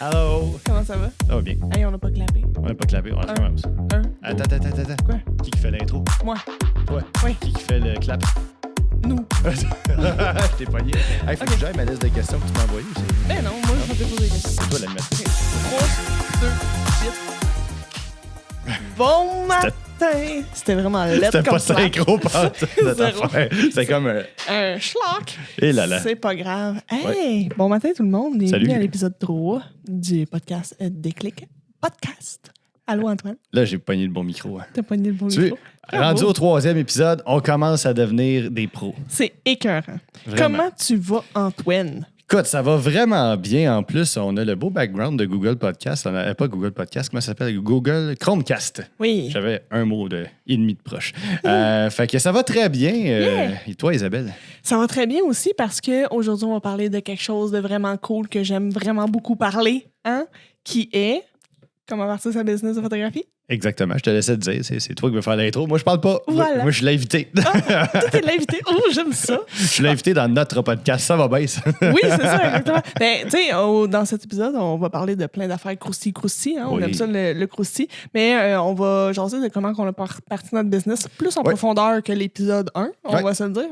Allô? Comment ça va? Ça va bien. Hey, on n'a pas clapé. On n'a pas clapé, on recommence. Attends. Quoi? Qui fait l'intro? Moi. Toi? Oui. Qui fait le clap? Nous. Je t'ai pogné. Hey, faut que j'aille ma liste de questions que tu m'as envoyées aussi. Ben non, moi, je vais te poser des questions. C'est toi l'animatrice. 3, 2, 1. Bon matin! C'était vraiment lettre C'était comme pas ça. synchro par cette Zéro. affaire. C'était comme Un schlock. Et là là. C'est pas grave. Hey! Bon matin tout le monde. Salut. Bienvenue à l'épisode 3 du podcast Déclic Podcast. Allô Antoine? Là, j'ai pogné le bon micro. Hein. T'as pogné le bon Tu micro? sais, rendu au 3e épisode, on commence à devenir des pros. C'est écœurant. Vraiment. Comment tu vas, Antoine? Écoute, ça va vraiment bien. En plus, on a le beau background de Google Podcast. On a, pas Google Podcast, comment ça s'appelle? Google Chromecast. Oui. J'avais un mot et demi de proche. Fait que ça va très bien. Et toi, Isabelle? Ça va très bien aussi parce qu'aujourd'hui, on va parler de quelque chose de vraiment cool que j'aime vraiment beaucoup parler, hein? Qui est comment partir sa business de photographie. Exactement, je te laissais te dire. C'est toi qui veux faire l'intro. Moi, je parle pas. Voilà. Moi, je suis l'invité. Ah, toi, t'es l'invité. Oh, j'aime ça. Je suis l'invité dans notre podcast. Ça va bien, ça. Oui, c'est ça, exactement. Ben, tu sais, dans cet épisode, on va parler de plein d'affaires croustilles. Hein? On Oui. aime ça, le croustillit. Mais on va jaser de comment on a parti notre business plus en profondeur que l'épisode 1, on va se le dire.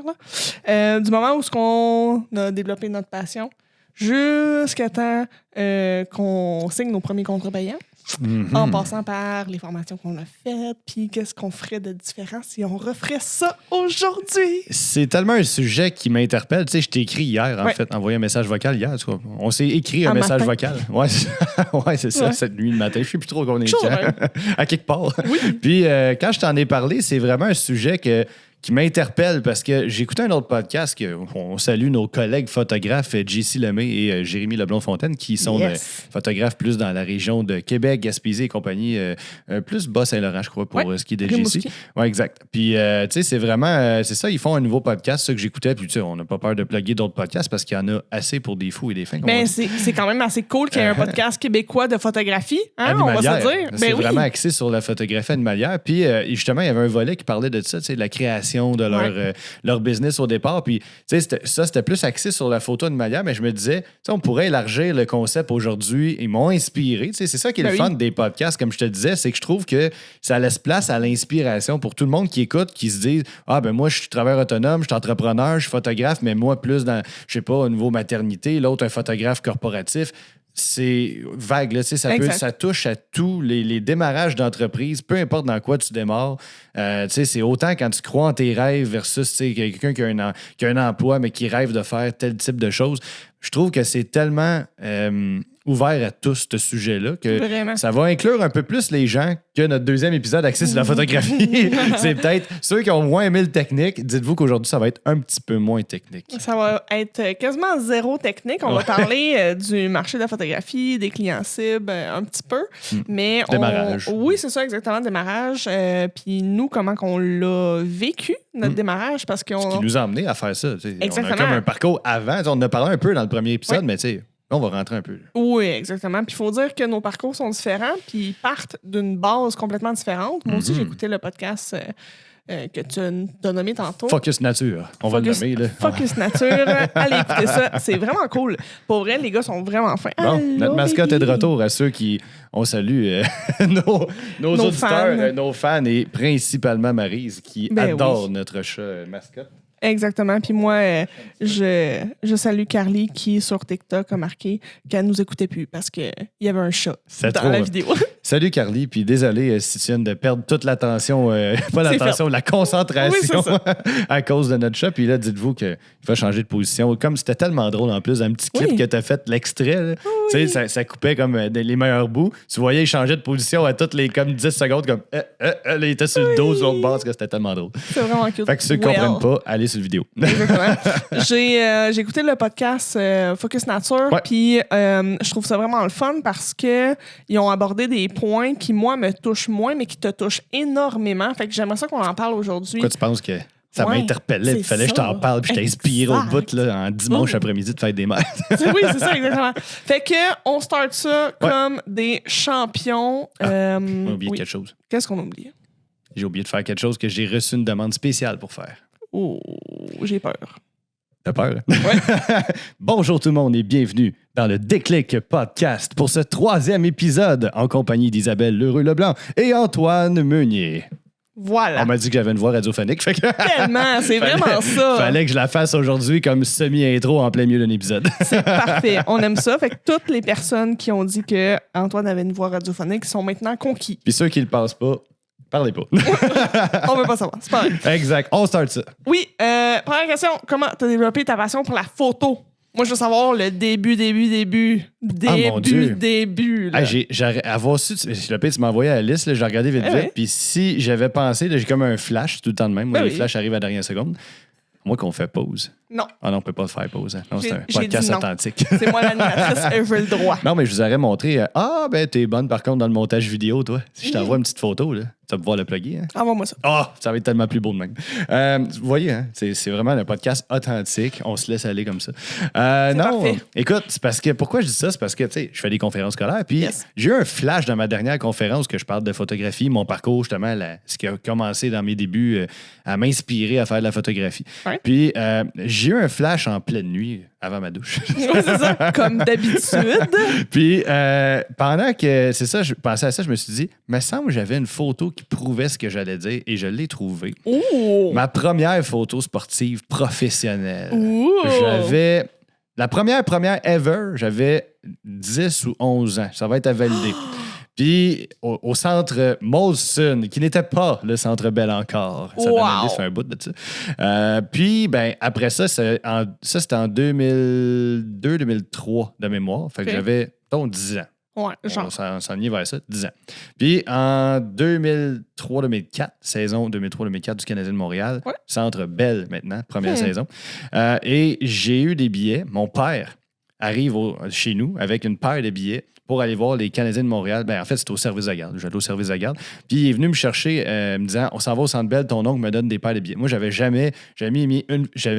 Là. Du moment où on a développé notre passion jusqu'à temps qu'on signe nos premiers contrats payants. Mm-hmm. En passant par les formations qu'on a faites, puis qu'est-ce qu'on ferait de différent si on referait ça aujourd'hui? C'est tellement un sujet qui m'interpelle. Tu sais, je t'ai écrit hier, en fait, envoyé un message vocal hier. Tu vois. On s'est écrit un message vocal. Ouais, c'est ça, cette nuit, le matin. Je sais plus trop qu'on est à quelque part. Oui. Puis quand je t'en ai parlé, c'est vraiment un sujet qui m'interpelle parce que j'ai écouté un autre podcast on salue nos collègues photographes JC Lemay et Jérémy Leblond-Fontaine qui sont photographes plus dans la région de Québec, Gaspésie et compagnie, plus Bas-Saint-Laurent, je crois, pour ce qui est de JC. Oui, exact. Puis, tu sais, c'est vraiment, c'est ça, ils font un nouveau podcast, ça que j'écoutais, puis tu sais, on n'a pas peur de plugger d'autres podcasts parce qu'il y en a assez pour des fous et des fins. Ben, c'est quand même assez cool qu'il y ait un podcast québécois de photographie, hein, on va se le dire. C'est vraiment axé sur la photographie animalière. Puis, justement, il y avait un volet qui parlait de ça, tu sais, de la création de leur business au départ. Puis, tu sais, c'était plus axé sur la photo animalière, mais je me disais, tu sais, on pourrait élargir le concept aujourd'hui. Ils m'ont inspiré. Tu sais, c'est ça qui est le fun des podcasts, comme je te disais, c'est que je trouve que ça laisse place à l'inspiration pour tout le monde qui écoute, qui se dit, moi, je suis travailleur autonome, je suis entrepreneur, je suis photographe, mais moi, plus dans, je sais pas, au niveau maternité, l'autre, un photographe corporatif. C'est vague, là, ça touche à tous les démarrages d'entreprise, peu importe dans quoi tu démarres. C'est autant quand tu crois en tes rêves versus quelqu'un qui a un emploi mais qui rêve de faire tel type de choses. Je trouve que c'est tellement ouvert à tous ce sujet-là que ça va inclure un peu plus les gens que notre deuxième épisode axé sur la photographie. C'est peut-être ceux qui ont moins aimé le technique. Dites-vous qu'aujourd'hui, ça va être un petit peu moins technique. Ça va être quasiment zéro technique. On va parler du marché de la photographie, des clients cibles, un petit peu. Mais démarrage. Oui, c'est ça, exactement, démarrage. Puis nous, comment qu'on l'a vécu, notre démarrage, parce qu'on... Ce qui nous a amené à faire ça. Exactement. On a comme un parcours avant. On en a parlé un peu dans le premier épisode, mais tu sais... On va rentrer un peu. Oui, exactement. Puis il faut dire que nos parcours sont différents, puis ils partent d'une base complètement différente. Moi aussi, j'ai écouté le podcast que tu as nommé tantôt. Focus Nature. On va le nommer. Là. Focus Nature. Allez écouter ça. C'est vraiment cool. Pour vrai, les gars sont vraiment fins. Bon, notre mascotte est de retour à ceux qui... On salue nos auditeurs, nos fans et principalement Maryse qui adore notre chat mascotte. Exactement. Puis moi, je salue Carly qui, sur TikTok, a marqué qu'elle nous écoutait plus parce qu'il y avait un chat dans la vidéo. Salut Carly, puis désolé si tu viens de perdre toute l'attention, pas l'attention, la concentration à cause de notre chat. Puis là, dites-vous qu'il va changer de position. Comme c'était tellement drôle en plus, un petit clip que tu as fait, l'extrait, tu sais, ça coupait comme les meilleurs bouts. Tu voyais, il changeait de position à toutes les comme 10 secondes, comme il était sur le dos de l'autre base, que c'était tellement drôle. C'est vraiment cute. Fait que ceux qui ne comprennent pas, allez sur la vidéo. Exactement. J'ai écouté le podcast Focus Nature, puis je trouve ça vraiment le fun parce qu'ils ont abordé des points qui, moi, me touchent moins, mais qui te touchent énormément. Fait que j'aimerais ça qu'on en parle aujourd'hui. Pourquoi tu penses que ça m'interpellait? Il fallait que je t'en parle, puis je t'inspire au bout là, en dimanche après-midi de fête des mères. Oui, c'est ça, exactement. Fait que on start ça comme des champions. On a oublié quelque chose. Qu'est-ce qu'on a oublié? J'ai oublié de faire quelque chose que j'ai reçu une demande spéciale pour faire. Oh, j'ai peur. T'as peur? Ouais. Bonjour tout le monde et bienvenue dans le Déclic Podcast pour ce 3e épisode en compagnie d'Isabelle Lheureux-Leblanc et Antoine Meunier. Voilà. On m'a dit que j'avais une voix radiophonique. Fait que... Tellement, c'est vraiment ça. Fallait que je la fasse aujourd'hui comme semi-intro en plein milieu d'un épisode. C'est parfait. On aime ça. Fait que toutes les personnes qui ont dit que Antoine avait une voix radiophonique sont maintenant conquis. Puis ceux qui le pensent pas, parlez pas. On veut pas savoir. C'est pas vrai. Exact. On start ça. Oui. Première question. Comment t'as développé ta passion pour la photo? Moi, je veux savoir le début. mon Dieu. Début. Là. Hey, avoir su, le pire, tu m'as envoyé la liste, là, j'ai regardé vite. Ouais. Puis si j'avais pensé, là, j'ai comme un flash tout le temps de même. Moi, les flashs arrivent à la dernière seconde. Moi, qu'on fait pause. Non. Ah non, on peut pas faire pause. Hein. Non, c'est un J'ai podcast dit non. authentique. C'est moi l'animatrice et je veux le droit. Non, mais je vous aurais montré. Ben, t'es bonne par contre dans le montage vidéo, toi. Si je t'envoie une petite photo, là, tu vas pouvoir le plugger. Hein? Envoie-moi ça. Ça va être tellement plus beau de même. Vous voyez, hein? C'est vraiment un podcast authentique. On se laisse aller comme ça. Non, parfait. écoute, c'est parce que. Pourquoi je dis ça? C'est parce que, tu sais, je fais des conférences scolaires. Puis j'ai eu un flash dans ma dernière conférence que je parle de photographie, mon parcours, justement, ce qui a commencé dans mes débuts à m'inspirer à faire de la photographie. Ouais. Puis j'ai eu un flash en pleine nuit avant ma douche. Ouais, c'est ça, comme d'habitude. Puis pendant que c'est ça, je pensais à ça, je me suis dit, me semble que j'avais une photo qui prouvait ce que j'allais dire et je l'ai trouvée. Ouh! Ma première photo sportive professionnelle. Ouh! J'avais la première ever, j'avais 10 ou 11 ans. Ça va être à valider. Puis au centre Molson, qui n'était pas le centre Bell encore. Ça fait un bout de ça. Puis, ben, après ça, c'était en 2002-2003 de mémoire. Fait que j'avais, 10 ans. Ouais, genre. On s'en est vers ça, 10 ans. Puis en 2003-2004, saison 2003-2004 du Canadien de Montréal, centre Bell maintenant, première saison. Et j'ai eu des billets. Mon père arrive chez nous avec une paire de billets pour aller voir les Canadiens de Montréal. Ben, en fait, c'était au service de garde. J'allais au service de garde. Puis il est venu me chercher me disant, on s'en va au Centre Bell, ton oncle me donne des paires de billets. Moi, j'avais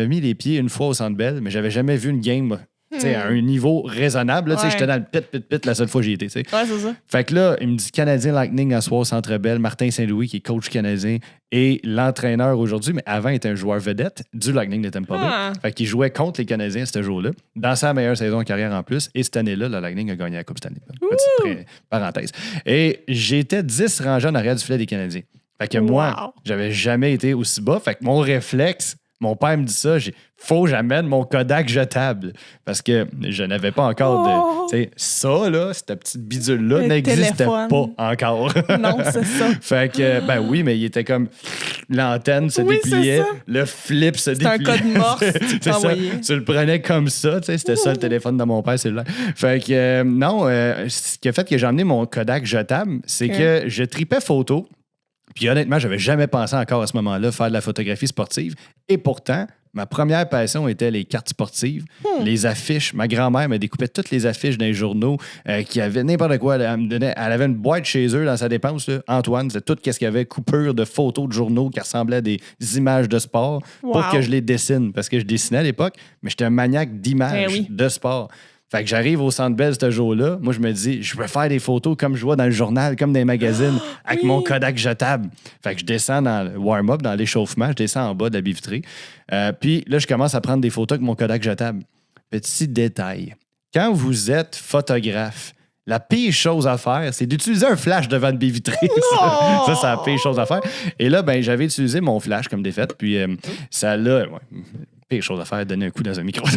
mis les pieds une fois au Centre Bell, mais j'avais jamais vu une game à un niveau raisonnable. Là, j'étais dans le pit la seule fois que j'y étais. T'sais. Ouais, c'est ça. Fait que là, il me dit Canadien Lightning à soir au Centre Bell, Martin Saint-Louis, qui est coach canadien et l'entraîneur aujourd'hui, mais avant, il était un joueur vedette du Lightning de Tampa Bay. Fait qu'il jouait contre les Canadiens ce jour-là, dans sa meilleure saison en carrière en plus. Et cette année-là, le Lightning a gagné la Coupe Stanley. Petite parenthèse. Et j'étais 10 rangées en arrière du filet des Canadiens. Fait que moi, j'avais jamais été aussi bas. Fait que mon réflexe, mon père me dit ça, faut que j'amène mon Kodak jetable. Parce que je n'avais pas encore de. Ça, là, cette petite bidule-là, n'existait pas encore. Non, c'est ça. Fait que, ben oui, mais il était comme. L'antenne se dépliait, le flip se dépliait. C'est un code morse. C'est ça. Tu le prenais comme ça, tu sais, c'était ça le téléphone de mon père cellulaire. Fait que, non, ce qui a fait que j'ai emmené mon Kodak jetable, c'est que je tripais photo. Puis honnêtement, j'avais jamais pensé encore à ce moment-là faire de la photographie sportive. Et pourtant, ma première passion était les cartes sportives, les affiches. Ma grand-mère me découpait toutes les affiches dans les journaux qui avaient n'importe quoi. Elle avait une boîte chez eux dans sa dépense. Là. Antoine, c'était tout ce qu'il y avait, coupure de photos de journaux qui ressemblaient à des images de sport pour que je les dessine. Parce que je dessinais à l'époque, mais j'étais un maniaque d'images de sport. Fait que j'arrive au Centre Bell ce jour-là. Moi, je me dis, je veux faire des photos comme je vois dans le journal, comme dans les magazines, avec mon Kodak jetable. Fait que je descends dans le warm-up, dans l'échauffement. Je descends en bas de la baie vitrée. Puis là, je commence à prendre des photos avec mon Kodak jetable. Petit détail. Quand vous êtes photographe, la pire chose à faire, c'est d'utiliser un flash devant une baie vitrée. Ça, c'est la pire chose à faire. Et là, ben, j'avais utilisé mon flash comme défaite. Puis ça l'a... Pire chose à faire, donner un coup dans un micro.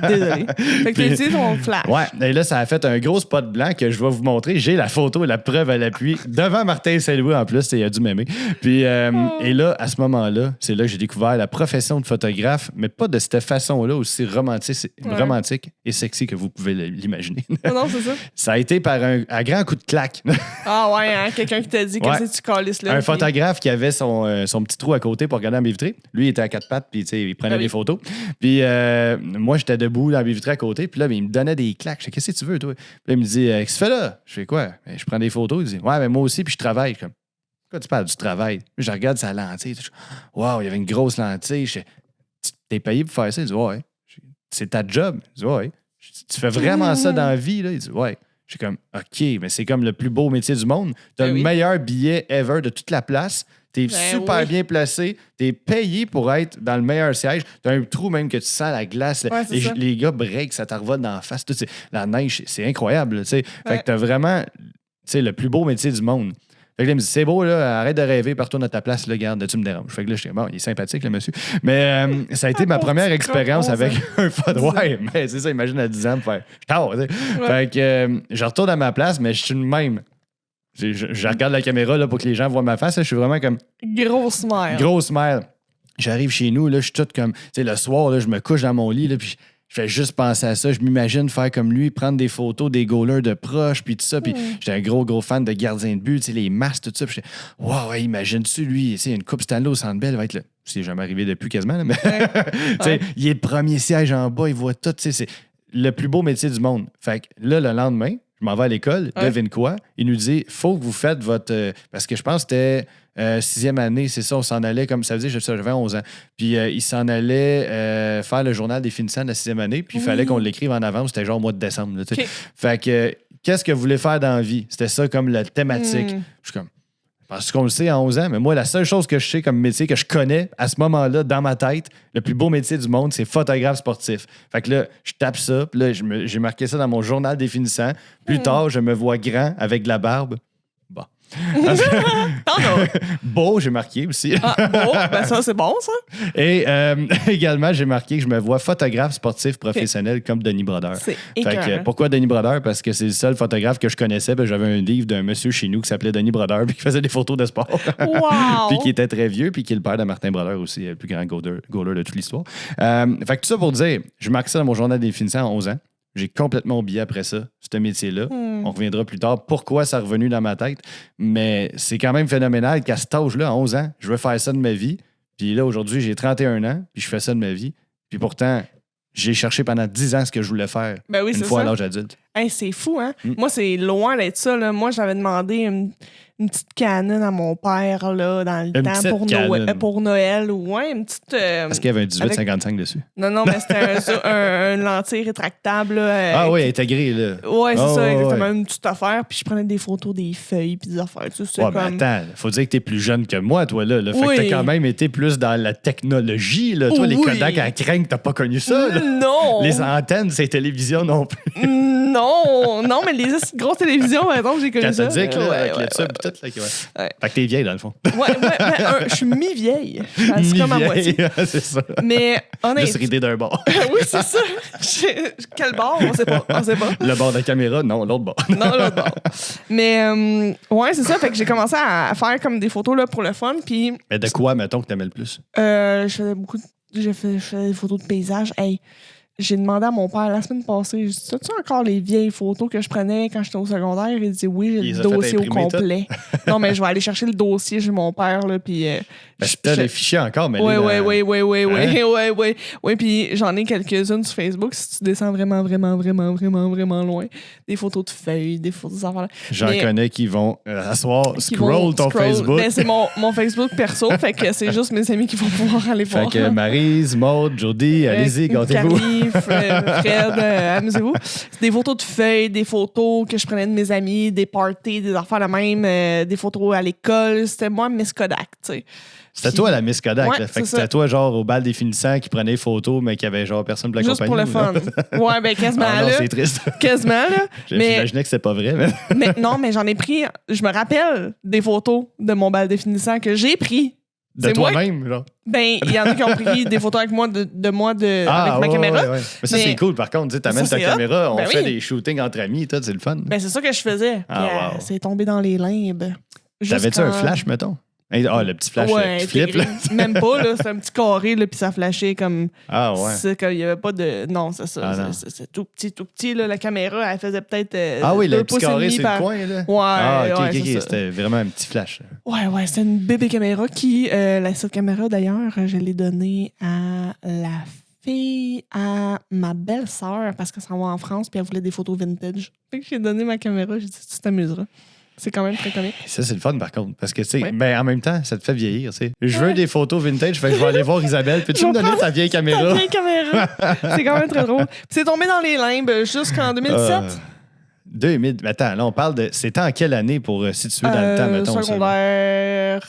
Désolé. Fait que tu utilises ton flash. Ouais, et là, ça a fait un gros spot blanc que je vais vous montrer. J'ai la photo et la preuve à l'appui devant Martin Saint-Louis en plus. Il a dû m'aimer. Puis, et là, à ce moment-là, c'est là que j'ai découvert la profession de photographe, mais pas de cette façon-là aussi romantique et sexy que vous pouvez l'imaginer. Non, c'est ça. Ça a été par un grand coup de claque. Ah ouais, hein? Quelqu'un qui t'a dit que tu calisses là. Un photographe qui avait son petit trou à côté pour regarder la baie vitrée. Lui, il était à quatre pattes, puis il prenait des photos. Puis moi, j'étais debout dans la baie vitrée à côté, puis là, il me donnait des claques. Je dis, qu'est-ce que tu veux, toi? Puis là, il me dit, qu'est-ce que tu fais là? Je fais quoi? Je prends des photos. Il dit, ouais, mais moi aussi, puis je travaille. Je suis comme, pourquoi tu parles du travail? Je regarde sa lentille. Waouh, il y avait une grosse lentille. T'es payé pour faire ça? Il dit, ouais. C'est ta job? Il dit, ouais. Tu fais vraiment ça dans la vie? Là? Il dit, ouais. Je suis comme, OK, mais c'est comme le plus beau métier du monde. Tu as le meilleur billet ever de toute la place. T'es super bien placé. T'es payé pour être dans le meilleur siège. T'as un trou même que tu sens la glace. Les gars break, ça t'arvole dans la face. Tout, la neige, c'est incroyable. Fait que t'as vraiment le plus beau métier du monde. Fait que là, il me dit, c'est beau, là, arrête de rêver, pars-toi à ta place, là, garde, tu me déranges. Fait que là, je dis, bon, il est sympathique, le monsieur. Mais ça a été ma première expérience avec un photographe. Ouais, mais c'est ça, imagine à 10 ans, faire, Fait que je retourne à ma place, mais je suis le même. Je regarde la caméra là, pour que les gens voient ma face. Là, je suis vraiment comme. Gros smile. Gros smile. J'arrive chez nous, là, je suis tout comme. Tu sais, le soir, là, je me couche dans mon lit, là, puis je fais juste penser à ça. Je m'imagine faire comme lui, prendre des photos des goalers de proches, puis tout ça. Puis j'étais un gros fan de gardien de but, tu sais, les masques, tout ça. Puis j'étais, wow, ouais, imagine-tu, lui, tu sais, une coupe Stanley au Centre Bell, il va être là. C'est jamais arrivé depuis quasiment, là, mais tu sais, il est le premier siège en bas, il voit tout, tu sais, c'est le plus beau métier du monde. Fait que là, le lendemain, je m'en vais à l'école, devine quoi? Il nous dit, faut que vous faites votre. Parce que je pense que c'était 6e année, c'est ça, on s'en allait, comme ça veut dire, j'avais 11 ans. Puis il s'en allait faire le journal des finissants de la 6e année, puis il fallait qu'on l'écrive en avance, c'était genre au mois de décembre. Là, fait que, qu'est-ce que vous voulez faire dans la vie? C'était ça comme la thématique. Je suis comme. Parce qu'on le sait à 11 ans, mais moi, la seule chose que je sais comme métier, que je connais à ce moment-là, dans ma tête, le plus beau métier du monde, c'est photographe sportif. Fait que là, je tape ça, puis là, j'ai marqué ça dans mon journal des finissants. Plus tard, je me vois grand avec de la barbe. Bon. Beau, j'ai marqué aussi. Beau, ben ça, c'est bon, ça. Et également, j'ai marqué que je me vois photographe sportif professionnel comme Denis Brodeur. C'est fait que, pourquoi Denis Brodeur? Parce que c'est le seul photographe que je connaissais. J'avais un livre d'un monsieur chez nous qui s'appelait Denis Brodeur, puis qui faisait des photos de sport. Wow! Puis qui était très vieux, puis qui est le père de Martin Brodeur aussi, le plus grand goaler de toute l'histoire. Fait que tout ça pour dire, je marque ça dans mon journal des finissants à 11 ans. J'ai complètement oublié après ça, ce métier-là. On reviendra plus tard pourquoi ça est revenu dans ma tête. Mais c'est quand même phénoménal qu'à cet âge-là, à 11 ans, je veux faire ça de ma vie. Puis là, aujourd'hui, j'ai 31 ans, puis je fais ça de ma vie. Puis pourtant, j'ai cherché pendant 10 ans ce que je voulais faire une fois à l'âge adulte. Hey, c'est fou, hein? Moi, c'est loin d'être ça. Là. Moi, j'avais demandé une petite Canon à mon père là, dans le temps pour Noël. Ouais, une petite. Est-ce qu'il y avait un 18-55 dessus? Non, mais c'était une lentille rétractable. Là, oui, intégrée. Là. Ouais, c'est ça, exactement. Une petite affaire. Puis je prenais des photos des feuilles puis des affaires. Tu sais, mais attends, faut dire que t'es plus jeune que moi, toi. Là. Fait que t'as quand même été plus dans la technologie. Là. Toi, les Kodak à crank, t'as pas connu ça. Là. Non! Les antennes, c'est télévision non plus. Non, mais les grosses télévisions, par exemple, j'ai connu ça. Cathodique, là, avec le tube et tout. Là, Fait que t'es vieille, dans le fond. Je suis mi-vieille. C'est comme à moitié. C'est ça. Mais honnêtement. Juste ridé d'un bord. Oui, c'est ça. Quel bord? On sait pas. Le bord de la caméra? Non, l'autre bord. Non, l'autre bord. Mais ouais, c'est ça. Fait que j'ai commencé à faire comme des photos là, pour le fun. Puis. Mais de quoi, mettons, que t'aimais le plus? Je faisais beaucoup. Je faisais des photos de paysages. Hey, j'ai demandé à mon père la semaine passée, j'ai dit, as-tu encore les vieilles photos que je prenais quand j'étais au secondaire? Il dit oui, j'ai le dossier au complet. Non, mais je vais aller chercher le dossier chez mon père, là, puis... t'as les fichiers encore, mais... Oui, puis j'en ai quelques-unes sur Facebook, si tu descends vraiment loin. Des photos de feuilles, des photos d'affaires. J'en connais qui vont, à soir, scroll ton Facebook. Ben, c'est mon Facebook perso, fait que c'est juste mes amis qui vont pouvoir aller voir. Fait que Maryse, Maude, Jody, allez-y, gâtez-vous. Fred, amusez-vous. C'est des photos de feuilles, des photos que je prenais de mes amis, des parties, des affaires la même, des photos à l'école. C'était moi, Miss Kodak, tu sais. C'était toi la Miss Kodak. Ouais, fait que c'était toi, genre, au bal des finissants qui prenait des photos, mais qui avait, genre, personne pour l'accompagner. Juste pour le fun. Ouais, ben, quasiment là. Non, c'est triste. Quasiment, là. J'imaginais que c'est pas vrai, mais... Non, mais j'en ai pris... Je me rappelle des photos de mon bal des finissants que j'ai pris. De toi-même, genre? Ben, il y en a qui ont pris des photos avec moi avec ma caméra. Ouais. Mais ça, c'est cool. Par contre, tu amènes ta caméra, on fait des shootings entre amis, c'est le fun. Ben, c'est ça que je faisais. C'est tombé dans les limbes. T'avais-tu un flash, mettons? Le petit flash qui flippe, là. Même pas, là. C'est un petit carré, là, puis ça flashait comme... Ah ouais. C'est qu'il y avait pas de... Non, c'est ça. C'est tout petit, là. La caméra, elle faisait peut-être... le petit carré, c'est le coin, là? Ouais, OK. C'était vraiment un petit flash. Ouais, c'était une bébé caméra qui... cette caméra, d'ailleurs, je l'ai donnée à ma belle-sœur parce qu'elle s'en va en France puis elle voulait des photos vintage. Fait que j'ai donné ma caméra, j'ai dit, tu t'amuseras. C'est quand même très comique. Ça, c'est le fun, par contre. Parce que, tu sais, ben, en même temps, ça te fait vieillir, tu sais. Je veux des photos vintage, fait que je vais aller voir Isabelle. Peux-tu me donner ta vieille caméra? Ta vieille caméra. C'est quand même très drôle. Puis c'est tombé dans les limbes jusqu'en 2017. 2000. Attends, là, on parle de... C'était en quelle année pour situer dans le temps, mettons? Secondaire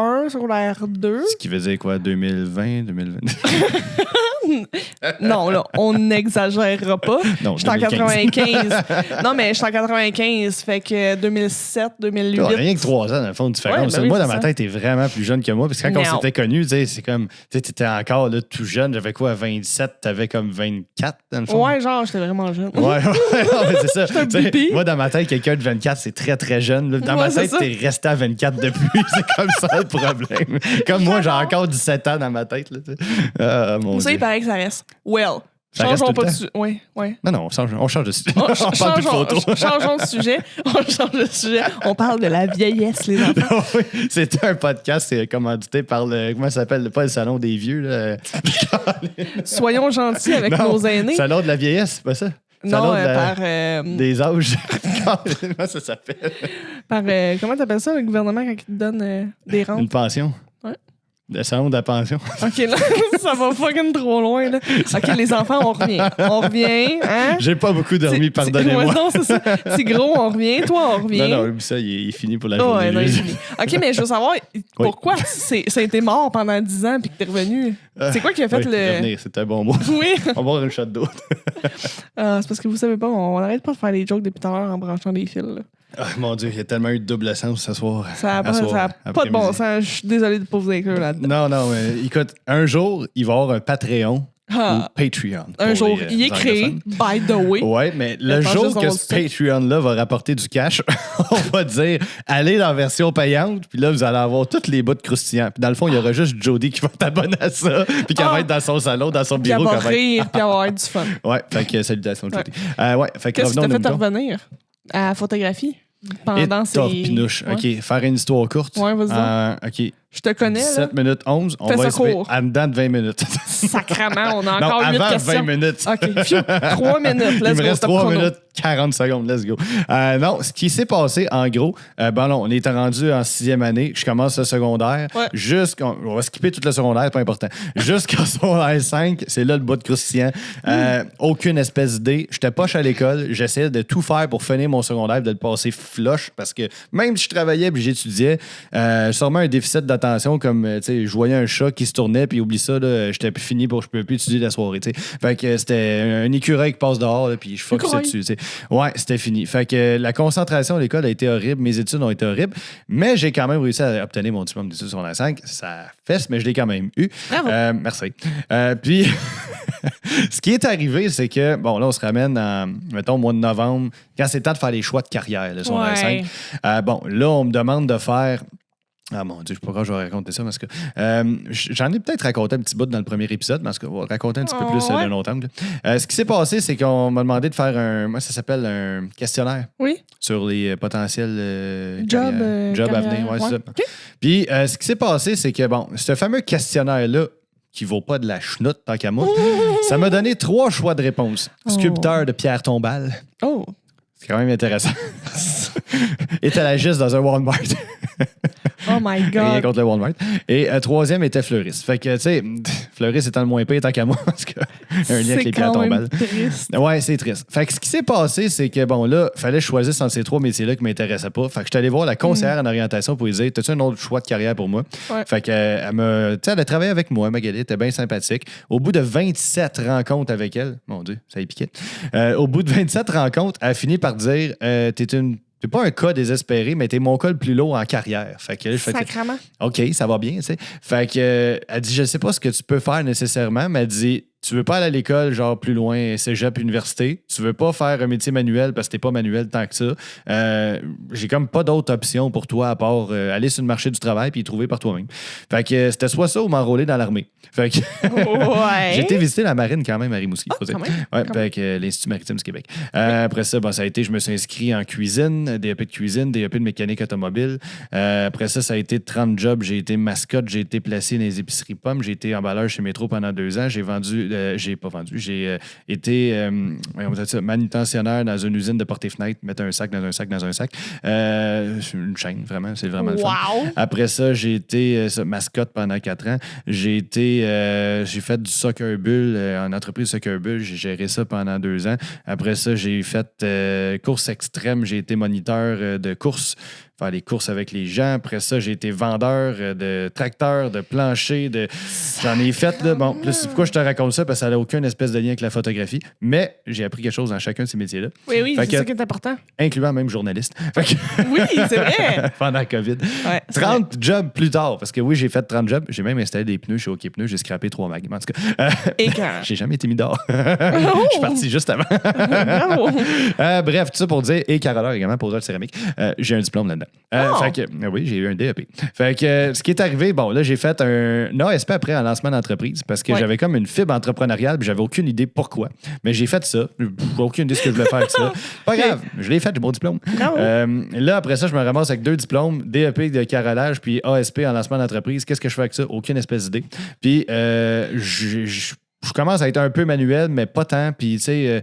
1, secondaire 2. Ce qui veut dire quoi, 2020, 2020? Non, là, on n'exagérera pas. Non, Je suis en 95. Non, mais je suis en 95, fait que 2007, 2008. Rien que 3 ans, dans le fond, de différence. Ouais, ben moi, oui, dans ma tête, t'es vraiment plus jeune que moi. Parce que quand on s'était connus, c'est comme, t'étais encore là, tout jeune. J'avais quoi, 27, t'avais comme 24, dans le fond? Ouais, genre, j'étais vraiment jeune. Ouais, c'est ça. Moi, dans ma tête, quelqu'un de 24, c'est très, très jeune. Dans ma tête, t'es resté à 24 depuis. C'est comme ça le problème. Comme moi, j'ai encore 17 ans dans ma tête. Là, mon ça, Dieu. il paraît que ça reste. Well. Ça reste changeons tout le pas temps? de sujet. Oui. Non, on change de sujet. On parle plus de photos. Changeons de sujet. On change de sujet. On parle de la vieillesse, les enfants. Oui, c'est un podcast, c'est commandité par le. Comment ça s'appelle? Pas le salon des vieux. Là. Soyons gentils avec nos aînés. Salon de la vieillesse, c'est pas ça? Non, Salon par. Des âges. Comment ça s'appelle? Par. Comment t'appelles ça, le gouvernement, quand il te donne des rentes? Une pension. Ouais. Le salon de la pension. OK, là, ça va fucking trop loin, là. OK, les enfants, on revient. On revient, hein? J'ai pas beaucoup dormi, pardonnez-moi. Ouais, non, c'est ça. C'est gros, on revient. Toi, on revient. Non, ça, il est fini pour la journée. Ouais, non, il est fini. OK, mais je veux savoir, pourquoi ça a été mort pendant 10 ans puis que t'es revenu? C'est quoi qui a fait le... Revenir, c'est un bon mot. Oui. On va boire une shot d'eau. C'est parce que vous savez pas, on n'arrête pas de faire des jokes depuis tout à l'heure en branchant des fils, là. Ah, mon Dieu, il y a tellement eu de double sens ce soir. Ça n'a pas de bon sens. Je suis désolé de ne pas vous inclure là-dedans. Non, mais écoute, un jour, il va y avoir un Patreon ou Patreon. Un jour, il est créé, by the way. Oui, mais le jour que ce Patreon-là va rapporter du cash, on va dire, allez dans la version payante, puis là, vous allez avoir toutes les bouts de croustillants. Puis dans le fond, il y aura juste Jody qui va t'abonner à ça, puis qui va être dans son salon, dans son bureau. Puis elle va rire, puis avoir du fun. Ouais, fait que salutations, Jody. Fait que qu'est-ce qui t'a fait revenons revenir à la photographie? Pendant ces... Pinouche. OK, faire une histoire courte. Ouais, vas-y. OK. Je te connais, 17 minutes 11. On va essayer en dedans de 20 minutes. Sacrement, on a encore 8 avant questions. 20 minutes. OK, 3 minutes. Let's Il me go, reste 3 minutes 40 secondes. Let's go. Non, ce qui s'est passé, en gros, on était rendu en 6e année. Je commence le secondaire. Ouais. On va skipper tout le secondaire, pas important. Jusqu'en secondaire 5, c'est là le bout de croustillant. Aucune espèce d'idée. J'étais poche à l'école. J'essayais de tout faire pour finir mon secondaire, de le passer flush, parce que même si je travaillais et j'étudiais, sûrement un déficit d'attention, comme je voyais un chat qui se tournait, puis oublie ça, j'étais plus fini pour je pouvais plus étudier la soirée. T'sais. Fait que c'était un écureuil qui passe dehors, puis je focusais dessus. T'sais. Ouais, c'était fini. Fait que la concentration à l'école a été horrible, mes études ont été horribles, mais j'ai quand même réussi à obtenir mon diplôme d'études sur la 5. Ça fesse, mais je l'ai quand même eu. Merci. Puis, ce qui est arrivé, c'est que, là, on se ramène mettons, au mois de novembre, quand c'est temps de faire les choix de carrière, là, sur la 5. Là, on me demande de faire. Ah mon Dieu, je ne sais pas quand je vais raconter ça parce que j'en ai peut-être raconté un petit bout dans le premier épisode, parce qu'on va raconter un petit peu plus d'un autre angle. Ce qui s'est passé, c'est qu'on m'a demandé de faire ça s'appelle un questionnaire sur les potentiels jobs à venir. Ouais, c'est ça. Okay. Puis ce qui s'est passé, c'est que ce fameux questionnaire-là, qui vaut pas de la chenoute tant qu'à moi, ça m'a donné 3 choix de réponse. Sculpteur de Pierre Tombal. Oh! C'est quand même intéressant. Étalagiste dans un Walmart. Oh my God. Rien contre le Walmart. Et troisième était fleuriste. Fait que, tu sais, fleuriste étant le moins pire tant qu'à moi, parce que un lien avec les pierres tombales. C'est triste. Ouais, c'est triste. Fait que ce qui s'est passé, c'est que, là, fallait que je choisisse entre ces 3 métiers-là qui ne m'intéressaient pas. Fait que je suis allé voir la conseillère en orientation pour lui dire, t'as-tu un autre choix de carrière pour moi? Ouais. Fait que, elle a travaillé avec moi, Magali, elle était bien sympathique. Au bout de 27 rencontres avec elle, mon Dieu, ça y piquait. Au bout de 27 rencontres, elle a fini par dire, t'es pas un cas désespéré, mais t'es mon cas le plus lourd en carrière. Fait que, Sacrement. OK, ça va bien, tu sais. Fait que, elle dit, je sais pas ce que tu peux faire nécessairement, mais elle dit, tu veux pas aller à l'école, genre plus loin, cégep, université. Tu veux pas faire un métier manuel parce que t'es pas manuel tant que ça. J'ai comme pas d'autre option pour toi à part aller sur le marché du travail puis y trouver par toi-même. Fait que c'était soit ça ou m'enrôler dans l'armée. Fait que j'ai été visiter la marine quand même à Rimouski. Fait que l'Institut maritime du Québec. Après ça, ça a été, je me suis inscrit en cuisine, DEP de cuisine, DEP de mécanique automobile. Après ça a été 30 jobs. J'ai été mascotte, j'ai été placé dans les épiceries pommes, j'ai été emballeur chez Métro pendant 2 ans. J'ai été manutentionnaire dans une usine de porte-fenêtres, mettre un sac dans un sac dans un sac. C'est une chaîne, vraiment, c'est vraiment le fun. Après ça, j'ai été mascotte pendant 4 ans. J'ai fait du soccer bull en entreprise soccer bull. J'ai géré ça pendant 2 ans. Après ça, j'ai fait course extrême. J'ai été moniteur de course. faire les courses avec les gens. Après ça, j'ai été vendeur de tracteurs, de planchers. J'en ai fait. Là. Bon, plus, pourquoi je te raconte ça? Parce que ça n'a aucun espèce de lien avec la photographie. Mais j'ai appris quelque chose dans chacun de ces métiers-là. Oui, c'est ça qui est important. Incluant même journaliste. Oui, c'est vrai. Pendant la COVID. Ouais, 30 jobs plus tard. Parce que oui, j'ai fait 30 jobs. J'ai même installé des pneus chez OK Pneus. J'ai scrappé 3 mags. En tout cas, j'ai jamais été mis dehors. Je suis parti juste avant. Bravo. Bref, tout ça pour dire, et caroleur également, poseur de céramique, j'ai un diplôme là-dedans. Fait que, oui, j'ai eu un DEP. Fait que ce qui est arrivé, bon, là, j'ai fait un ASP après un lancement d'entreprise parce que j'avais comme une fibre entrepreneuriale puis j'avais aucune idée pourquoi. Mais j'ai fait ça. J'ai aucune idée de ce que je voulais faire avec ça. Pas grave, je l'ai fait, j'ai mon diplôme. Là, après ça, je me ramasse avec 2 diplômes, DEP de carrelage puis ASP en lancement d'entreprise. Qu'est-ce que je fais avec ça? Aucune espèce d'idée. Puis, je commence à être un peu manuel, mais pas tant. Puis, tu sais,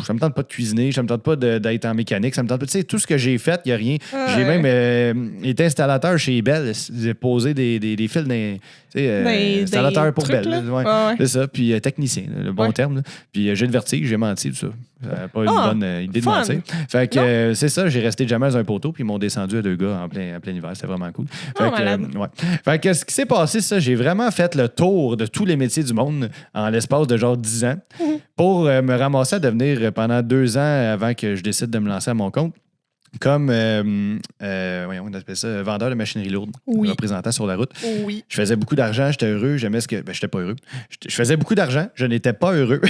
ça me tente pas de cuisiner, ça me tente pas d'être en mécanique, ça me tente pas. Tu sais, tout ce que j'ai fait, il n'y a rien. J'ai même été installateur chez Bell. J'ai posé des fils installateur pour trucs, Bell. Ouais. C'est ça. Puis, technicien, le bon terme. Là. Puis, j'ai le vertige, j'ai menti, tout ça. Pas une bonne idée de mentir. Fait que c'est ça, j'ai resté jamais dans un poteau, puis ils m'ont descendu à 2 gars en plein hiver. C'était vraiment cool. Fait que ce qui s'est passé, ça, j'ai vraiment fait le tour de tous les métiers du monde en l'espace de genre 10 ans pour me ramasser à devenir pendant 2 ans avant que je décide de me lancer à mon compte. Comme, voyons, on appelle ça, vendeur de machinerie lourde, représentant sur la route. Oui. Je faisais beaucoup d'argent, j'étais heureux, j'aimais ce que... Ben, j'étais pas heureux. Je faisais beaucoup d'argent, je n'étais pas heureux.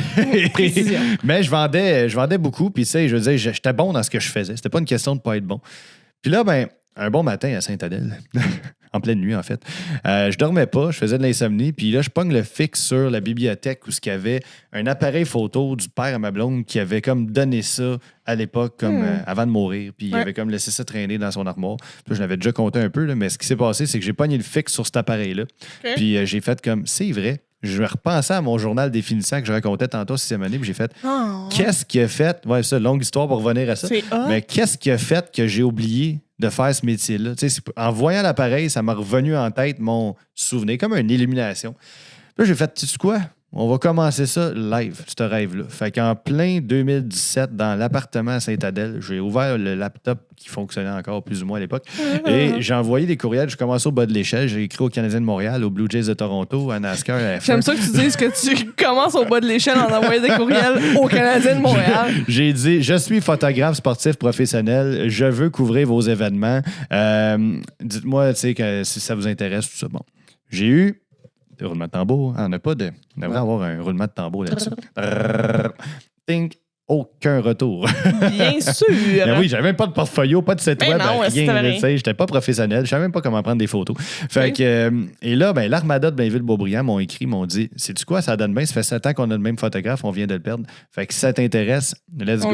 Mais je vendais beaucoup, puis tu sais, je veux dire, j'étais bon dans ce que je faisais. C'était pas une question de pas être bon. Puis là, ben, un bon matin à Sainte-Adèle, en pleine nuit, en fait, je dormais pas, je faisais de l'insomnie, puis là, je pogne le fixe sur la bibliothèque où il y avait un appareil photo du père à ma blonde qui avait comme donné ça à l'époque, comme avant de mourir, puis il avait comme laissé ça traîner dans son armoire. Puis je l'avais déjà compté un peu, là, mais ce qui s'est passé, c'est que j'ai pogné le fixe sur cet appareil-là, puis j'ai fait comme, c'est vrai. Je repensais à mon journal définissant que je racontais tantôt 6e année, puis j'ai fait qu'est-ce qui a fait, ça, longue histoire pour revenir à ça, mais qu'est-ce qui a fait que j'ai oublié de faire ce métier-là? En voyant l'appareil, ça m'a revenu en tête mon souvenir, comme une illumination. Là, j'ai fait, tu sais quoi? On va commencer ça live, ce rêve-là. Fait qu'en plein 2017, dans l'appartement à Sainte-Adèle, j'ai ouvert le laptop qui fonctionnait encore plus ou moins à l'époque et j'ai envoyé des courriels. Je commençais au bas de l'échelle. J'ai écrit aux Canadiens de Montréal, aux Blue Jays de Toronto, à NASCAR, à F1. J'aime ça que tu dises que tu commences au bas de l'échelle en envoyant des courriels aux Canadiens de Montréal. J'ai dit, je suis photographe sportif professionnel. Je veux couvrir vos événements. Dites-moi, tu sais, que si ça vous intéresse, tout ça. Bon, j'ai eu des roulements de tambour. On devrait avoir un roulement de tambour là-dessus. Think. Aucun retour. Bien sûr. Ben oui, j'avais même pas de portfolio, pas de site web, rien. J'étais pas professionnel, je savais même pas comment prendre des photos. Fait que, et là, ben, l'Armada de Blainville-Beaubriand m'ont écrit, m'ont dit, sais-tu quoi, ça donne bien, ça fait 7 ans qu'on a le même photographe, on vient de le perdre. Fait que si ça t'intéresse, let's go.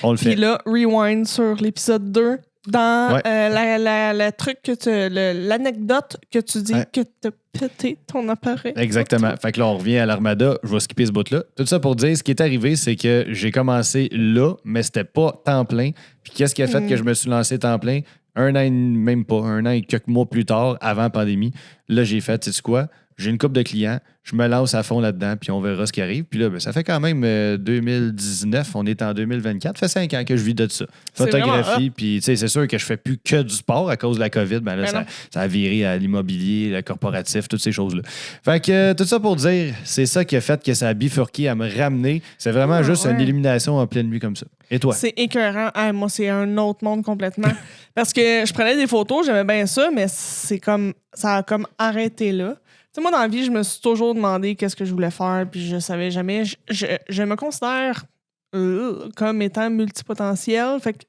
On le fait. Puis là, rewind sur l'épisode 2. Dans le truc l'anecdote que tu dis que t'as pété ton appareil. Exactement. Fait que là, on revient à l'Armada. Je vais skipper ce bout-là. Tout ça pour dire, ce qui est arrivé, c'est que j'ai commencé là, mais c'était pas temps plein. Puis qu'est-ce qui a fait que je me suis lancé temps plein? Un an et quelques mois plus tard, avant la pandémie, là, j'ai fait, sais-tu quoi? J'ai une couple de clients, je me lance à fond là-dedans, puis on verra ce qui arrive. Puis là, ben, ça fait quand même 2019, on est en 2024. Ça fait 5 ans que je vis de ça. Photographie, puis tu sais, c'est sûr que je fais plus que du sport à cause de la COVID. Ben là, ça a viré à l'immobilier, le corporatif, toutes ces choses-là. Fait que tout ça pour dire, c'est ça qui a fait que ça a bifurqué à me ramener. C'est vraiment juste une illumination en pleine nuit comme ça. Et toi? C'est écœurant. Moi, c'est un autre monde complètement. Parce que je prenais des photos, j'aimais bien ça, mais c'est comme ça a comme arrêté là. Tu sais, moi, dans la vie, je me suis toujours demandé qu'est-ce que je voulais faire, puis je savais jamais. Je me considère comme étant multipotentiel. Fait que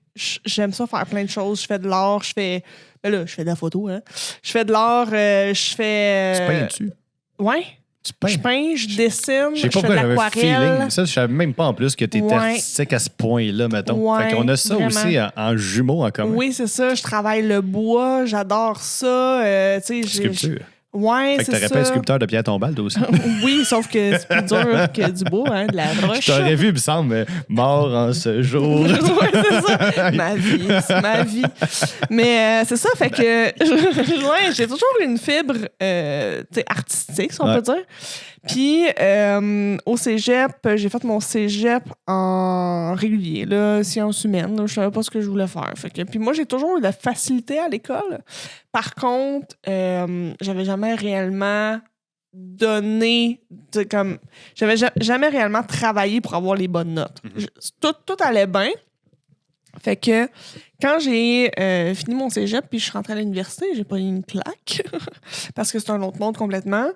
j'aime ça faire plein de choses. Je fais de l'art, je fais de la photo, hein. Je fais de l'art, je fais... Tu peins-tu? Ouais. Je peins, je dessine, je fais de l'aquarelle. Ça, je savais même pas en plus que tu étais artistique à ce point-là, mettons. Ouais, fait qu'on a ça vraiment. aussi en jumeaux en commun. Oui, c'est ça. Je travaille le bois, j'adore ça. Sculpture. Ouais, fait que t'aurais pas un sculpteur de Pierre Tombal, toi aussi. Oui, sauf que c'est plus dur que du bois, hein, de la broche. Je t'aurais vu, il me semble, mort en ce jour. Oui, c'est ça. C'est ma vie. Mais c'est ça, fait que j'ai toujours une fibre artistique, si on peut dire. Puis, au cégep, j'ai fait mon cégep en régulier, là, sciences humaines. Là, je savais pas ce que je voulais faire. Puis moi, j'ai toujours eu de la facilité à l'école. Par contre, j'avais jamais réellement donné... J'avais jamais réellement travaillé pour avoir les bonnes notes. Tout allait bien. Fait que quand j'ai fini mon cégep puis je suis rentrée à l'université, j'ai pas eu une claque parce que c'est un autre monde complètement.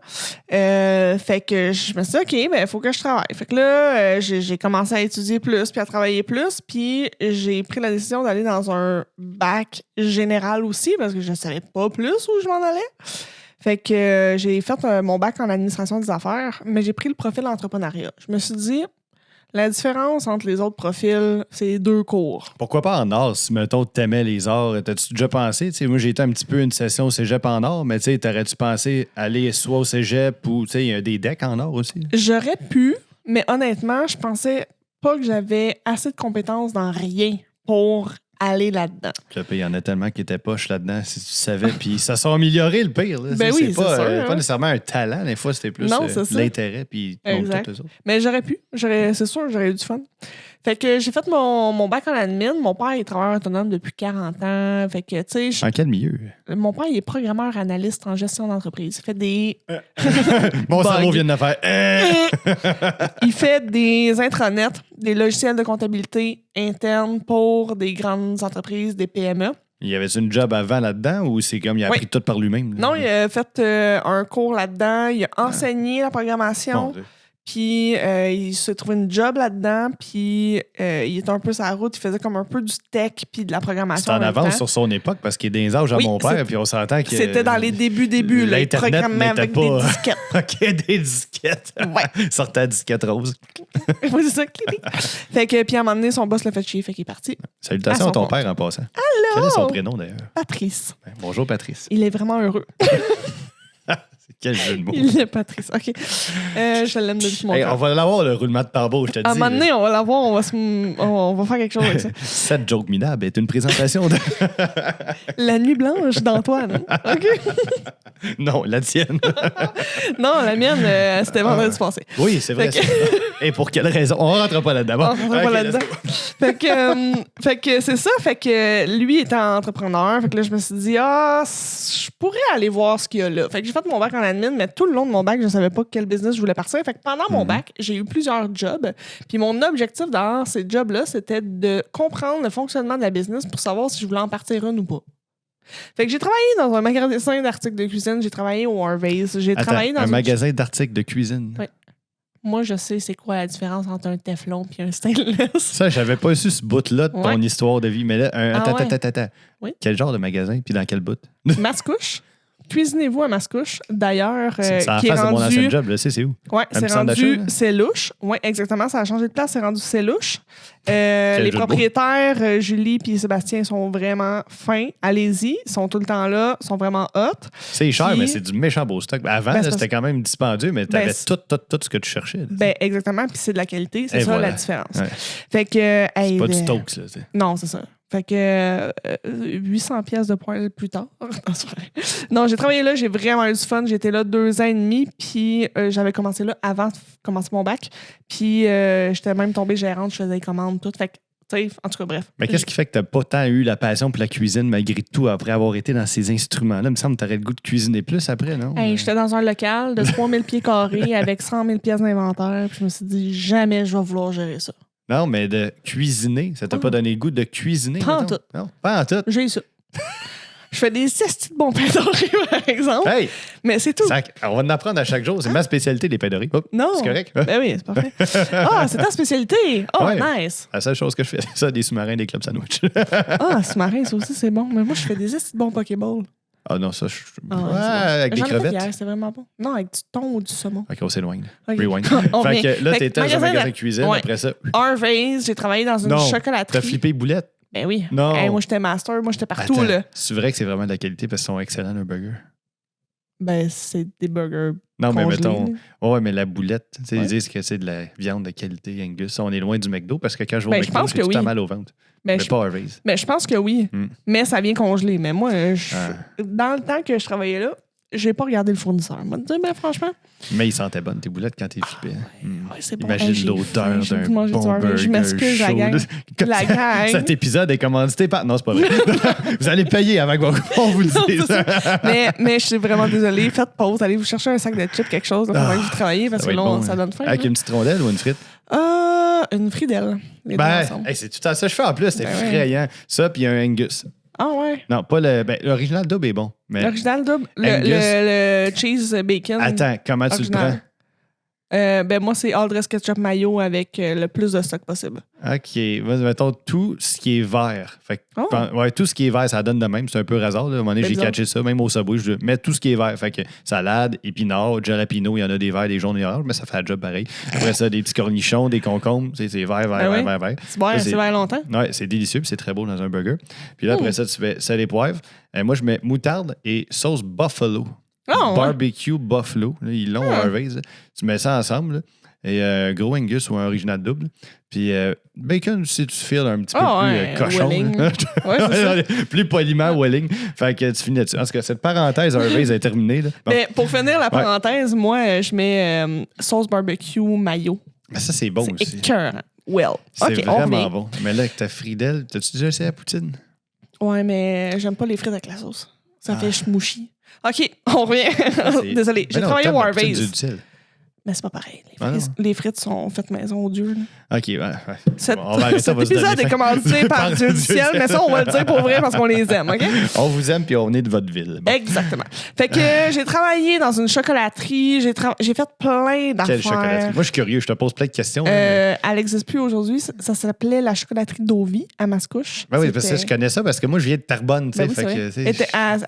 Fait que je me suis dit, OK, ben il faut que je travaille. Fait que là, j'ai commencé à étudier plus puis à travailler plus. Puis j'ai pris la décision d'aller dans un bac général aussi parce que je savais pas plus où je m'en allais. Fait que j'ai fait mon bac en administration des affaires, mais j'ai pris le profil entrepreneuriat. Je me suis dit... La différence entre les autres profils, c'est 2 cours. Pourquoi pas en arts? Si, mettons, t'aimais les arts, t'as-tu déjà pensé? T'sais, moi, j'ai été un petit peu une session au cégep en arts, mais t'aurais-tu pensé aller soit au cégep ou il y a des decks en arts aussi? J'aurais pu, mais honnêtement, je pensais pas que j'avais assez de compétences dans rien pour aller là-dedans. Puis il y en a tellement qui étaient poches là-dedans, si tu savais. Puis ça s'est amélioré, le pire. Là. Ben oui, c'est pas, sûr, pas nécessairement un talent. Des fois, c'était plus l'intérêt. Puis exact. tout ça. Mais j'aurais pu. C'est sûr, j'aurais eu du fun. Fait que j'ai fait mon bac en admin. Mon père est travailleur autonome depuis 40 ans. Fait que, tu sais... En quel milieu? Mon père, il est programmeur analyste en gestion d'entreprise. Il fait des... Mon cerveau vient de faire... Il fait des intranets, des logiciels de comptabilité interne pour des grandes entreprises, des PME. Il y avait une job avant là-dedans ou c'est comme il a appris tout par lui-même? Non, il a fait un cours là-dedans. Il a enseigné la programmation. Puis il s'est trouvé une job là-dedans, puis il était un peu sur la route, il faisait comme un peu du tech puis de la programmation. C'était en avance sur son époque parce qu'il est des âges à mon père, puis on s'entend que... C'était dans les débuts, là, il programmait avec des disquettes. OK, des disquettes. Ouais. Sortait à disquette rose. Oui, c'est ça. Fait que, puis à un moment donné, son boss l'a fait chier, fait qu'il est parti. Salutations à ton père en passant. Allô! Quel est son prénom d'ailleurs? Patrice. Bonjour Patrice. Il est vraiment heureux. Quel jeu de mots. Il est Patrice. OK. Je l'aime depuis mon temps. On va l'avoir, le roulement de tambour, je te dis. À un moment donné, on va l'avoir, on va faire quelque chose avec ça. Cette joke minable est une présentation de... La nuit blanche d'Antoine. OK? Non, la tienne. Non, la mienne, c'était vendredi passé. Oui, c'est vrai. Et pour quelle raison? On ne rentre pas là-dedans. On rentre pas là-dedans. Fait que c'est ça. Fait que lui était entrepreneur. Fait que là, je me suis dit, je pourrais aller voir ce qu'il y a là. Fait que j'ai fait mon bac en admin, mais tout le long de mon bac, je savais pas quel business je voulais partir. Fait que pendant mon bac, j'ai eu plusieurs jobs. Puis mon objectif dans ces jobs-là, c'était de comprendre le fonctionnement de la business pour savoir si je voulais en partir une ou pas. Fait que j'ai travaillé dans un magasin d'articles de cuisine, j'ai travaillé au Harvey's, j'ai travaillé dans un magasin d'articles de cuisine. Oui. Moi, je sais c'est quoi la différence entre un Teflon et un stainless. Ça, j'avais pas su ce bout-là de ton histoire de vie. Mais là, attends. Oui? Quel genre de magasin puis dans quel bout? Mascouche. Cuisinez-vous à Mascouche. D'ailleurs, c'est en qui face est rendu... de mon ancien job, là, c'est où? Oui, c'est rendu C'est louche. Oui, exactement. Ça a changé de place, c'est rendu C'est louche. Les propriétaires, Julie et Sébastien, sont vraiment fins. Allez-y. Ils sont tout le temps là. Ils sont vraiment hot. C'est cher, mais c'est du méchant beau stock. Avant, là, c'était quand même dispendieux, mais tu avais tout ce que tu cherchais. Exactement. Puis c'est de la qualité. C'est ça la différence. Ouais. Fait que, c'est pas du Stokes, là. Non, c'est ça. Fait que 800 pièces de poêle plus tard. Non, j'ai travaillé là, j'ai vraiment eu du fun. J'étais là 2 ans et demi, puis j'avais commencé là avant de commencer mon bac. Puis j'étais même tombée gérante, je faisais des commandes, tout. Fait que, tu sais, en tout cas, bref. Mais qu'est-ce qui fait que t'as pas tant eu la passion pour la cuisine malgré tout après avoir été dans ces instruments-là? Il me semble que t'aurais le goût de cuisiner plus après, non? J'étais dans un local de 3000 pieds carrés avec 100 000 pièces d'inventaire, puis je me suis dit, jamais je vais vouloir gérer ça. Non, mais de cuisiner, ça t'a pas donné le goût de cuisiner? Pas en tout. Non, pas en tout. J'ai eu ça. Je fais des estis de bons pains dorés, par exemple. Hey! Mais c'est tout. On va en apprendre à chaque jour. C'est ma spécialité, les pains dorés. Non. C'est correct? Ben oui, c'est parfait. C'est ta spécialité. Nice. La seule chose que je fais, c'est ça, des sous-marins, des clubs sandwich. Sous-marins, ça aussi, c'est bon. Mais moi, je fais des estis de bons Pokéballs. Ah non, ça, avec des crevettes. C'est vraiment bon. Non, avec du thon ou du saumon. OK, on s'éloigne. Okay. Rewind. Fait que là, t'étais dans un magasin de cuisine. Après ça... Harvey's, j'ai travaillé dans une chocolaterie. T'as flippé boulette? Ben oui. Non. Moi, j'étais master. Moi, j'étais partout. Là. C'est vrai que c'est vraiment de la qualité parce qu'ils sont excellents, leurs burgers. Ben, c'est des burgers. Non, mais congelés, mettons. Ouais, mais la boulette, tu sais, ils disent que c'est de la viande de qualité Angus. On est loin du McDo parce que quand je vais au McDo, j'ai tout à mal au ventre. Mais pas Harvey's. Mais je pense que oui. Mais ça vient congelé. Mais moi, dans le temps que je travaillais là, j'ai pas regardé le fournisseur. Moi, te dire, ben, franchement. Mais ils sentaient bonnes, tes boulettes, quand t'es flippé. Ouais, c'est bon. Imagine l'odeur d'un bon burger Je m'excuse, la gang. La gang. Cet épisode est commandité par... Non, c'est pas vrai. Vous allez payer avant qu'on vous le dise. mais je suis vraiment désolée. Faites pause. Allez vous chercher un sac de chips, quelque chose, pendant que vous travaillez, parce que là, ça donne faim. Avec une petite rondelle ou une frite? Une fridelle. C'est tout à ça que je fais en plus. C'est effrayant. Ça, puis un Angus. Ah ouais? Non, pas le... l'original double est bon. L'original double? Le cheese bacon. Attends, comment tu le prends? Moi, c'est all dress ketchup mayo avec le plus de stock possible. OK. Mettons tout ce qui est vert. Fait que, tout ce qui est vert, ça donne de même. C'est un peu hasard. Là. À un moment donné, j'ai catché ça, même au Subway. Je mets tout ce qui est vert. Fait que salade, épinards, jalapeno, il y en a des verts, des jaunes et oranges, mais ça fait un job pareil. Après ça, des petits cornichons, des concombres. C'est vert. C'est vert longtemps. Oui, c'est délicieux. C'est très beau dans un burger. Puis là, après ça, tu fais sel et poivre. Moi, je mets moutarde et sauce buffalo. Barbecue buffalo. Là, ils l'ont Harvey's. Tu mets ça ensemble. Là, et gros Angus ou un original double. Puis bacon, si tu files un petit peu plus cochon. Plus poliment, Welling. Fait que tu finis là-dessus. En tout cas, cette parenthèse Harvey's est terminée. Là. Bon. Mais pour finir la parenthèse, moi, je mets sauce barbecue mayo. Mais ça, c'est bon aussi. C'est écœurant. C'est vraiment bon. Mais là, avec ta fridelle, t'as-tu déjà essayé la poutine? Ouais, mais j'aime pas les frites avec la sauce. Ça fait schmouchi. OK, on revient. Désolé, j'ai travaillé au Harvey's. Mais c'est pas pareil. Les frites sont faites maison au Dieu. Là. OK, ouais. Cet épisode est commandité par Dieu du ciel, mais ça, on va le dire pour vrai parce qu'on les aime, OK? On vous aime puis on est de votre ville. Bon. Exactement. Fait que j'ai travaillé dans une chocolaterie. J'ai fait plein d'affaires. Quelle chocolaterie? Moi, je suis curieux. Je te pose plein de questions. Elle n'existe plus aujourd'hui. Ça s'appelait la chocolaterie d'Ovie à Mascouche. Ben oui, parce que je connais ça parce que moi, je viens de Terrebonne. Ben oui,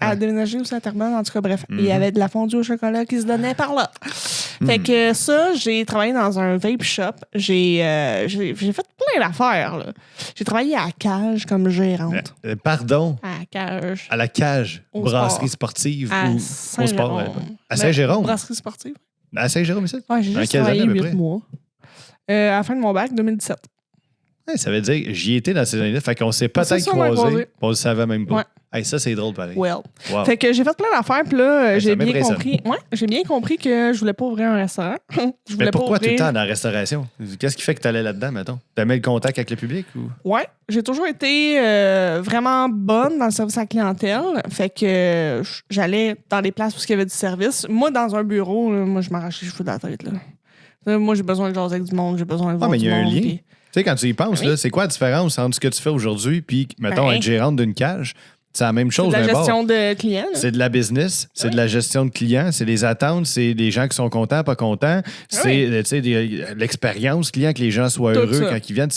à déménager aussi à Terrebonne. En tout cas, bref. Il y avait de la fondue au chocolat qui se donnait par là. Fait que ça, j'ai travaillé dans un vape shop. J'ai fait plein d'affaires. Là. J'ai travaillé à la cage comme gérante. Pardon? À la cage. À la cage. Au brasserie sport. sportive à ou Saint-Jérôme. au sport? À Saint-Jérôme? Brasserie sportive. À Saint-Jérôme, c'est ça? Oui, j'ai juste travaillé 8 mois. À la fin de mon bac, 2017. Ouais, ça veut dire que j'y étais dans ces années-là. Fait qu'on s'est peut-être croisés. On le savait même pas. Ouais. Hey, ça, c'est drôle, pareil. Wow. Fait que j'ai fait plein d'affaires, puis là, j'ai bien compris que je voulais pas ouvrir un restaurant. Mais pourquoi tout le temps dans la restauration? Qu'est-ce qui fait que tu allais là-dedans, mettons? T'aimais le contact avec le public? Ou? Ouais, j'ai toujours été vraiment bonne dans le service à la clientèle. Fait que j'allais dans des places où il y avait du service. Moi, dans un bureau, là, moi, je m'arrachais les cheveux de la tête. Là. Moi, j'ai besoin de jaser avec du monde, j'ai besoin de voir du monde. Mais il y a un lien. Puis... Tu sais, quand tu y penses, là, c'est quoi la différence entre ce que tu fais aujourd'hui puis, mettons, être gérante d'une cage? C'est la même chose. C'est de la gestion de clients. C'est de la business, c'est de la gestion de clients, c'est des attentes, c'est des gens qui sont contents, pas contents. C'est l'expérience client, que les gens soient heureux quand ils viennent.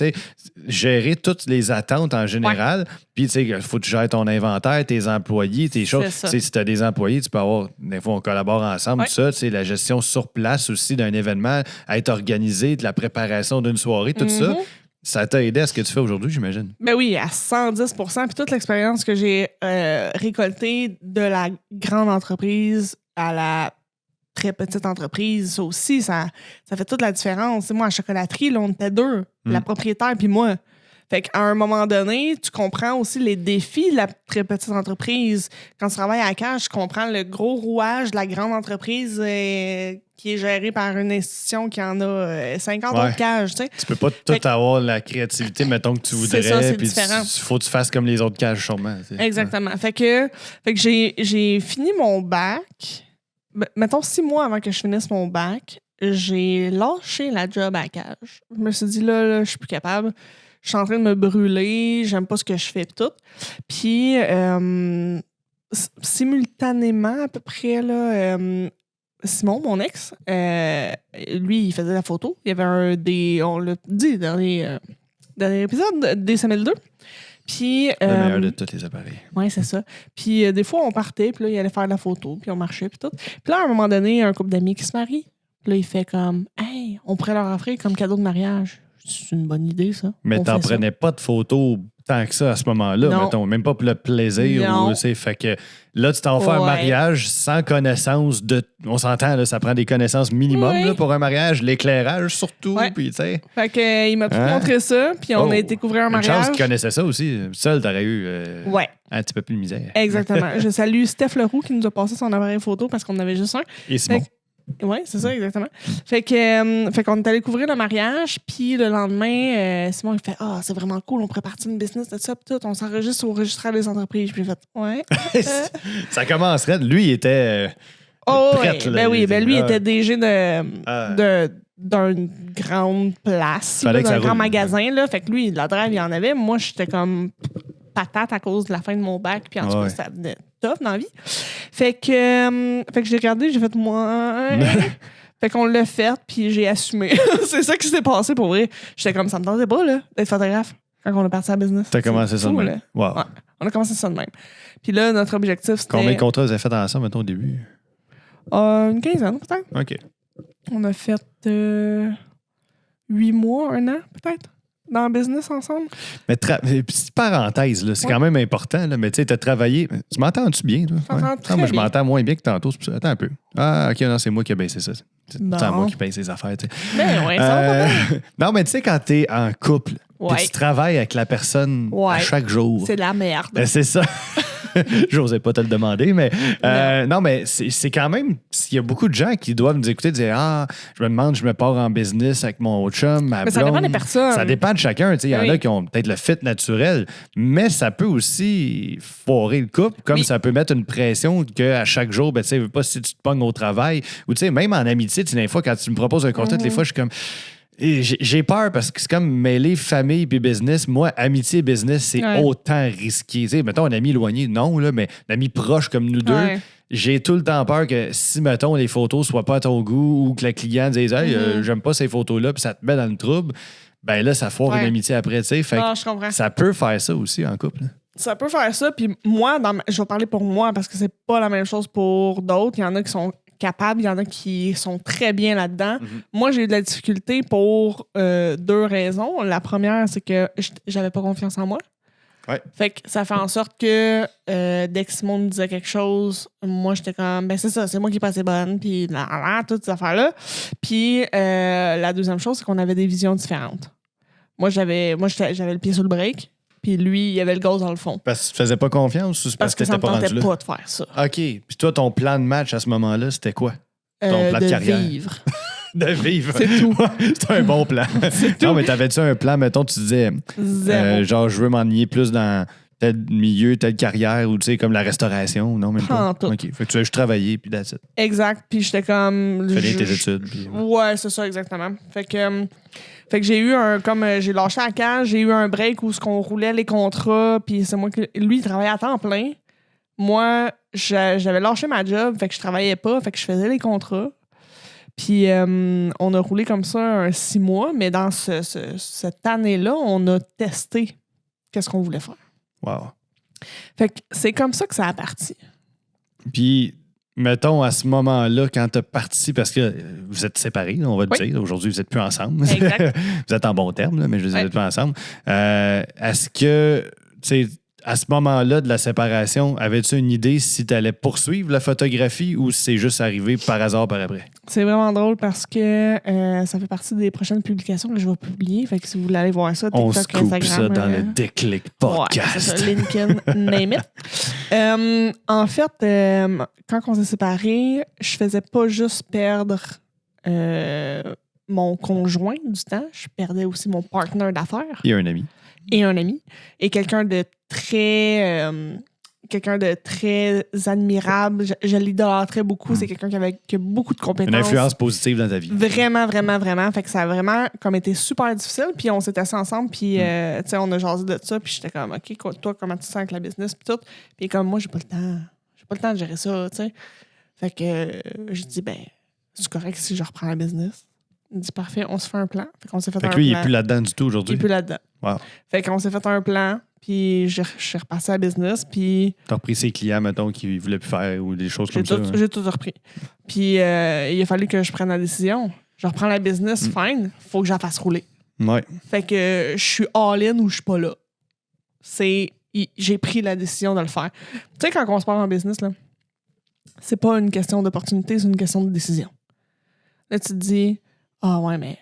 Gérer toutes les attentes en général. Puis, il faut que tu gères ton inventaire, tes employés, tes choses. Si tu as des employés, tu peux avoir, des fois, on collabore ensemble, tout ça. La gestion sur place aussi d'un événement, à être organisé, de la préparation d'une soirée, tout ça. Ça t'a aidé à ce que tu fais aujourd'hui, j'imagine? Ben oui, à 110 %. Puis toute l'expérience que j'ai récoltée de la grande entreprise à la très petite entreprise, ça aussi, ça fait toute la différence. Moi, à la chocolaterie, là, on était deux, la propriétaire puis moi. Fait qu'à un moment donné, tu comprends aussi les défis de la très petite entreprise. Quand tu travailles à la cage, tu comprends le gros rouage de la grande entreprise qui est gérée par une institution qui en a 50 autres cages. Tu sais. Tu peux pas tout avoir la créativité, mettons, que tu voudrais. C'est ça, c'est puis différent. Il faut que tu fasses comme les autres cages, sûrement. Exactement. Ouais. Fait que j'ai fini mon bac. Mettons 6 mois avant que je finisse mon bac, j'ai lâché la job à la cage. Je me suis dit, là je suis plus capable. Je suis en train de me brûler, j'aime pas ce que je fais, tout. Puis, simultanément, à peu près, là, Simon, mon ex, lui, il faisait la photo. Il y avait on l'a dit, dernier épisode, DSM-2. Puis, le meilleur de tous les appareils. Oui, c'est ça. Puis, des fois, on partait, puis là, il allait faire la photo, puis on marchait, puis tout. Puis là, à un moment donné, il y a un couple d'amis qui se marient. Puis là, il fait comme, hey, on pourrait leur offrir comme cadeau de mariage. C'est une bonne idée, ça. Mais t'en prenais pas de photos tant que ça à ce moment-là, Non. mettons. Même pas pour le plaisir. Non. Fait que là, tu t'en fais un mariage sans connaissance de... On s'entend, là, ça prend des connaissances minimum là, pour un mariage. L'éclairage, surtout. Puis, tu sais... Fait que, il m'a tout montré ça, puis on a été couvrir un mariage. Une chance qu'il connaissait ça aussi. Seul, t'aurais eu un petit peu plus de misère. Exactement. Je salue Steph Leroux qui nous a passé son appareil photo parce qu'on avait juste un. Et Simon. Oui, c'est ça, exactement. Fait qu'on est allé couvrir le mariage, puis le lendemain, Simon, il fait « Ah, c'est vraiment cool, on pourrait partir une business de ça, puis tout, on s'enregistre au registre des entreprises. » Puis j'ai fait « Ouais. » Ça commencerait. Lui, il était prêt. Lui, il était DG d'une grande place, d'un grand magasin. Là. Fait que lui, la drive, il en avait. Moi, j'étais comme patate à cause de la fin de mon bac, puis en tout cas, ça venait tough dans la vie. Fait que j'ai regardé, j'ai fait moi. Fait qu'on l'a fait, puis j'ai assumé. C'est ça qui s'est passé pour vrai. J'étais comme, ça me tentait pas, là, d'être photographe quand on a parti à la business. T'as commencé ça de même. Wow. Ouais, on a commencé ça de même. Puis là, notre objectif, c'était. Combien de contrats vous avez fait ensemble, mettons, au début? Une quinzaine, peut-être. OK. On a fait 8 mois, 1 an, peut-être, dans le business ensemble. Mais petite parenthèse, là, c'est quand même important, là, mais tu sais, tu as travaillé. Tu m'entends-tu bien, toi? Moi, je m'entends moins bien que tantôt. Attends un peu. Ah, OK, non, c'est moi qui ai baissé ça. C'est moi qui paye ces affaires, tu sais. Ben ouais, ça va. Non, mais tu sais, quand tu es en couple, puis tu travailles avec la personne à chaque jour. C'est de la merde. C'est ça. J'osais pas te le demander, mais non, mais c'est quand même. Il y a beaucoup de gens qui doivent nous écouter dire Ah, je me demande, je me pars en business avec mon chum, ma blonde. Ça dépend des personnes. Ça dépend de chacun. Il y en a qui ont peut-être le fit naturel, mais ça peut aussi foirer le couple, comme ça peut mettre une pression qu'à chaque jour, ben, tu sais, pas si tu te pognes au travail, ou tu sais, même en amitié, des fois, quand tu me proposes un contrat, des fois, je suis comme. J'ai peur parce que c'est comme mêler famille puis business. Moi, amitié et business, c'est autant risqué. Tu sais, mettons, un ami éloigné, non, là, mais un ami proche comme nous deux, j'ai tout le temps peur que si, mettons, les photos soient pas à ton goût ou que le client dise Hey, j'aime pas ces photos-là, puis ça te met dans le trouble, ben là, ça foire une amitié après, tu sais. Fait je comprends. Ça peut faire ça aussi en couple. Là. Ça peut faire ça, puis moi, je vais parler pour moi parce que c'est pas la même chose pour d'autres. Il y en a qui sont capables, il y en a qui sont très bien là-dedans. Moi, j'ai eu de la difficulté pour 2 raisons. La première, c'est que j'avais pas confiance en moi. Ouais. Fait que ça fait en sorte que dès que Simon me disait quelque chose, moi, j'étais comme, ben c'est ça, c'est moi qui est pas assez bonne, puis toutes ces affaires-là. Puis la deuxième chose, c'est qu'on avait des visions différentes. Moi, j'avais le pied sur le break. Puis lui, il avait le gaz dans le fond. Parce que tu te faisais pas confiance ou c'est parce que ça t'étais pas rendu là? me tentait pas de faire ça. OK. Puis toi, ton plan de match à ce moment-là, c'était quoi? Ton plan de carrière? Vivre. De vivre. C'est tout. C'est un bon plan. C'est tout. Non, mais t'avais-tu un plan, mettons, tu disais, genre, je veux m'ennuyer plus dans tel milieu, telle carrière, ou tu sais, comme la restauration, non, même pas? Tout. OK. Fait que tu as juste travaillé, puis that's it. Exact. Puis j'étais comme... Fallait tes études. Puis... Ouais, c'est ça, exactement. Fait que j'ai eu j'ai lâché à cage, j'ai eu un break où on roulait les contrats, puis c'est moi qui... Lui, il travaillait à temps plein. Moi, j'avais lâché ma job, fait que je travaillais pas, fait que je faisais les contrats. Puis on a roulé comme ça 6 mois, mais dans cette année-là, on a testé qu'est-ce qu'on voulait faire. Wow. Fait que c'est comme ça que ça a parti. Puis, mettons, à ce moment-là, quand tu as parti, parce que vous êtes séparés, on va le dire, aujourd'hui, vous n'êtes plus ensemble. Exact. Vous êtes en bon terme, là, mais je veux dire, vous n'êtes plus ensemble. Est-ce que, tu sais, à ce moment-là de la séparation, avais-tu une idée si tu allais poursuivre la photographie ou c'est juste arrivé par hasard par après? C'est vraiment drôle parce que ça fait partie des prochaines publications que je vais publier. Fait que si vous voulez aller voir ça, on TikTok, scoop Instagram... ça dans le Déclic Podcast. Ouais, c'est ça, LinkedIn, name it. En fait, quand on s'est séparés, je faisais pas juste perdre mon conjoint du temps, je perdais aussi mon partenaire d'affaires. Et un ami. Et quelqu'un de très admirable. Je l'idolâtrais beaucoup. C'est quelqu'un qui a beaucoup de compétences. Une influence positive dans ta vie. Vraiment, vraiment, vraiment. Fait que ça a vraiment comme été super difficile. Puis on s'est assis ensemble, puis tu sais, on a jasé de ça. Puis j'étais comme, OK, toi, comment tu te sens avec la business? Puis tout. Puis comme, moi, j'ai pas le temps. J'ai pas le temps de gérer ça, tu sais. Fait que j'ai dit, ben, c'est correct si je reprends la business. Il dit, parfait, on se fait un plan. Fait qu'on s'est fait un plan. Fait que lui, il est plus là-dedans du tout aujourd'hui. Il est plus là-dedans. Wow. Fait qu'on s'est fait un plan, puis je suis repassé à la business, puis... T'as repris ses clients, mettons, qui voulaient plus faire ou des choses comme ça. J'ai tout repris. Puis il a fallu que je prenne la décision. Je reprends la business, fine, faut que je la fasse rouler. Ouais. Fait que je suis all-in ou je suis pas là. j'ai pris la décision de le faire. Tu sais, quand on se part en business, là, c'est pas une question d'opportunité, c'est une question de décision. Là, tu te dis, ouais, mais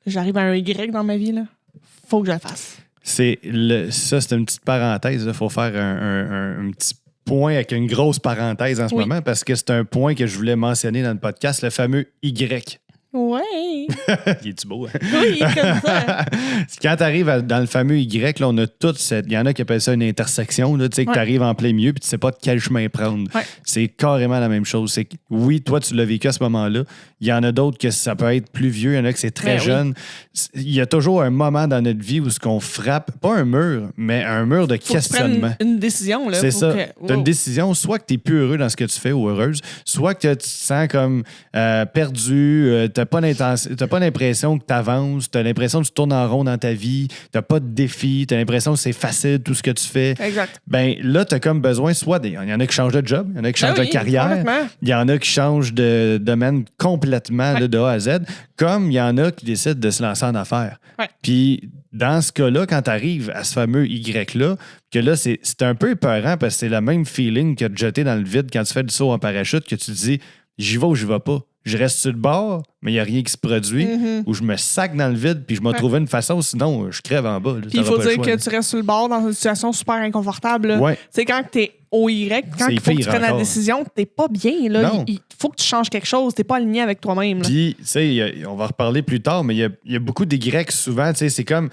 j'arrive à un Y dans ma vie, là, faut que je le fasse. Ça, c'est une petite parenthèse. Il faut faire un petit point avec une grosse parenthèse en ce moment parce que c'est un point que je voulais mentionner dans le podcast, le fameux Y. Ouais. Il est-tu beau, hein? Oui, il est comme ça. Quand tu arrives dans le fameux Y, là, on a toute cette. Il y en a qui appellent ça une intersection, là, que tu arrives en plein milieu et tu sais pas de quel chemin prendre. Ouais. C'est carrément la même chose. C'est que, oui, toi, tu l'as vécu à ce moment-là. Il y en a d'autres que ça peut être plus vieux. Il y en a que c'est très jeune. Il y a toujours un moment dans notre vie où ce qu'on frappe, pas un mur, mais un mur de questionnement. Une décision. Là, c'est ça. Tu as une décision, soit que tu es plus heureux dans ce que tu fais ou heureuse, soit que tu te sens comme perdu, tu n'as pas l'impression que tu avances, tu as l'impression que tu tournes en rond dans ta vie, tu n'as pas de défi, tu as l'impression que c'est facile tout ce que tu fais. Exact. Ben là, tu as comme besoin, il y en a qui changent de job, il y en a qui changent de carrière, il y en a qui changent de domaine complètement de A à Z, comme il y en a qui décident de se lancer en affaires. Ouais. Puis dans ce cas-là, quand tu arrives à ce fameux Y-là, que là, c'est un peu épeurant parce que c'est le même feeling que de jeter dans le vide quand tu fais du saut en parachute, que tu te dis, j'y vais ou j'y vais pas. Je reste sur le bord, mais il n'y a rien qui se produit, ou je me sac dans le vide, puis je m'ai trouvé une façon, sinon je crève en bas. Puis il faut dire que tu restes sur le bord dans une situation super inconfortable. Ouais. Tu sais, quand tu es au Y, quand il faut que tu prennes la décision, tu n'es pas bien. Là. Il faut que tu changes quelque chose, tu n'es pas aligné avec toi-même. Puis, tu sais, on va reparler plus tard, mais il y a beaucoup d'Y souvent, tu sais, c'est comme...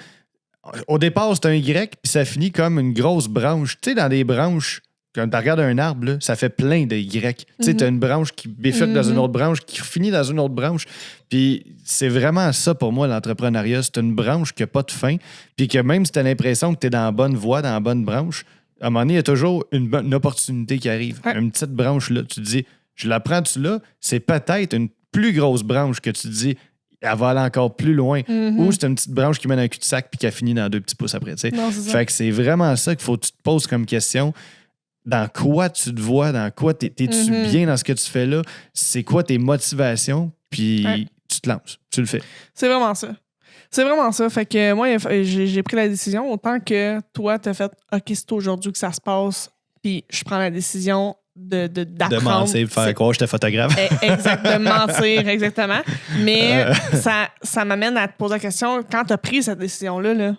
Au départ, c'est un Y, puis ça finit comme une grosse branche. Tu sais, dans des branches... Quand tu regardes un arbre, là, ça fait plein de Y. Tu sais, tu as une branche qui bifurque dans une autre branche, qui finit dans une autre branche. Puis c'est vraiment ça pour moi, l'entrepreneuriat. C'est une branche qui n'a pas de fin. Puis que même si tu as l'impression que tu es dans la bonne voie, dans la bonne branche, à un moment donné, il y a toujours une opportunité qui arrive. Ouais. Une petite branche là. Tu te dis, je la prends-tu là? C'est peut-être une plus grosse branche que tu te dis, elle va aller encore plus loin. Ou c'est une petite branche qui mène un cul-de-sac puis qui a fini dans 2 petits pouces après. Non, fait que c'est vraiment ça qu'il faut que tu te poses comme question. Dans quoi tu te vois, dans quoi t'es-tu bien dans ce que tu fais là, c'est quoi tes motivations, puis tu te lances, tu le fais. C'est vraiment ça. C'est vraiment ça. Fait que moi, j'ai pris la décision, autant que toi, t'as fait « OK, c'est aujourd'hui que ça se passe », puis je prends la décision d'apprendre. De mentir, de faire croire que j'étais photographe. Exact, de mentir, exactement. Mais ça m'amène à te poser la question, quand t'as pris cette décision-là, là,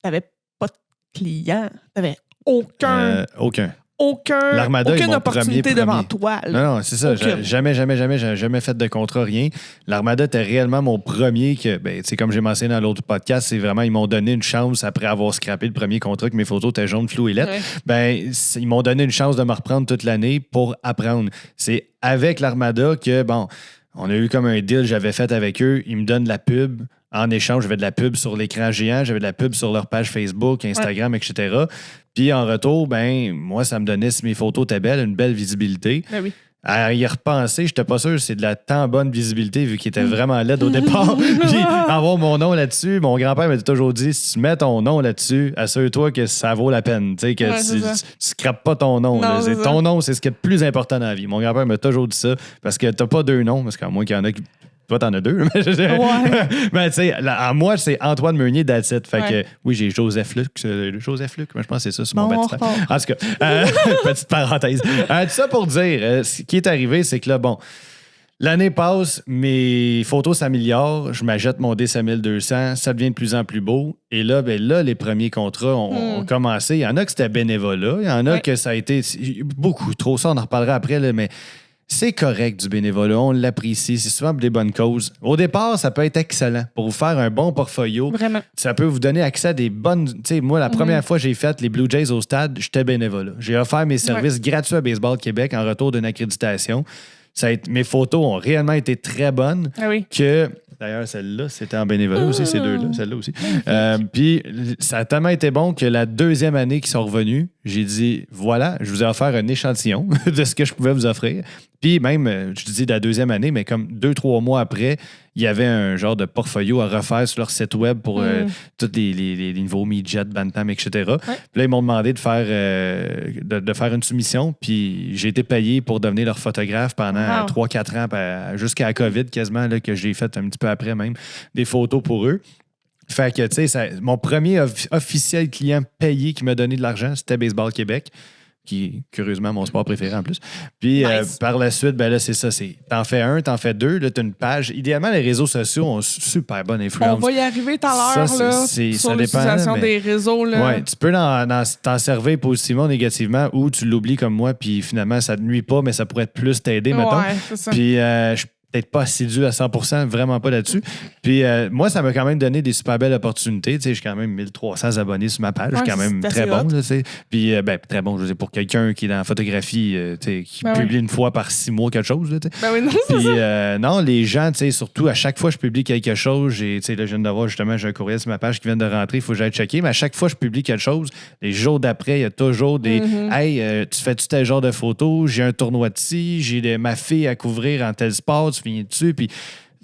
t'avais pas de clients, t'avais aucune opportunité devant toi. Là. Non, c'est ça. Jamais fait de contrat, rien. L'Armada était réellement mon premier que, comme j'ai mentionné dans l'autre podcast, c'est vraiment, ils m'ont donné une chance après avoir scrappé le premier contrat que mes photos étaient jaunes, floues et lettres. Ouais. Ils m'ont donné une chance de me reprendre toute l'année pour apprendre. C'est avec l'Armada que, on a eu comme un deal que j'avais fait avec eux. Ils me donnent de la pub. En échange, j'avais de la pub sur l'écran géant, j'avais de la pub sur leur page Facebook, Instagram, etc. Puis en retour, moi, ça me donnait, si mes photos étaient belles, une belle visibilité. Ben oui. À y repenser, je n'étais pas sûr que c'est de la tant bonne visibilité vu qu'il était vraiment laid au départ. Puis avoir mon nom là-dessus, mon grand-père m'a toujours dit, si tu mets ton nom là-dessus, assure-toi que ça vaut la peine. Tu sais, que tu scrapes pas ton nom. Non, là. Ton nom, c'est ce qui est le plus important dans la vie. Mon grand-père m'a toujours dit ça parce que t'as pas 2 noms, parce qu'à moins qu'il y en a qui... Toi, t'en as 2. Mais tu sais, à moi, c'est Antoine Meunier d'Alcite. Fait que oui, j'ai Joseph Luc. Moi, je pense que c'est ça sur mon baptême. En tout cas, petite parenthèse. Tout ça pour dire, ce qui est arrivé, c'est que là, l'année passe, mes photos s'améliorent, je m'achète mon D5200, ça devient de plus en plus beau. Et là, les premiers contrats ont commencé. Il y en a que c'était bénévolat, il y en a que ça a été beaucoup trop. Ça, on en reparlera après, là, mais c'est correct du bénévolat, on l'apprécie, c'est souvent pour des bonnes causes. Au départ, ça peut être excellent pour vous faire un bon portfolio. Vraiment. Ça peut vous donner accès à des bonnes... Tu sais, moi, la première fois que j'ai fait les Blue Jays au stade, j'étais bénévolat. J'ai offert mes services gratuits à Baseball Québec en retour d'une accréditation. Mes photos ont réellement été très bonnes. Ah oui. D'ailleurs, celle-là, c'était en bénévolat aussi, ces deux-là, celle-là aussi. Puis, ça a tellement été bon que la 2e année qu'ils sont revenus, j'ai dit, voilà, je vous ai offert un échantillon de ce que je pouvais vous offrir. Puis même, je dis la 2e année, mais comme 2-3 mois après, il y avait un genre de portfolio à refaire sur leur site web pour tous les niveaux midget, bantam, etc. Puis là, ils m'ont demandé de faire une soumission. Puis j'ai été payé pour devenir leur photographe pendant 3-4 ans, jusqu'à la COVID quasiment, là, que j'ai fait un petit peu après même, des photos pour eux. Fait que, tu sais, mon premier officiel client payé qui m'a donné de l'argent, c'était Baseball Québec, qui est curieusement mon sport préféré en plus. Puis Nice. par la suite, ben là, c'est ça. T'en fais un, t'en fais deux, là, t'as une page. Idéalement, les réseaux sociaux ont super bonne influence. On va y arriver tout à l'heure, là, sur l'utilisation des réseaux. Là. Ouais, tu peux t'en servir positivement ou négativement, ou tu l'oublies comme moi, puis finalement, ça te nuit pas, mais ça pourrait être plus t'aider, mettons. Ouais, c'est ça. Puis je suis peut-être pas assidu à 100%, vraiment pas là-dessus. Puis moi, ça m'a quand même donné des super belles opportunités. Tu sais, j'ai quand même 1300 abonnés sur ma page. Ouais, c'est quand même très bon. Là, tu sais. Puis, très bon, je veux dire, pour quelqu'un qui est dans la photographie, tu sais, qui publie une fois par 6 mois quelque chose. Là, tu sais. Ben oui, non, c'est Puis, ça. non, les gens, tu sais, surtout, à chaque fois que je publie quelque chose, tu sais, là, je viens de voir, justement, j'ai un courriel sur ma page qui vient de rentrer, il faut que j'aille checker. Mais à chaque fois que je publie quelque chose, les jours d'après, il y a toujours des Hey, tu fais-tu tel genre de photos? J'ai un tournoi de ci, j'ai ma fille à couvrir en tel sport, tu finis dessus. Puis,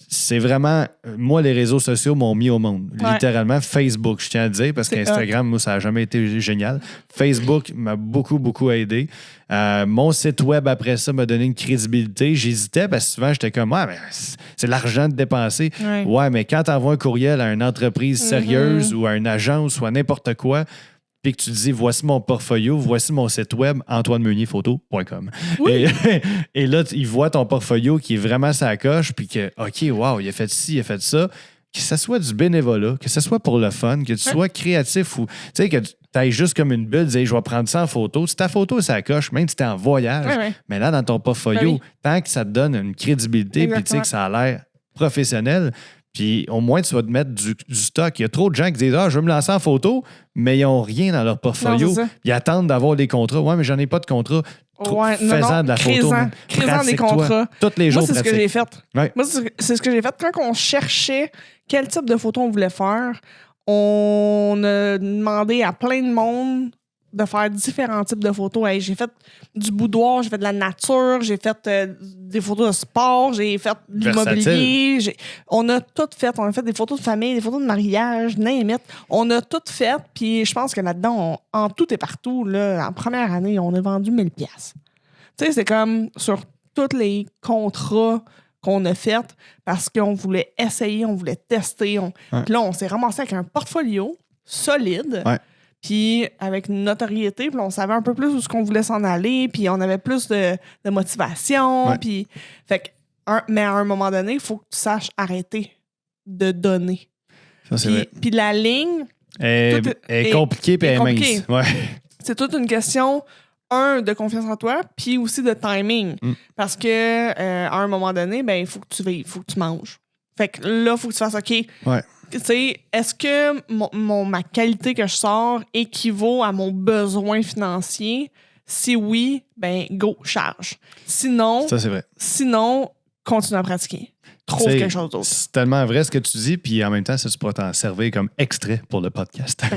c'est vraiment, moi, les réseaux sociaux m'ont mis au monde. Ouais. Littéralement, Facebook, je tiens à dire, parce qu'Instagram, moi, ça n'a jamais été génial. Facebook m'a beaucoup, beaucoup aidé. Mon site web, après ça, m'a donné une crédibilité. J'hésitais parce que souvent, j'étais comme, ouais, mais c'est l'argent de dépenser. Ouais, mais quand tu envoies un courriel à une entreprise sérieuse ou à une agence ou à n'importe quoi, puis que tu dis, voici mon portfolio, voici mon site web, antoinemeunierphoto.com. Oui. Et là, il voit ton portfolio qui est vraiment sa coche, puis que, OK, wow, il a fait ci, il a fait ça. Que ce soit du bénévolat, que ce soit pour le fun, que tu sois créatif ou, tu sais, que tu ailles juste comme une bulle, dire, je vais prendre ça en photo. Si ta photo est sa coche, même si tu es en voyage, mais là, dans ton portfolio, tant que ça te donne une crédibilité, puis tu sais que ça a l'air professionnel, puis au moins, tu vas te mettre du stock. Il y a trop de gens qui disent « Ah, je veux me lancer en photo », mais ils n'ont rien dans leur portfolio. Non, ils attendent d'avoir des contrats. « Ouais, mais j'en ai pas de contrat. » Fais-en de la photo. Créant des contrats. Tous les jours, moi, c'est ce que j'ai fait. Ouais. Moi, c'est ce que j'ai fait. Quand on cherchait quel type de photo on voulait faire, on a demandé à plein de monde de faire différents types de photos. Hey, j'ai fait du boudoir, j'ai fait de la nature, j'ai fait des photos de sport, j'ai fait de l'immobilier. On a tout fait. On a fait des photos de famille, des photos de mariage, name it. On a tout fait. Puis je pense que là-dedans, en tout et partout, là, en première année, on a vendu 1000$. Tu sais, c'est comme sur tous les contrats qu'on a fait parce qu'on voulait essayer, on voulait tester. Puis là, on s'est ramassé avec un portfolio solide. Ouais. Puis avec une notoriété, puis on savait un peu plus où ce qu'on voulait s'en aller, puis on avait plus de motivation. Ouais. Puis, mais à un moment donné, il faut que tu saches arrêter de donner. Ça, c'est vrai. Puis la ligne est compliquée puis elle est mince. Ouais. C'est toute une question, de confiance en toi, puis aussi de timing. Parce que à un moment donné, ben il faut que tu vives, il faut que tu manges. Fait que là, il faut que tu fasses OK. Ouais. Tu sais, est-ce que ma qualité que je sors équivaut à mon besoin financier? Si oui, ben go, charge. Sinon, ça, c'est vrai. Sinon, continue à pratiquer. Trouve quelque chose d'autre. C'est tellement vrai ce que tu dis, puis en même temps, ça, tu pourras t'en servir comme extrait pour le podcast. Tu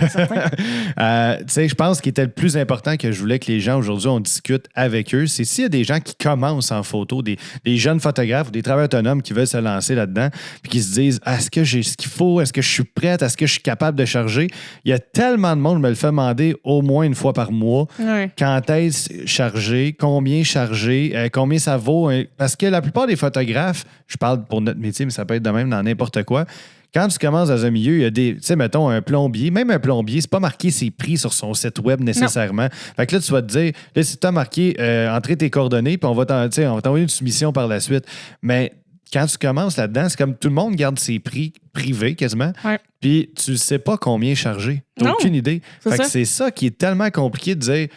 sais, je pense qu'il était le plus important que je voulais que les gens aujourd'hui, on discute avec eux, c'est s'il y a des gens qui commencent en photo, des jeunes photographes ou des travailleurs autonomes qui veulent se lancer là-dedans, puis qui se disent, est-ce que j'ai ce qu'il faut? Est-ce que je suis prête? Est-ce que je suis capable de charger? Il y a tellement de monde, me le fait demander au moins une fois par mois. Ouais. Quand est-ce chargé? Combien chargé? Combien ça vaut? Parce que la plupart des photographes, je parle pour notre métier, mais ça peut être de même dans n'importe quoi. Quand tu commences dans un milieu, il y a des, tu sais, mettons, un plombier, même un plombier, c'est pas marqué ses prix sur son site web nécessairement. Non. Fait que là, tu vas te dire, là, si tu as marqué, entrer tes coordonnées, puis on va t'envoyer une soumission par la suite. Mais quand tu commences là-dedans, c'est comme tout le monde garde ses prix privés quasiment, puis tu ne sais pas combien charger. Tu n'as aucune idée. Fait que c'est ça qui est tellement compliqué de dire,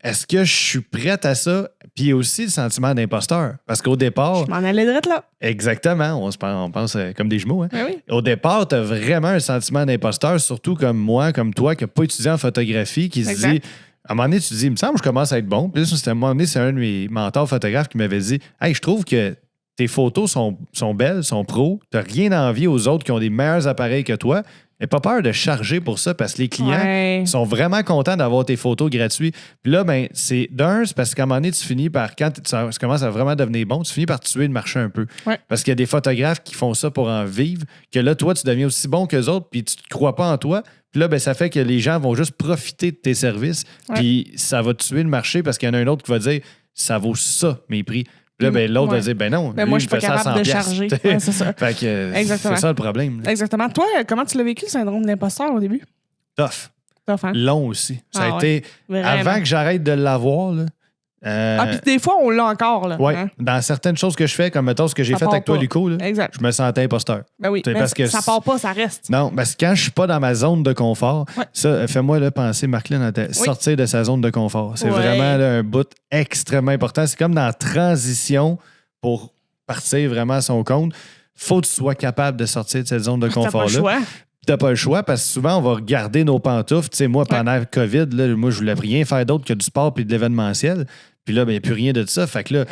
est-ce que je suis prête à ça? Puis il y a aussi le sentiment d'imposteur. Parce qu'au départ... Je m'en allais direct là. Exactement. On pense comme des jumeaux. Hein? Oui. Au départ, tu as vraiment un sentiment d'imposteur, surtout comme moi, comme toi, qui n'a pas étudié en photographie, qui se dit... À un moment donné, tu te dis, il me semble que je commence à être bon. Puis là, à un moment donné, c'est un de mes mentors photographes qui m'avait dit, « Hey, je trouve que tes photos sont belles, sont pro. Tu n'as rien à envier aux autres qui ont des meilleurs appareils que toi. » N'aie pas peur de charger pour ça parce que les clients sont vraiment contents d'avoir tes photos gratuites. Puis là, ben, c'est parce qu'à un moment donné, tu finis par, quand tu commences à vraiment devenir bon, tu finis par tuer le marché un peu. Ouais. Parce qu'il y a des photographes qui font ça pour en vivre, que là, toi, tu deviens aussi bon qu'eux autres, puis tu ne te crois pas en toi. Puis là, ben, ça fait que les gens vont juste profiter de tes services, puis ça va tuer le marché parce qu'il y en a un autre qui va dire, ça vaut ça, mes prix. Là, ben, l'autre va dire, ben non, ben moi, je suis pas capable de charger. Ouais, c'est ça. Fait que c'est ça le problème. Là. Exactement. Toi, comment tu l'as vécu, le syndrome de l'imposteur au début? Tough. Hein? Long aussi. Ça a été... Vraiment. Avant que j'arrête de l'avoir, là, puis des fois, on l'a encore. Là, oui, hein? Dans certaines choses que je fais, comme mettons ce que j'ai fait avec toi, Luco, là, je me sentais imposteur. Ben oui, parce que ça part pas, ça reste. Non, parce que quand je suis pas dans ma zone de confort, ça, fais-moi là, penser, Marc-Lin, sortir de sa zone de confort. C'est vraiment là, un bout extrêmement important. C'est comme dans la transition pour partir vraiment à son compte. Faut que tu sois capable de sortir de cette zone de confort-là. T'as pas le choix parce que souvent, on va regarder nos pantoufles. Tu sais, moi, pendant le COVID, là, moi, je voulais rien faire d'autre que du sport et de l'événementiel. Puis là, il n'y a plus rien de ça. Fait que là,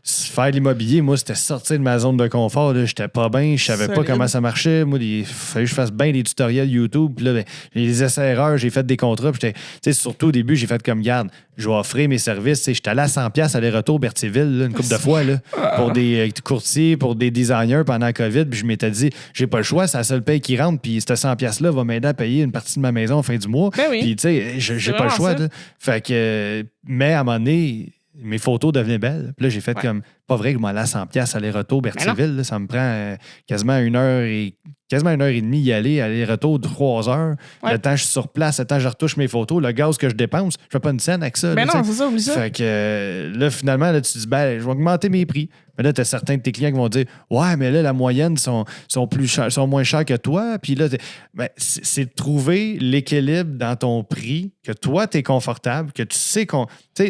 faire l'immobilier, moi, c'était sortir de ma zone de confort. Là. J'étais pas bien, je savais pas comment ça marchait. Moi, il fallait que je fasse bien des tutoriels YouTube. Puis là, les essais-erreurs, j'ai fait des contrats. Puis surtout au début, j'ai fait comme garde. Je vais offrir mes services. J'étais allé à 100$ aller-retour Berthierville, là, une couple de fois, là, pour des courtiers, pour des designers pendant la COVID. Puis je m'étais dit, j'ai pas le choix, c'est la seule paye qui rentre. Puis ce 100$-là va m'aider à payer une partie de ma maison à la fin du mois. Ben oui. Puis, tu sais, j'ai pas le choix. Fait que, mais à un moment donné, mes photos devenaient belles. Puis là, j'ai fait comme, pas vrai que je m'en allais à 100$ aller-retour Berthierville. Là, ça me prend quasiment 1h30 y aller-retour 3 heures. Le temps que je suis sur place, le temps que je retouche mes photos, le gaz que je dépense, je fais pas une scène avec ça. Mais non, c'est ça, oublie ça. Fait que là, finalement, là, tu te dis, ben, je vais augmenter mes prix. Mais là, tu as certains de tes clients qui vont dire, ouais, mais là, la moyenne sont moins chers que toi. Puis là, ben, c'est de trouver l'équilibre dans ton prix, que toi, tu es confortable, que tu sais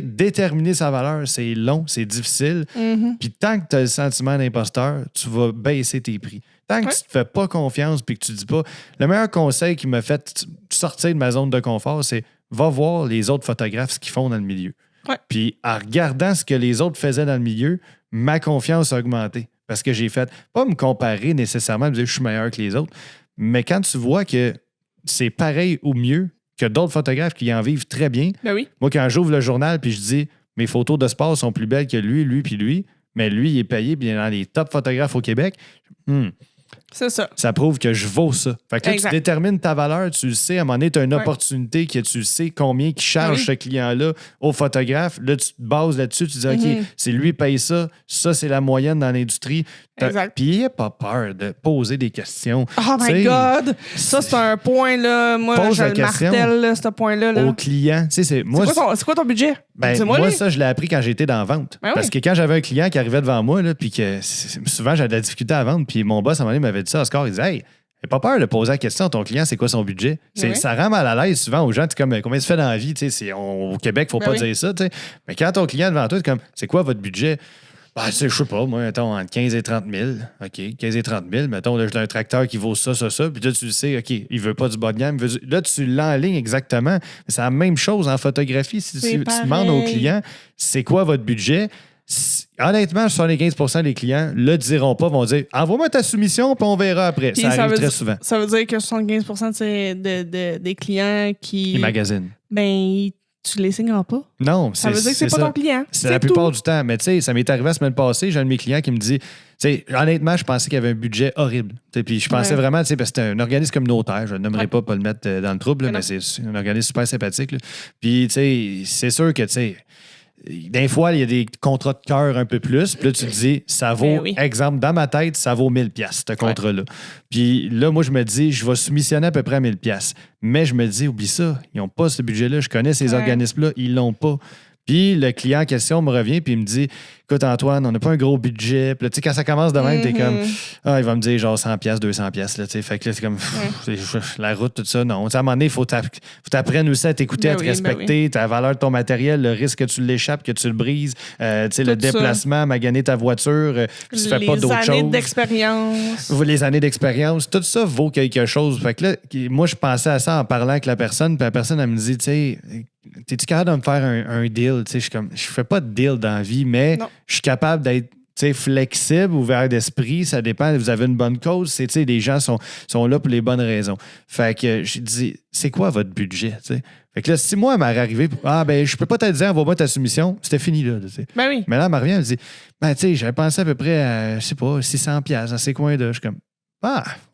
déterminer sa valeur, c'est long, c'est difficile. Mm-hmm. Puis tant que tu as le sentiment d'imposteur, tu vas baisser tes prix. Tant que tu te fais pas confiance puis que tu dis pas... Le meilleur conseil qui m'a fait sortir de ma zone de confort, c'est va voir les autres photographes ce qu'ils font dans le milieu. Puis en regardant ce que les autres faisaient dans le milieu, ma confiance a augmenté. Parce que j'ai fait, pas me comparer nécessairement, me dire que je suis meilleur que les autres, mais quand tu vois que c'est pareil ou mieux que d'autres photographes qui en vivent très bien, moi, quand j'ouvre le journal puis je dis mes photos de sport sont plus belles que lui, puis lui, mais lui, il est payé bien dans les top photographes au Québec, c'est ça. Ça prouve que je vaux ça. Fait que là, tu détermines ta valeur, tu le sais, à un moment donné, tu as une opportunité que tu sais combien qui charge ce client-là au photographe. Là, tu te bases là-dessus, tu dis, OK, c'est lui paye ça, ça, c'est la moyenne dans l'industrie. Puis il n'y a pas peur de poser des questions. Oh my God! Ça, c'est un point, là. Moi, je le martèle, là, ce point-là. Là. Au client. C'est quoi ton budget? Ben, moi, ça, je l'ai appris quand j'étais dans la vente. Parce que quand j'avais un client qui arrivait devant moi, puis que souvent, j'avais de la difficulté à vendre, puis mon boss, à un moment donné, m'avait dit ça, Oscar, il disait, hey, n'aie pas peur de poser la question à ton client, c'est quoi son budget? Ça rend mal à l'aise souvent aux gens, comme combien tu fais dans la vie? Au Québec, il ne faut pas dire ça. Mais quand ton client est devant toi, c'est comme, c'est quoi votre budget? Ben, je sais pas, moi, mettons, entre 15 et 30 000. OK, 15 et 30 000. Mettons, là, j'ai un tracteur qui vaut ça. Puis là, tu le sais, OK, il veut pas du bas de gamme. Là, tu l'enlignes exactement. C'est la même chose en photographie. Si tu demandes aux clients, c'est quoi votre budget? Honnêtement, 75% des clients ne le diront pas, vont dire envoie-moi ta soumission, puis on verra après. Puis ça arrive très souvent. Ça veut dire que 75% des clients qui. Ils magasinent. Ben, tu les signeras pas. Non, ça veut dire que c'est pas ton client. C'est la plupart du temps. Mais tu sais, ça m'est arrivé la semaine passée, j'ai un de mes clients qui me dit, tu sais, honnêtement, je pensais qu'il y avait un budget horrible. Puis je pensais vraiment, tu sais, parce que c'est un organisme communautaire, je ne nommerai pas le mettre dans le trouble, mais c'est un organisme super sympathique. Là. Puis, tu sais, c'est sûr que, tu sais, des fois, il y a des contrats de cœur un peu plus. Puis là, tu te dis, ça vaut, exemple, dans ma tête, ça vaut 1000$, ce contrat-là. Puis là, moi, je me dis, je vais soumissionner à peu près à 1000$. Mais je me dis, oublie ça, ils n'ont pas ce budget-là. Je connais ces organismes-là, ils l'ont pas. Puis le client en question me revient puis il me dit écoute Antoine, on n'a pas un gros budget. Puis là, tu sais, quand ça commence de même, t'es comme il va me dire genre 100$, 200$. Là, tu sais, fait que là, c'est comme la route, tout ça. Non. À un moment donné, il faut t'apprennes aussi à t'écouter, à te respecter, ta valeur de ton matériel, le risque que tu l'échappes, que tu le brises, tu sais, le déplacement, maganer ta voiture, tu fais pas d'autre chose. Les années d'expérience. Les années d'expérience, tout ça vaut quelque chose. Fait que là, moi, je pensais à ça en parlant avec la personne, puis la personne, elle me dit, tu sais, t'es-tu capable de me faire un deal? Je suis comme, je fais pas de deal dans la vie, mais je suis capable d'être flexible, ouvert d'esprit. Ça dépend. Vous avez une bonne cause. Les gens sont là pour les bonnes raisons. Fait que je dis, c'est quoi votre budget? T'sais? Fait que là, si moi, elle m'est arrivé, je peux pas te dire, envoie-moi ta soumission, c'était fini là. Ben oui. Mais là, elle me revient, elle me dit, j'avais pensé à peu près à, je sais pas, 600$ dans ces coins-là. Je suis comme,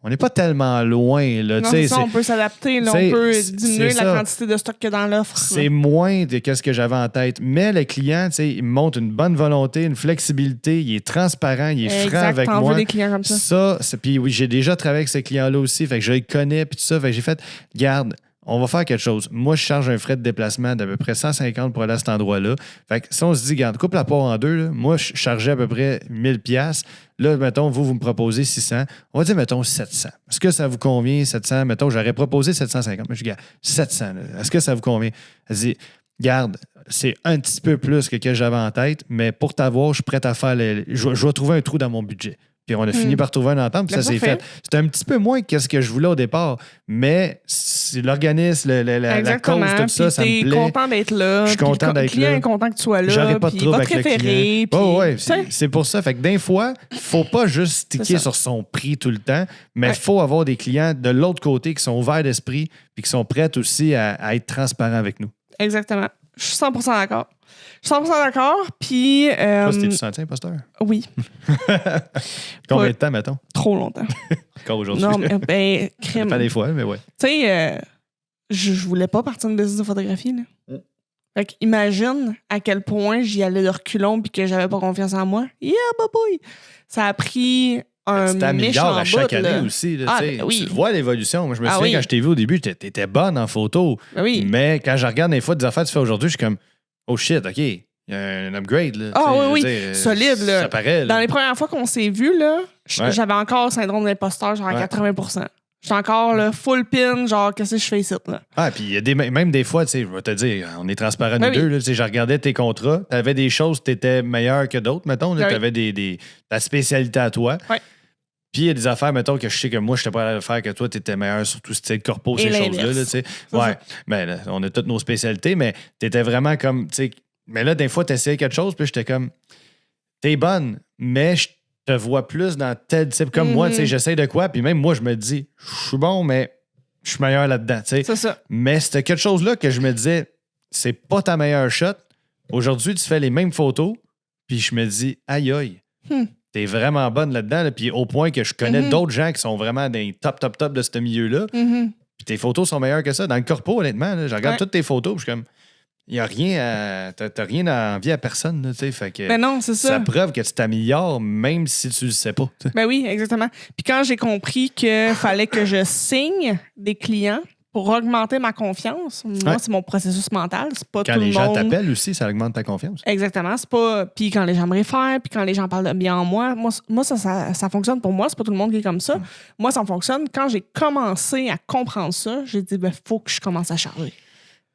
on n'est pas tellement loin. Là, non, c'est ça, on peut s'adapter. Là, on peut diminuer la quantité de stock qu'il y a dans l'offre. C'est moins de ce que j'avais en tête. Mais le client, il me montre une bonne volonté, une flexibilité, il est transparent, il est franc avec moi. Des clients comme ça. Puis oui, j'ai déjà travaillé avec ces clients-là aussi, fait que je les connais, puis tout ça. Fait que j'ai fait, garde, on va faire quelque chose. Moi, je charge un frais de déplacement d'à peu près 150 pour aller à cet endroit-là. Fait que si on se dit, regarde, coupe la part en deux, là, moi, je chargeais à peu près 1000$. Là, mettons, vous me proposez 600. On va dire, mettons, 700. Est-ce que ça vous convient, 700? Mettons, j'aurais proposé 750. Mais je dis, regarde, 700. Là. Est-ce que ça vous convient? Elle dit, garde, c'est un petit peu plus que j'avais en tête, mais pour t'avoir, je suis prêt à faire je vais trouver un trou dans mon budget. Puis on a fini par trouver une entente, puis ça s'est fait. C'était un petit peu moins que ce que je voulais au départ, mais c'est l'organisme, la cause, tout ça, ça me plaît. Tu es content d'être là. Je suis content d'être là. Le client est content que tu sois là. J'aurais pas de trouble avec le client. Oui, c'est pour ça. Fait que des fois, il ne faut pas juste sticker sur son prix tout le temps, mais il faut avoir des clients de l'autre côté qui sont ouverts d'esprit puis qui sont prêts aussi à être transparents avec nous. Exactement. Je suis 100% d'accord. Je suis 100% d'accord, puis... Toi, t'es-tu senti imposteur? Oui. Combien de temps, mettons? Trop longtemps. Encore aujourd'hui? Non, mais crème. Pas des fois, mais ouais. Tu sais, je voulais pas partir d'une business de photographie, là. Fait qu'imagine à quel point j'y allais de reculons puis que j'avais pas confiance en moi. Yeah, boy! Ça a pris... Tu t'améliores à chaque année aussi. Là, oui. Tu vois l'évolution. Moi, je me souviens quand je t'ai vu au début, tu étais bonne en photo. Oui. Mais quand je regarde des fois des affaires que tu fais aujourd'hui, je suis comme, oh shit, OK, il y a un upgrade. Là, oui. Solide. Là. Ça paraît. Là. Dans les premières fois qu'on s'est vus, j'avais encore le syndrome d'imposteur, genre à 80%. J'étais encore là, full pin, genre, qu'est-ce que je fais ici? Là? Puis il y a même des fois, je vais te dire, on est transparents nous deux. Là, je regardais tes contrats, tu avais des choses, tu étais meilleur que d'autres, mettons. Tu avais ta spécialité à toi. Ouais. Puis il y a des affaires, mettons, que je sais que moi, je n'étais pas à le faire, que toi, tu étais meilleur sur tout ce type de corpo, ces choses-là. Là, mais là, on a toutes nos spécialités, mais tu étais vraiment comme, mais là, des fois, tu essayais quelque chose, puis j'étais comme, t'es bonne, mais je te vois plus dans tel type. Comme moi, j'essaie de quoi, puis même moi, je me dis, je suis bon, mais je suis meilleur là-dedans. C'est ça. Mais c'était quelque chose-là que je me disais, c'est pas ta meilleure shot. Aujourd'hui, tu fais les mêmes photos, puis je me dis, aïe, aïe. T'es vraiment bonne là-dedans, là, puis au point que je connais d'autres gens qui sont vraiment dans les top de ce milieu-là. Puis tes photos sont meilleures que ça. Dans le corpo, honnêtement, là, je regarde toutes tes photos, puis je suis comme, il n'y a rien t'as rien à envier à personne. Là, fait que ben non, c'est ça. Ça prouve que tu t'améliores même si tu le sais pas. T'sais. Ben oui, exactement. Puis quand j'ai compris qu'il fallait que je signe des clients pour augmenter ma confiance, moi, c'est mon processus mental. C'est pas quand tout les le gens monde... t'appellent aussi, ça augmente ta confiance. Exactement. C'est pas... Puis quand les gens me réfèrent, puis quand les gens parlent bien en moi, ça fonctionne pour moi. C'est pas tout le monde qui est comme ça. Moi, ça fonctionne. Quand j'ai commencé à comprendre ça, j'ai dit, faut que je commence à charger.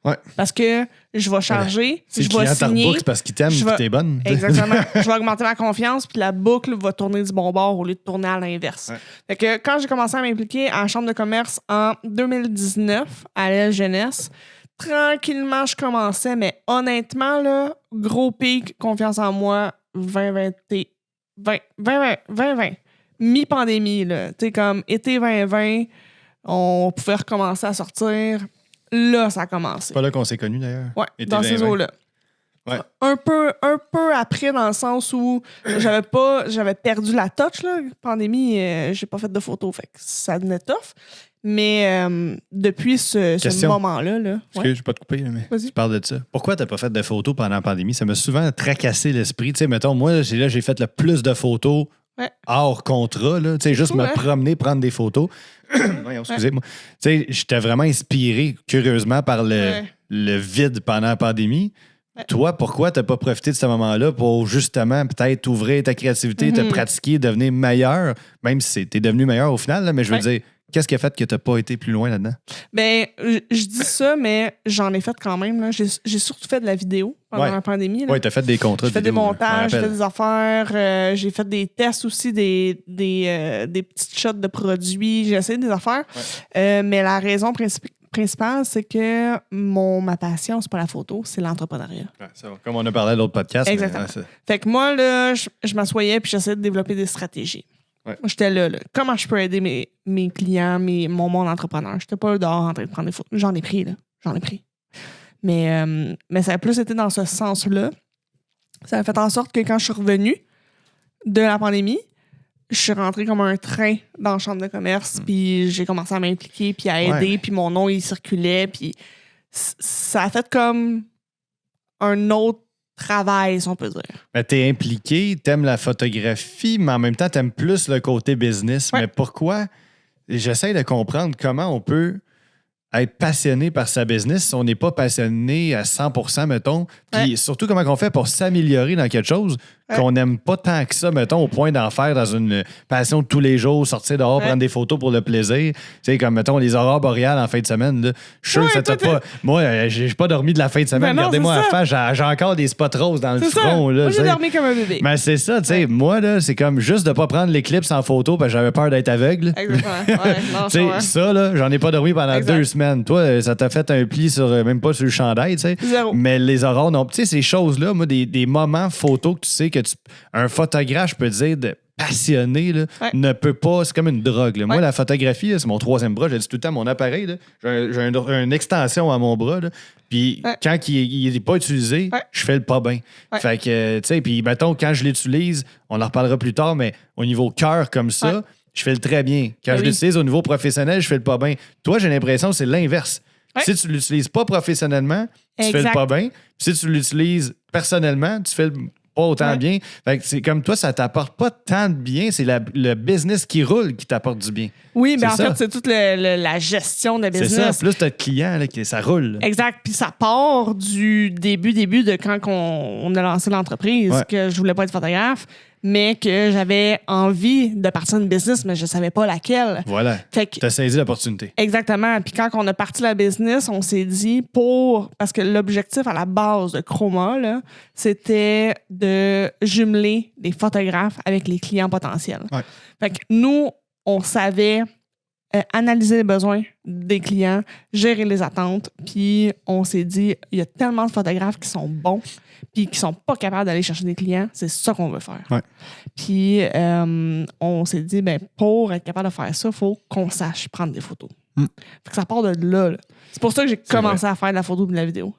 Ouais. Parce que je vais charger, si je vais signer. C'est parce qu'il t'aime et que t'es bonne. Exactement. Je vais augmenter ma confiance, puis la boucle va tourner du bon bord au lieu de tourner à l'inverse. Ouais. Fait que quand j'ai commencé à m'impliquer en chambre de commerce en 2019 à l'Aile Jeunesse, tranquillement, je commençais, mais honnêtement, là, gros pic, confiance en moi, 2020. Mi-pandémie, là. Tu sais, comme été 2020, on pouvait recommencer à sortir. Là, ça a commencé. C'est pas là qu'on s'est connus, d'ailleurs. Oui, dans ces eaux-là. Ouais. Un peu après, dans le sens où j'avais perdu la touch, là. Pandémie, j'ai pas fait de photos, fait que ça devenait tough. Mais depuis ce moment-là... Là, je vais pas te couper, mais vas-y. Tu parles de ça. Pourquoi t'as pas fait de photos pendant la pandémie? Ça m'a souvent tracassé l'esprit. Tu sais, mettons, moi, j'ai fait le plus de photos hors contrat, là. Tu sais, juste me promener, prendre des photos. Voyons, excusez-moi. Tu sais, j'étais vraiment inspiré, curieusement, par le vide pendant la pandémie. Ouais. Toi, pourquoi t'as pas profité de ce moment-là pour justement peut-être ouvrir ta créativité, te pratiquer, devenir meilleur, même si t'es devenu meilleur au final, là, mais je veux dire, qu'est-ce qui a fait que t'as pas été plus loin là-dedans? Ben, je dis ça, mais j'en ai fait quand même. Là. J'ai surtout fait de la vidéo pendant la pandémie. Oui, t'as fait des contrats de vidéo. J'ai fait des montages, j'ai fait des affaires, j'ai fait des tests aussi, des petites shots de produits, j'ai essayé des affaires. Ouais. Mais la raison principale, c'est que ma passion, c'est pas la photo, c'est l'entrepreneuriat. Ouais, ça va. Comme on a parlé à l'autre podcast. Exactement. Fait que moi, là, je m'assoyais puis j'essayais de développer des stratégies. Ouais. Moi, j'étais là. Comment je peux aider mes clients, mon monde entrepreneur? J'étais pas dehors en train de prendre des photos. J'en ai pris, là. J'en ai pris. Mais ça a plus été dans ce sens-là. Ça a fait en sorte que quand je suis revenue de la pandémie, je suis rentrée comme un train dans la chambre de commerce, puis j'ai commencé à m'impliquer, puis à aider, puis mon nom, il circulait, puis ça a fait comme un autre travail, si on peut dire. Ben, t'es impliqué, t'aimes la photographie, mais en même temps, t'aimes plus le côté business. Ouais. Mais pourquoi? J'essaie de comprendre comment on peut être passionné par sa business si on n'est pas passionné à 100%, mettons. Puis surtout, comment on fait pour s'améliorer dans quelque chose qu'on n'aime pas tant que ça, mettons, au point d'en faire dans une passion de tous les jours, sortir dehors, prendre des photos pour le plaisir. Tu sais, comme, mettons, les aurores boréales en fin de semaine. Là. Je suis sûr que ça t'a pas... Moi, j'ai pas dormi de la fin de semaine. Regardez-moi la face, j'ai encore des spots roses dans le front. Là, moi, j'ai dormi comme un bébé. Mais c'est ça, tu sais. Moi, là, c'est comme juste de pas prendre l'éclipse en photo parce que j'avais peur d'être aveugle. Exactement. Tu sais, ça, là, j'en ai pas dormi pendant 2 semaines. Toi, ça t'a fait un pli sur, même pas sur le chandail, tu sais. Mais les aurores, non. Tu sais, ces choses-là, moi, des moments photos que tu sais que un photographe, je peux dire, de passionné, là, ne peut pas. C'est comme une drogue. Là. Moi, la photographie, là, c'est mon 3e bras. Je dis tout le temps, mon appareil, là, j'ai une extension à mon bras. Là, puis quand il n'est pas utilisé, je fais le pas bien. Fait que, tu sais, puis mettons, quand je l'utilise, on en reparlera plus tard, mais au niveau cœur comme ça, je fais le très bien. Quand je l'utilise au niveau professionnel, je fais le pas bien. Toi, j'ai l'impression que c'est l'inverse. Si tu ne l'utilises pas professionnellement, tu fais le pas bien. Si tu l'utilises personnellement, tu fais pas autant bien. Fait que c'est comme toi, ça t'apporte pas tant de bien. C'est le business qui roule qui t'apporte du bien. Oui, mais en fait, c'est toute la gestion de business. C'est ça. Plus t'as de clients, là, ça roule. Exact. Puis ça part du début de quand on a lancé l'entreprise, que je voulais pas être photographe, mais que j'avais envie de partir une business, mais je savais pas laquelle. Voilà. T'as saisi l'opportunité. Exactement. Puis quand on a parti la business, on s'est dit parce que l'objectif à la base de Chroma, là, c'était de jumeler les photographes avec les clients potentiels. Fait que nous, on savait analyser les besoins des clients, gérer les attentes, puis on s'est dit, il y a tellement de photographes qui sont bons puis qui sont pas capables d'aller chercher des clients, c'est ça qu'on veut faire. Puis on s'est dit, ben pour être capable de faire ça, il faut qu'on sache prendre des photos. Fait que ça part de là. C'est pour ça que j'ai commencé à faire de la photo et de la vidéo.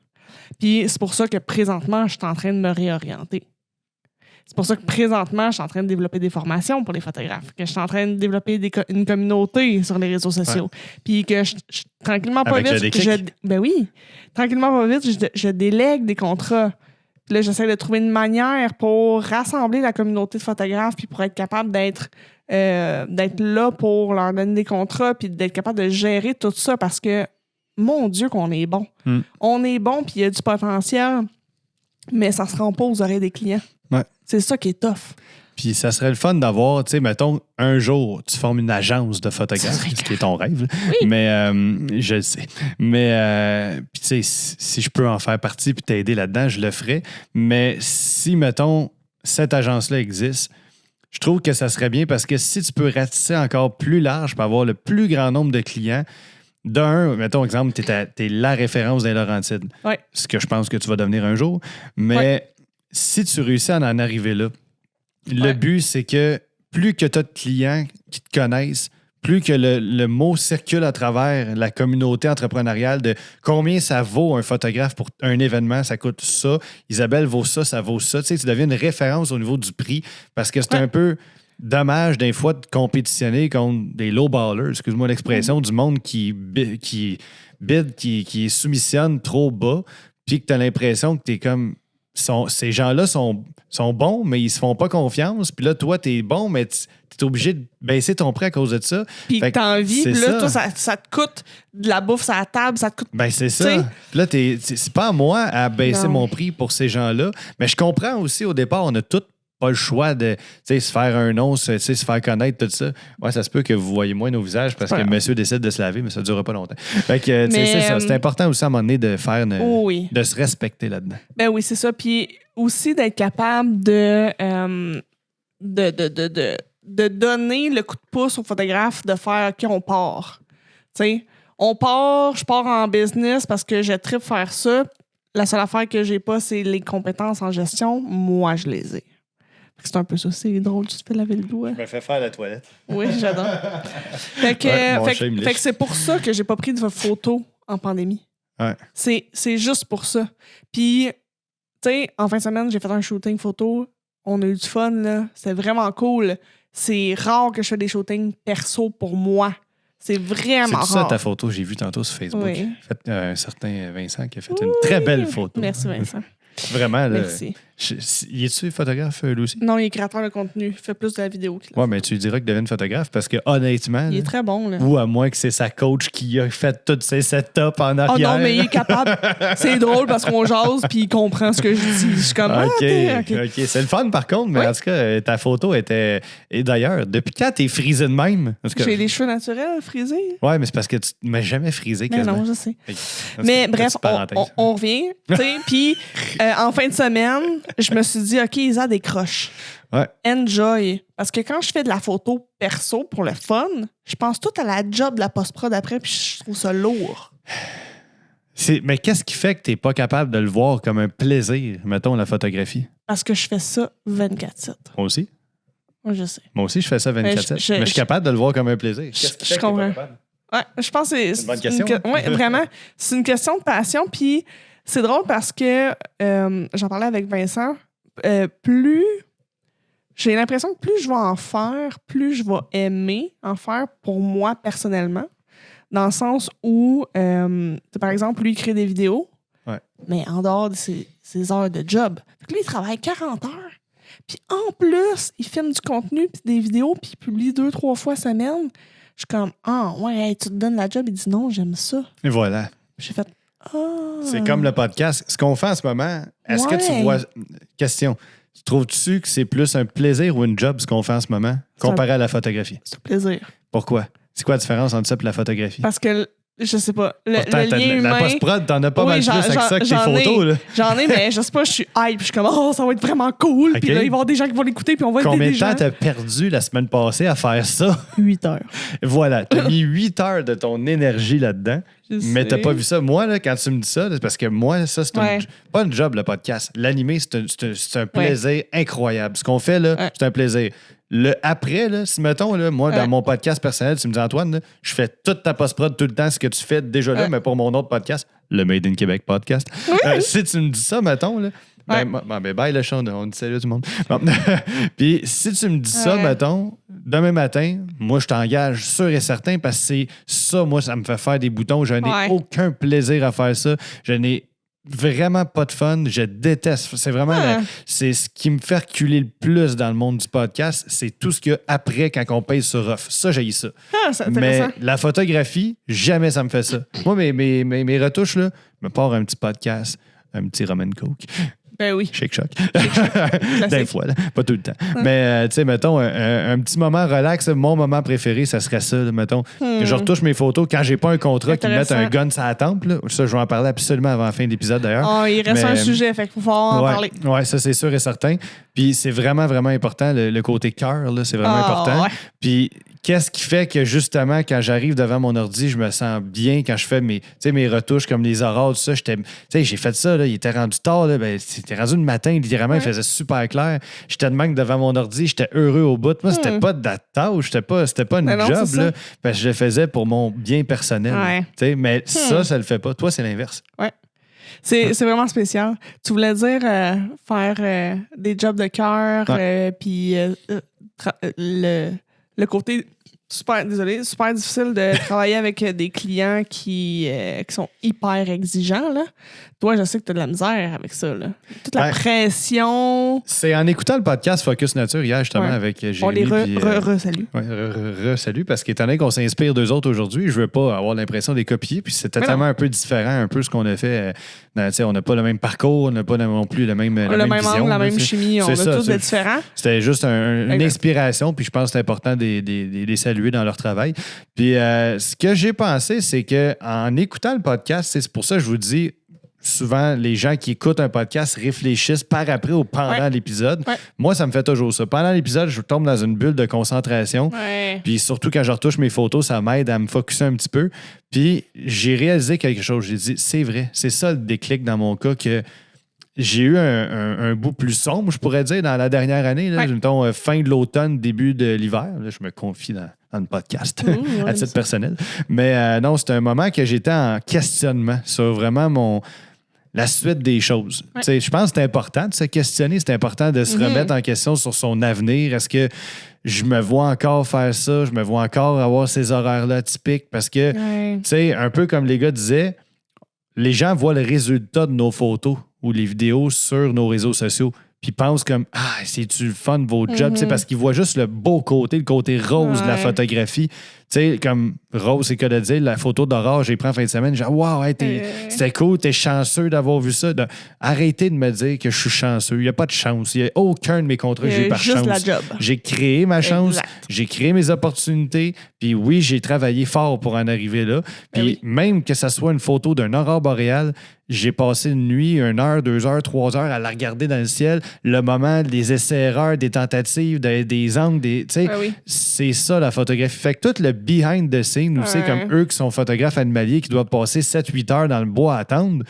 Puis c'est pour ça que présentement, je suis en train de me réorienter. C'est pour ça que présentement, je suis en train de développer des formations pour les photographes, que je suis en train de développer une communauté sur les réseaux sociaux. Puis que tranquillement, pas vite, tranquillement, pas vite, je délègue des contrats. Puis là, j'essaie de trouver une manière pour rassembler la communauté de photographes puis pour être capable d'être là pour leur donner des contrats puis d'être capable de gérer tout ça parce que, mon Dieu, qu'on est bon. On est bon puis il y a du potentiel, mais ça se rend pas aux oreilles des clients. C'est ça qui est tough. Puis ça serait le fun d'avoir, tu sais, mettons, un jour, tu formes une agence de photographes, ce qui est ton rêve. Oui. Mais je le sais. Mais, puis tu sais, si je peux en faire partie puis t'aider là-dedans, je le ferai. Mais si, mettons, cette agence-là existe, je trouve que ça serait bien parce que si tu peux ratisser encore plus large pour avoir le plus grand nombre de clients, d'un, mettons, exemple, t'es la référence des Laurentides. Ce que je pense que tu vas devenir un jour. Mais si tu réussis à en arriver là, le but, c'est que plus que tu as de clients qui te connaissent, plus que le mot circule à travers la communauté entrepreneuriale de combien ça vaut un photographe pour un événement, ça coûte ça. Isabelle vaut ça, ça vaut ça. Tu sais, tu deviens une référence au niveau du prix parce que c'est un peu dommage des fois de compétitionner contre des low-ballers, excuse-moi l'expression, du monde qui soumissionne trop bas puis que tu as l'impression que tu es comme... ces gens-là sont bons, mais ils se font pas confiance. Puis là, toi, t'es bon, mais t'es obligé de baisser ton prix à cause de ça. Puis que t'as envie, puis là, toi, ça te coûte de la bouffe sur la table, ça te coûte... Ben, c'est ça. Puis là, c'est pas à moi à baisser mon prix pour ces gens-là. Mais je comprends aussi, au départ, on a tous pas le choix de se faire un nom, se faire connaître, tout ça. Ouais, ça se peut que vous voyez moins nos visages parce que monsieur décide de se laver, mais ça ne durera pas longtemps. Fait que, c'est ça. C'est important aussi à un moment donné de faire de se respecter là-dedans. Ben oui, c'est ça. Puis aussi d'être capable de donner le coup de pouce au photographe de faire OK, on part. Tu sais, je pars en business parce que je tripe faire ça. La seule affaire que j'ai pas, c'est les compétences en gestion. Moi, je les ai. C'est un peu ça, c'est drôle, tu te fais laver le doigt. Je me fais faire la toilette. Oui, j'adore. Fait que c'est pour ça que j'ai pas pris de photos en pandémie. C'est juste pour ça. Puis, tu sais, en fin de semaine, j'ai fait un shooting photo. On a eu du fun, là. C'était vraiment cool. c'est rare que je fais des shootings perso pour moi. C'est vraiment rare. C'est ça ta photo, j'ai vu tantôt sur Facebook. Oui. Un certain Vincent qui a fait une très belle photo. Merci, Vincent. Vraiment, là. Merci. Il est-tu photographe, lui aussi? Non, il est créateur de contenu. Il fait plus de la vidéo. Ouais, mais tu lui diras qu'il devienne photographe parce que honnêtement. Il est très bon, là. Ou à moins que c'est sa coach qui a fait tous ses setups en arrière. Oh non, mais il est capable. C'est drôle parce qu'on jase puis il comprend ce que je dis. Je suis comme. OK. C'est le fun par contre, mais oui. En tout cas, ta photo était. Et d'ailleurs, depuis quand t'es frisé de même? J'ai les cheveux naturels frisés. Ouais, mais c'est parce que tu ne m'as jamais frisé. Mais non, je sais. Mais bref, on revient. Puis en fin de semaine, je me suis dit, OK, Isa décroche. Ouais. Enjoy. Parce que quand je fais de la photo perso pour le fun, je pense tout à la job de la post-prod après, puis je trouve ça lourd. Mais qu'est-ce qui fait que tu n'es pas capable de le voir comme un plaisir, mettons, la photographie? Parce que je fais ça 24/7. Moi aussi? Moi, je sais. Moi aussi, je fais ça 24/7. Mais je suis capable de le voir comme un plaisir. Qu'est-ce qui fait je comprends. Ouais, je pense que c'est une bonne question. Oui, vraiment. C'est une question de passion. Puis c'est drôle parce que j'en parlais avec Vincent. J'ai l'impression que plus je vais en faire, plus je vais aimer en faire pour moi personnellement. Dans le sens où, par exemple, lui, il crée des vidéos, mais en dehors de ses heures de job. Fait que lui, il travaille 40 heures. Puis en plus, il filme du contenu, puis des vidéos, puis il publie 2-3 fois semaine. Je suis comme, tu te donnes la job. Il dit non, j'aime ça. Et voilà. J'ai fait, C'est comme le podcast. Ce qu'on fait en ce moment, est-ce que tu vois. Question. Trouves-tu que c'est plus un plaisir ou une job ce qu'on fait en ce moment comparé à la photographie? C'est un plaisir. Pourquoi? C'est quoi la différence entre ça et la photographie? Parce que, je sais pas, Pourtant, le lien humain... La post-prod, t'en as pas mal plus avec ça que tes photos. Là. J'en ai, mais je sais pas, je suis hype. Je suis comme, ça va être vraiment cool. Okay. Puis là, il va y avoir des gens qui vont l'écouter, puis on va être Combien des de temps gens... t'as perdu la semaine passée à faire ça? 8 heures. Voilà, t'as mis 8 heures de ton énergie là-dedans, mais t'as pas vu ça. Moi, là, quand tu me dis ça, c'est parce que moi, ça, c'est pas un job, le podcast. L'animer, c'est un plaisir incroyable. Ce qu'on fait, là, c'est un plaisir. Le après, là, si mettons, là, moi, dans mon podcast personnel, tu me dis, Antoine, là, je fais toute ta post-prod tout le temps, ce que tu fais déjà là, mais pour mon autre podcast, le Made in Québec podcast. Si tu me dis ça, mettons, là, bye le chant, on dit salut tout le monde. Bon. Puis si tu me dis ça, mettons, demain matin, moi, je t'engage sûr et certain parce que c'est ça, moi, ça me fait faire des boutons. Je n'ai aucun plaisir à faire ça. Je n'ai vraiment pas de fun. Je déteste. C'est vraiment c'est ce qui me fait reculer le plus dans le monde du podcast. C'est tout ce qu'il y a après quand on paye sur off. Ça, j'haïs ça. Mais la photographie, jamais ça me fait ça. Moi, mes retouches, là, je me pars un petit podcast, un petit rum and coke. Ben oui. Shake Shock. Des fois, là. Pas tout le temps. Mais, tu sais, mettons, un petit moment relax, mon moment préféré, ça serait ça, là, mettons. Je retouche mes photos quand j'ai pas un contrat qui me mette un gun sur la tempe. Là. Ça, je vais en parler absolument avant la fin de l'épisode, d'ailleurs. Il reste un sujet, fait qu'il faut en parler. Oui, ça, c'est sûr et certain. Puis c'est vraiment, vraiment important, le côté cœur, là, c'est vraiment important. Ouais. Puis qu'est-ce qui fait que, justement, quand j'arrive devant mon ordi, je me sens bien quand je fais mes retouches comme les aurores, tout ça. J'ai fait ça, là, il était rendu tard, là, c'était rendu le matin, littéralement, il faisait super clair. J'étais de même devant mon ordi, j'étais heureux au bout. Moi, c'était pas de la tâche, c'était pas une job, là, parce que je le faisais pour mon bien personnel. Mais ça le fait pas. Toi, c'est l'inverse. Ouais. C'est vraiment spécial. Tu voulais dire faire des jobs de cœur, puis le côté super difficile de travailler avec des clients qui sont hyper exigeants. Là. Toi, je sais que tu as de la misère avec ça. Là. Toute la pression. C'est en écoutant le podcast Focus Nature hier, justement, avec Jérémy. On les re-salue. Re-salue, parce qu'étant donné qu'on s'inspire d'eux autres aujourd'hui, je veux pas avoir l'impression de les copier, puis c'est totalement un peu différent, un peu ce qu'on a fait. On n'a pas le même parcours, on n'a pas non plus la même vision. Angle, la même chimie, on a tous des différents. C'était juste une inspiration, puis je pense que c'est important de les saluer dans leur travail. Puis ce que j'ai pensé, c'est qu'en écoutant le podcast, c'est pour ça que je vous dis, souvent, les gens qui écoutent un podcast réfléchissent par après ou pendant l'épisode. Moi, ça me fait toujours ça. Pendant l'épisode, je tombe dans une bulle de concentration. Puis surtout, quand je retouche mes photos, ça m'aide à me focusser un petit peu. Puis j'ai réalisé quelque chose. J'ai dit, c'est vrai. C'est ça le déclic dans mon cas, que j'ai eu un bout plus sombre, je pourrais dire, dans la dernière année. Là, mettons, fin de l'automne, début de l'hiver. Là, je me confie dans le podcast à titre personnel. Mais non, c'était un moment que j'étais en questionnement sur vraiment la suite des choses. Ouais. Je pense que c'est important de se questionner, c'est important de se remettre en question sur son avenir. Est-ce que je me vois encore faire ça? Je me vois encore avoir ces horaires-là typiques? Parce que, tu sais, un peu comme les gars disaient, les gens voient le résultat de nos photos ou les vidéos sur nos réseaux sociaux. Puis ils pensent comme c'est-tu le fun de votre job? Parce qu'ils voient juste le beau côté, le côté rose de la photographie. Tu sais, comme Rose, c'est que de dire, la photo d'Aurore, j'ai pris en fin de semaine, genre, wow, c'était cool, t'es chanceux d'avoir vu ça. Arrêtez de me dire que je suis chanceux. Il n'y a pas de chance. Il n'y a aucun de mes contrats que j'ai par chance. La job. J'ai créé ma chance, j'ai créé mes opportunités, puis oui, j'ai travaillé fort pour en arriver là. Puis même que ça soit une photo d'un aurore boréale, j'ai passé une nuit, 1 heure, 2 heures, 3 heures à la regarder dans le ciel. Le moment des essais-erreurs, des tentatives, des angles, c'est ça la photographie. Fait que tout le behind the scenes, aussi, comme eux qui sont photographes animaliers, qui doivent passer 7-8 heures dans le bois à attendre.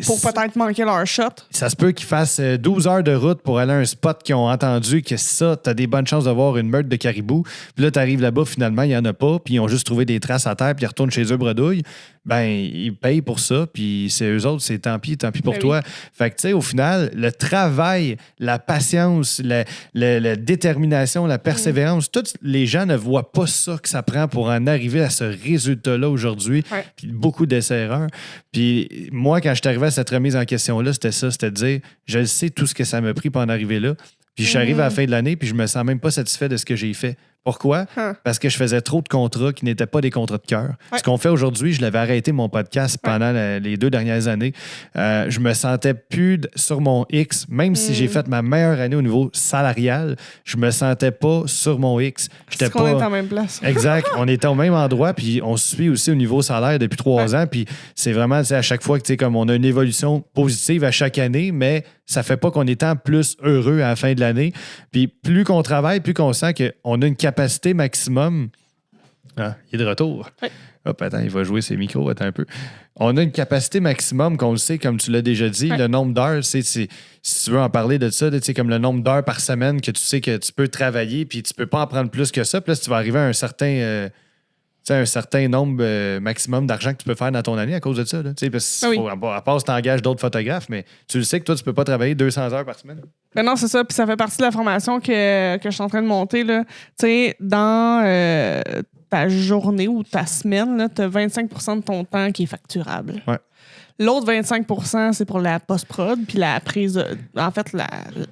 Pour peut-être manquer leur shot. Ça se peut qu'ils fassent 12 heures de route pour aller à un spot qu'ils ont entendu que ça, t'as des bonnes chances de voir une meute de caribou. Puis là, t'arrives là-bas, finalement, il n'y en a pas, puis ils ont juste trouvé des traces à terre, puis ils retournent chez eux bredouille. Ils payent pour ça, puis c'est eux autres, c'est tant pis pour toi. Fait que, tu sais, au final, le travail, la patience, la détermination, la persévérance, tous les gens ne voient pas ça que ça prend pour en arriver à ce résultat-là aujourd'hui, puis beaucoup d'essais-erreurs. Puis moi, quand je suis arrivé à cette remise en question-là, c'était ça, c'était de dire, je sais tout ce que ça m'a pris pour en arriver là, puis je suis arrivé à la fin de l'année, puis je me sens même pas satisfait de ce que j'ai fait. Pourquoi? Parce que je faisais trop de contrats qui n'étaient pas des contrats de cœur. Ce qu'on fait aujourd'hui, je l'avais arrêté mon podcast pendant les 2 dernières années. Je me sentais plus sur mon X, même si j'ai fait ma meilleure année au niveau salarial, je me sentais pas sur mon X. Parce qu'on est en même place. Exact. On était au même endroit, puis on se suit aussi au niveau salaire depuis 3 ans, puis c'est vraiment, à chaque fois que, comme on a une évolution positive à chaque année, mais ça fait pas qu'on est tant plus heureux à la fin de l'année. Puis plus qu'on travaille, plus qu'on sent qu'on a une capacité maximum. Ah, il est de retour. Oui. Hop, attends, il va jouer ses micros. Attends un peu. On a une capacité maximum qu'on le sait, comme tu l'as déjà dit. Le nombre d'heures, si tu veux en parler de ça, comme le nombre d'heures par semaine que tu sais que tu peux travailler, puis tu peux pas en prendre plus que ça. Puis là, si tu vas arriver à un certain nombre maximum d'argent que tu peux faire dans ton année à cause de ça. Là. Parce à part si tu engages d'autres photographes, mais tu le sais que toi, tu peux pas travailler 200 heures par semaine. Ben non, c'est ça. Puis ça fait partie de la formation que je suis en train de monter. Là. Dans ta journée ou ta semaine, tu as 25 % de ton temps qui est facturable. Ouais. L'autre 25 % c'est pour la post-prod, puis la prise... En fait,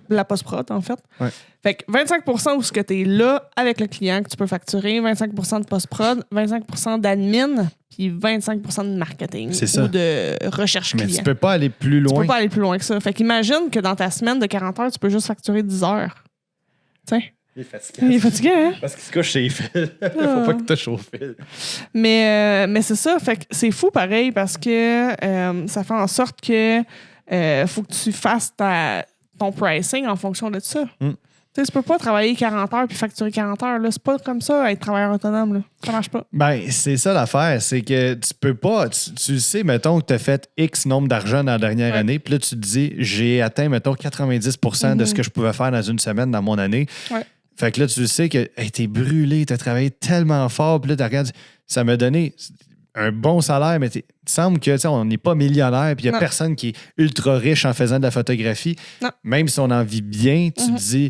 la post-prod, en fait. Ouais. Fait que 25 % où ce que tu es là avec le client que tu peux facturer, 25 % de post-prod, 25 % d'admin, puis 25 % de marketing ou de recherche client. Mais tu peux pas aller plus loin. Tu peux pas aller plus loin que ça. Fait qu'imagine que dans ta semaine de 40 heures, tu peux juste facturer 10 heures. Tiens. Il est fatigué, hein? Parce qu'il se couche chez les fils. Faut pas que tu touches au fil. Mais c'est ça. Fait que c'est fou pareil parce que ça fait en sorte que faut que tu fasses ton pricing en fonction de ça. Tu peux pas travailler 40 heures puis facturer 40 heures. Là. C'est pas comme ça, être travailleur autonome. Là. Ça marche pas. C'est ça l'affaire. C'est que tu peux pas... Tu sais, mettons que tu as fait X nombre d'argent dans la dernière année, puis là, tu te dis, j'ai atteint, mettons, 90 % de ce que je pouvais faire dans une semaine dans mon année. Ouais. Fait que là, tu sais que t'es brûlé, t'as travaillé tellement fort, puis là, tu regardes, ça m'a donné un bon salaire, mais il semble que on n'est pas millionnaire, puis il n'y a personne qui est ultra riche en faisant de la photographie. Non. Même si on en vit bien, tu te dis,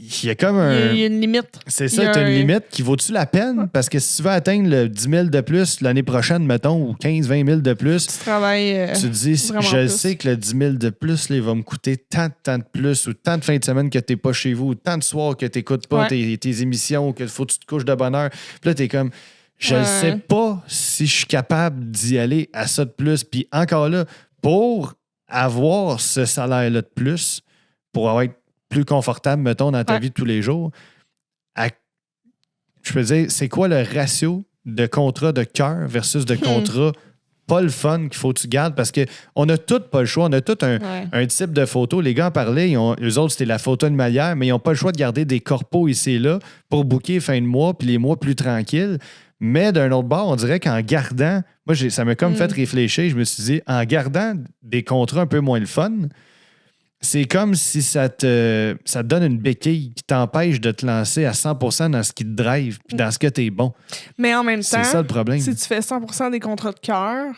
il y a comme un... Il y a une limite. C'est ça, tu as une limite qui vaut-tu la peine? Ouais. Parce que si tu veux atteindre le 10 000 de plus l'année prochaine, mettons, ou 15-20 000 de plus, tu travailles tu te dis, je sais que le 10 000 de plus, là, il va me coûter tant de plus, ou tant de fins de semaine que tu n'es pas chez vous, ou tant de soirs que tu n'écoutes pas tes émissions, ou qu'il faut que tu te couches de bonne heure. Puis là, tu es comme, je ne sais pas si je suis capable d'y aller à ça de plus. Puis encore là, pour avoir ce salaire-là de plus, pour être plus confortable, mettons, dans ta vie de tous les jours, je peux dire, c'est quoi le ratio de contrat de cœur versus de contrat pas le fun qu'il faut que tu gardes? Parce qu'on n'a tous pas le choix. On a tout un type de photo. Les gars en parlaient, eux autres, c'était la photo animalière, mais ils n'ont pas le choix de garder des corpos ici et là pour booker fin de mois puis les mois plus tranquilles. Mais d'un autre bord, on dirait qu'en gardant... Moi, ça m'a comme fait réfléchir. Je me suis dit, en gardant des contrats un peu moins le fun... C'est comme si ça te donne une béquille qui t'empêche de te lancer à 100% dans ce qui te drive puis dans ce que t'es bon. Mais en même temps, c'est ça le problème. Si tu fais 100% des contrats de cœur,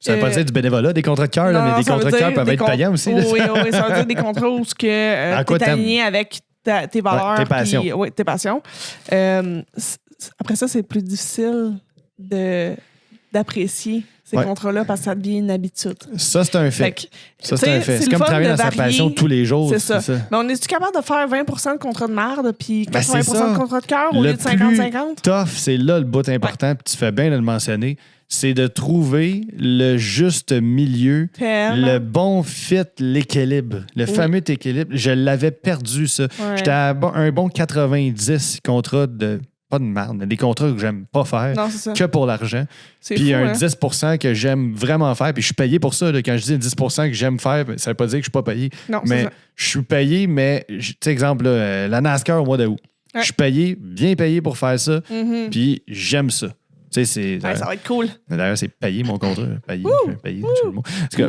Ça veut pas dire du bénévolat, des contrats de cœur, là, mais des contrats de cœur peuvent être payants aussi. Oui, ça veut dire des contrats où tu es aligné avec tes valeurs. Tes passions. Oui, tes passions. Après ça, c'est plus difficile d'apprécier ces contrats-là parce que ça devient une habitude. Ça, c'est un fait. C'est comme travailler dans sa passion tous les jours. C'est ça. Mais on est-tu capable de faire 20 de contrats de merde puis 80 de contrats de cœur au lieu de 50-50? Tough, c'est là le bout important, puis tu fais bien de le mentionner, c'est de trouver le juste milieu, le bon fit, l'équilibre, le fameux équilibre. Je l'avais perdu, ça. Ouais. J'étais à un bon 90 contrats de... Pas de merde, des contrats que j'aime pas faire, que pour l'argent. Puis un 10 que j'aime vraiment faire. Puis je suis payé pour ça. Là. Quand je dis 10 que j'aime faire, ça veut pas dire que je suis pas payé. Non, mais je suis payé, mais, tu sais, exemple, là, la NASCAR au mois d'août. Je suis payé, bien payé pour faire ça. Puis j'aime ça. Ça va être cool. D'ailleurs, c'est payé mon contrat. Payé, le mot.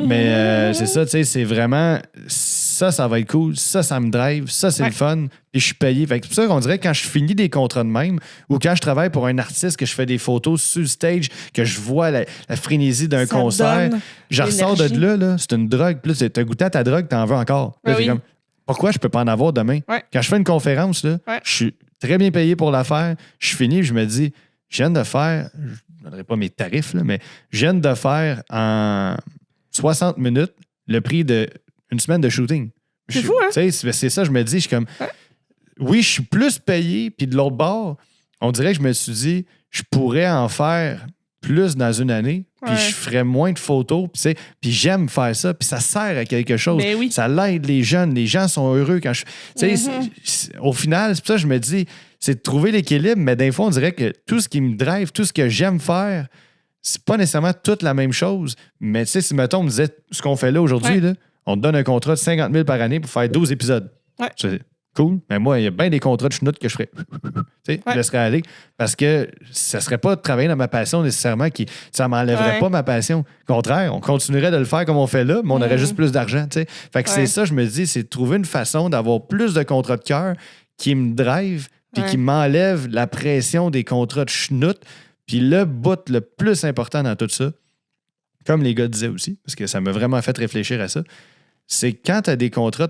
Mais c'est ça, tu sais, c'est vraiment ça va être cool. Ça me drive. Ça, c'est le fun. Puis je suis payé. Fait que c'est pour ça qu'on dirait que quand je finis des contrats de même ou quand je travaille pour un artiste, que je fais des photos sur le stage, que je vois la frénésie d'un concert, je ressors de là, c'est une drogue. Puis là, t'as goûté à ta drogue, t'en veux encore. Là, comme, pourquoi je peux pas en avoir demain? Quand je fais une conférence, là, je suis très bien payé pour la faire. Je finis, je me dis, je viens de faire, je ne donnerai pas mes tarifs, là, mais je viens de faire en 60 minutes le prix d'une semaine de shooting. C'est fou, hein? C'est ça, je me dis, je suis comme, oui, je suis plus payé, puis de l'autre bord, on dirait que je me suis dit, je pourrais en faire plus dans une année, puis je ferais moins de photos, puis j'aime faire ça, puis ça sert à quelque chose. Ça l'aide les jeunes, les gens sont heureux quand je... Au final, c'est pour ça que je me dis, c'est de trouver l'équilibre, mais des fois, on dirait que tout ce qui me drive, tout ce que j'aime faire, c'est pas nécessairement toute la même chose. Mais tu sais, si, mettons, on me disait ce qu'on fait là aujourd'hui, là, on te donne un contrat de 50 000 par année pour faire 12 épisodes. C'est cool. Mais moi, il y a bien des contrats de chenoute que je ferais. Je laisserais aller. Parce que ça serait pas de travailler dans ma passion nécessairement qui ça m'enlèverait pas ma passion. Au contraire, on continuerait de le faire comme on fait là, mais on aurait juste plus d'argent. T'sais. Fait que c'est ça, je me dis, c'est de trouver une façon d'avoir plus de contrats de cœur qui me drive puis qui m'enlève la pression des contrats de chenoute. Puis le bout le plus important dans tout ça, comme les gars disaient aussi, parce que ça m'a vraiment fait réfléchir à ça, c'est quand tu as des contrats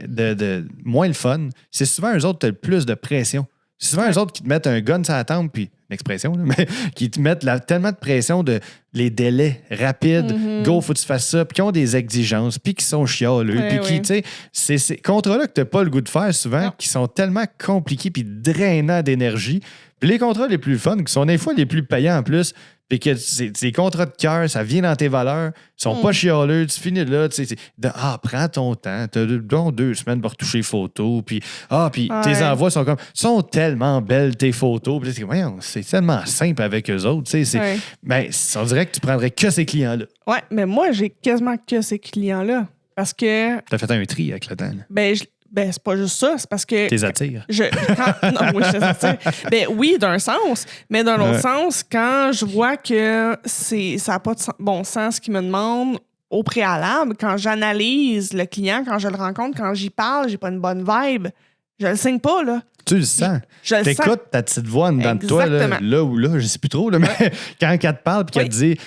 de moins le fun, c'est souvent eux autres qui ont le plus de pression. C'est souvent eux autres qui te mettent un gun sur la tempe, puis l'expression, là, mais qui te mettent tellement de pression de les délais rapides, go, faut que tu fasses ça, puis qui ont des exigences, puis qui sont chialeux, puis qui, tu sais, c'est ces contrats-là que tu n'as pas le goût de faire souvent, qui sont tellement compliqués, puis drainants d'énergie. Puis les contrats les plus fun, qui sont des fois les plus payants en plus, puis que c'est contrats de cœur, ça vient dans tes valeurs, ils sont pas chialeux, tu finis là, tu sais, prends ton temps, t'as 2 semaines pour retoucher les photos, puis tes envois sont tellement belles tes photos, puis voyons, c'est tellement simple avec eux autres, tu sais, ben, on dirait que tu prendrais que ces clients-là. Ouais, mais moi, j'ai quasiment que ces clients-là, parce que... T'as fait un tri avec le temps, là. Ben, c'est pas juste ça, c'est parce que... T'es attires. Oui, je les attire. Ben oui, d'un sens, mais d'un autre sens, quand je vois que ça n'a pas de bon sens ce qu'ils me demandent au préalable, quand j'analyse le client, quand je le rencontre, quand j'y parle, j'ai pas une bonne vibe, je le signe pas, là. Tu le sens. T'écoutes ta petite voix dans toi, là ou là, je sais plus trop, là, mais quand elle te parle et qu'elle te dit...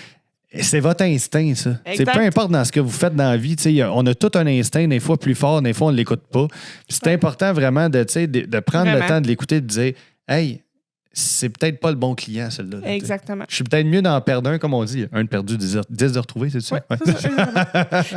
C'est votre instinct, ça. C'est peu importe dans ce que vous faites dans la vie. On a tout un instinct, des fois plus fort, des fois on ne l'écoute pas. Puis c'est important vraiment de prendre le temps de l'écouter et de dire hey, c'est peut-être pas le bon client, celui-là. Exactement. Je suis peut-être mieux d'en perdre un, comme on dit. Un de perdu, 10 de retrouvé, c'est ça? Ouais,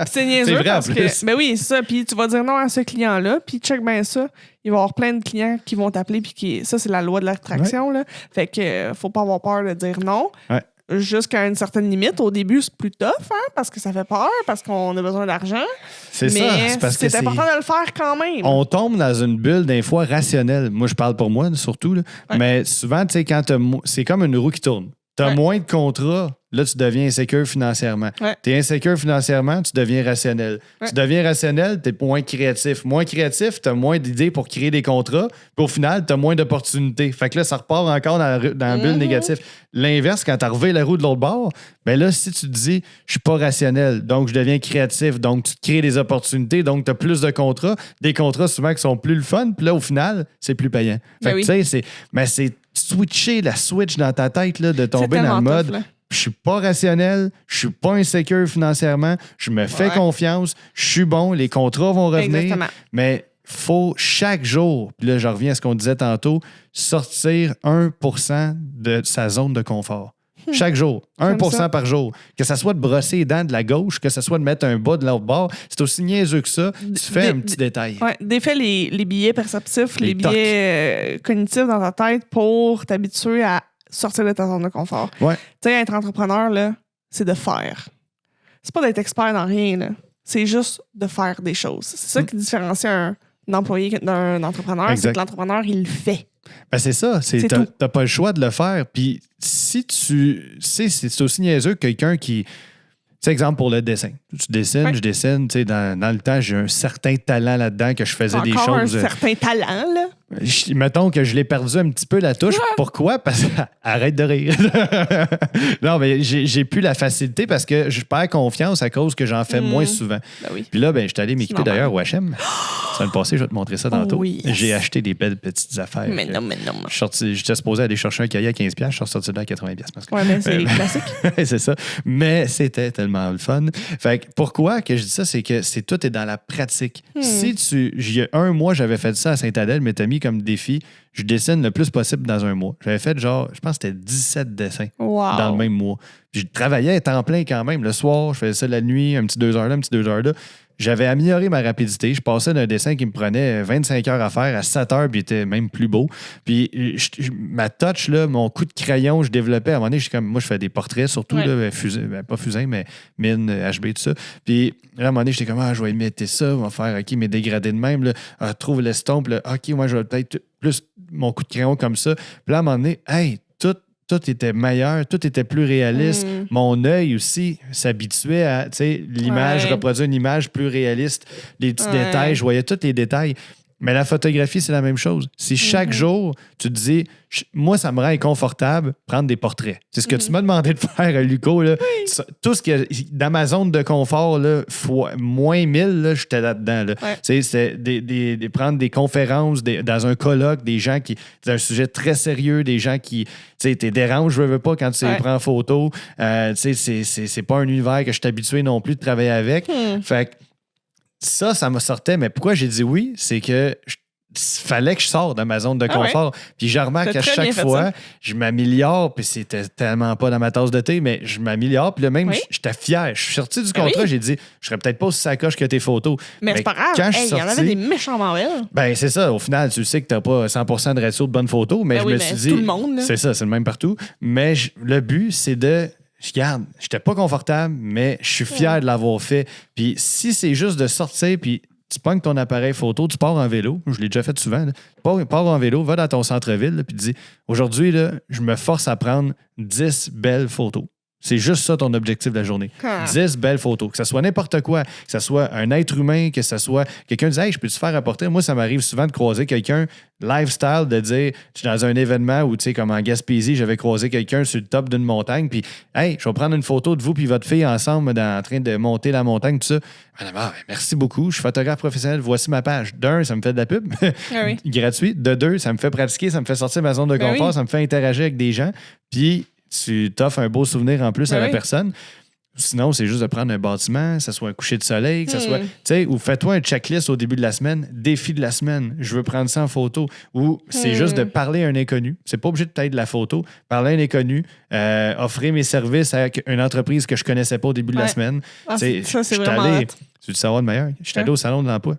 c'est niaiseux vrai, parce que... Ben oui, c'est ça. Puis tu vas dire non à ce client-là, puis check bien ça. Il va y avoir plein de clients qui vont t'appeler, puis ça, c'est la loi de l'attraction. Là. Fait que faut pas avoir peur de dire non. Ouais. Jusqu'à une certaine limite. Au début, c'est plus tough, parce que ça fait peur, parce qu'on a besoin d'argent. C'est ça. C'est important de le faire quand même. On tombe dans une bulle, des fois, rationnelle. Moi, je parle pour moi, surtout. Là. Mais souvent, tu sais, quand c'est comme une roue qui tourne. Tu as moins de contrats, là, tu deviens insécure financièrement. Tu es insécure financièrement, tu deviens rationnel. Tu deviens rationnel, tu es moins créatif. Moins créatif, tu as moins d'idées pour créer des contrats. Puis au final, tu as moins d'opportunités. Fait que là, ça repart encore dans la bulle négative. L'inverse, quand tu as revu la roue de l'autre bord, ben là, si tu te dis, je suis pas rationnel, donc je deviens créatif, donc tu te crées des opportunités, donc tu as plus de contrats, des contrats souvent qui sont plus le fun, puis là, au final, c'est plus payant. Fait que tu sais, c'est switcher la switch dans ta tête, là, de tomber dans le mode. je suis pas rationnel, je suis pas insécure financièrement, je me fais confiance, je suis bon, les contrats vont revenir. Exactement. Mais faut chaque jour, puis là, je reviens à ce qu'on disait tantôt, sortir 1% de sa zone de confort. Chaque jour, 1% par jour. Que ça soit de brosser les dents de la gauche, que ça soit de mettre un bas de l'autre bord, c'est aussi niaiseux que ça. Tu fais un petit détail. Ouais, défais les billets perceptifs, les billets cognitifs dans ta tête pour t'habituer à sortir de ta zone de confort. Ouais. Tu sais, être entrepreneur, là, c'est de faire. C'est pas d'être expert dans rien, là. C'est juste de faire des choses. C'est ça qui différencie un employé d'un entrepreneur. Exact. C'est que l'entrepreneur, il le fait. Ben c'est ça. T'as pas le choix de le faire. Puis si tu sais, c'est aussi niaiseux que quelqu'un qui... Tu sais, exemple pour le dessin. Tu dessines, je dessine. Tu sais, dans le temps, j'ai un certain talent là-dedans que je faisais des choses... un certain talent, là. Mettons que je l'ai perdu un petit peu la touche. Pourquoi? Parce que arrête de rire. Non, mais j'ai plus la facilité parce que je perds confiance à cause que j'en fais moins souvent. Ben oui. Puis là, je suis allé m'équiper d'ailleurs au H&M. Ça le passé, je vais te montrer ça tantôt. Oui. J'ai acheté des belles petites affaires. Mais non. J'étais supposé aller chercher un cahier à $15, je suis sorti de là à 80$. Ouais, mais c'est classique. C'est ça. Mais c'était tellement le fun. Fait que pourquoi que je dis ça, c'est que tout est dans la pratique. Si il y a un mois, j'avais fait ça à Saint-Adèle, mais t'as mis comme défi, je dessine le plus possible dans un mois. J'avais fait je pense que c'était 17 dessins dans le même mois. Puis je travaillais à temps plein quand même. Le soir, je faisais ça la nuit, un petit 2 heures là, un petit 2 heures là. J'avais amélioré ma rapidité. Je passais d'un dessin qui me prenait 25 heures à faire à 7 heures, puis il était même plus beau. Puis ma touch, là, mon coup de crayon, je développais. À un moment donné, moi, je fais des portraits, surtout, là, pas fusain, mais mine, HB, tout ça. Puis là, à un moment donné, j'étais comme, je vais imiter ça, on va faire, OK, mes dégradés de même. Là, trouve l'estompe, là, OK, moi, je vais peut-être plus mon coup de crayon comme ça. Puis là, à un moment donné, tout était meilleur, tout était plus réaliste. Mon œil aussi s'habituait à, l'image, reproduire une image plus réaliste, les petits détails, je voyais tous les détails. Mais la photographie, c'est la même chose. Si chaque jour, tu te dis, moi, ça me rend inconfortable prendre des portraits. C'est ce que tu m'as demandé de faire, Luco. Là. Tout ce que dans ma zone de confort, là, moins 1000, là, j'étais là-dedans. Là. C'est prendre des conférences dans un colloque, des gens qui... C'est un sujet très sérieux, des gens qui... Tu sais, t'es dérange, je veux pas, quand tu les prends en photo. C'est pas un univers que je suis habitué non plus de travailler avec. Fait que ça me sortait. Mais pourquoi j'ai dit oui? C'est que fallait que je sorte de ma zone de confort. Puis je remarque qu'à chaque fois, je m'améliore, puis c'était tellement pas dans ma tasse de thé, mais je m'améliore. Puis là, même, j'étais fier. Je suis sorti du contrat, j'ai dit, je serais peut-être pas aussi sacoche que tes photos. Mais c'est pas grave. Il y en avait des méchants belles. Ben, c'est ça. Au final, tu sais que t'as pas 100% de ratio de bonnes photos, mais je me suis dit... tout le monde. C'est ça, c'est le même partout. Mais le but, c'est de... Regarde, j'étais pas confortable, mais je suis fier de l'avoir fait. Puis si c'est juste de sortir, puis tu pognes ton appareil photo, tu pars en vélo, je l'ai déjà fait souvent, là. Pars en vélo, va dans ton centre-ville, là, puis dis, aujourd'hui, là, je me force à prendre 10 belles photos. C'est juste ça ton objectif de la journée. 10 belles photos. Que ce soit n'importe quoi, que ce soit un être humain, que ce soit quelqu'un qui dit « Hey, je peux te faire un portrait? » Moi, ça m'arrive souvent de croiser quelqu'un, lifestyle, de dire « Je suis dans un événement où, tu sais, comme en Gaspésie, j'avais croisé quelqu'un sur le top d'une montagne, puis « Hey, je vais prendre une photo de vous puis votre fille ensemble en train de monter la montagne, tout ça. » Merci beaucoup, je suis photographe professionnel, voici ma page. D'un, ça me fait de la pub, gratuit. De deux, ça me fait pratiquer, ça me fait sortir de ma zone de confort, ça me fait interagir avec des gens, puis tu t'offres un beau souvenir en plus à la personne. Sinon, c'est juste de prendre un bâtiment, que ce soit un coucher de soleil, que ce soit... Tu sais, ou fais-toi un checklist au début de la semaine, défi de la semaine, je veux prendre ça en photo. Ou c'est juste de parler à un inconnu. C'est pas obligé de peut-être de la photo. Parler à un inconnu, offrir mes services à une entreprise que je connaissais pas au début de la semaine. Ça, c'est vraiment... Tu veux savoir de meilleur? Je suis allé au salon de l'emploi.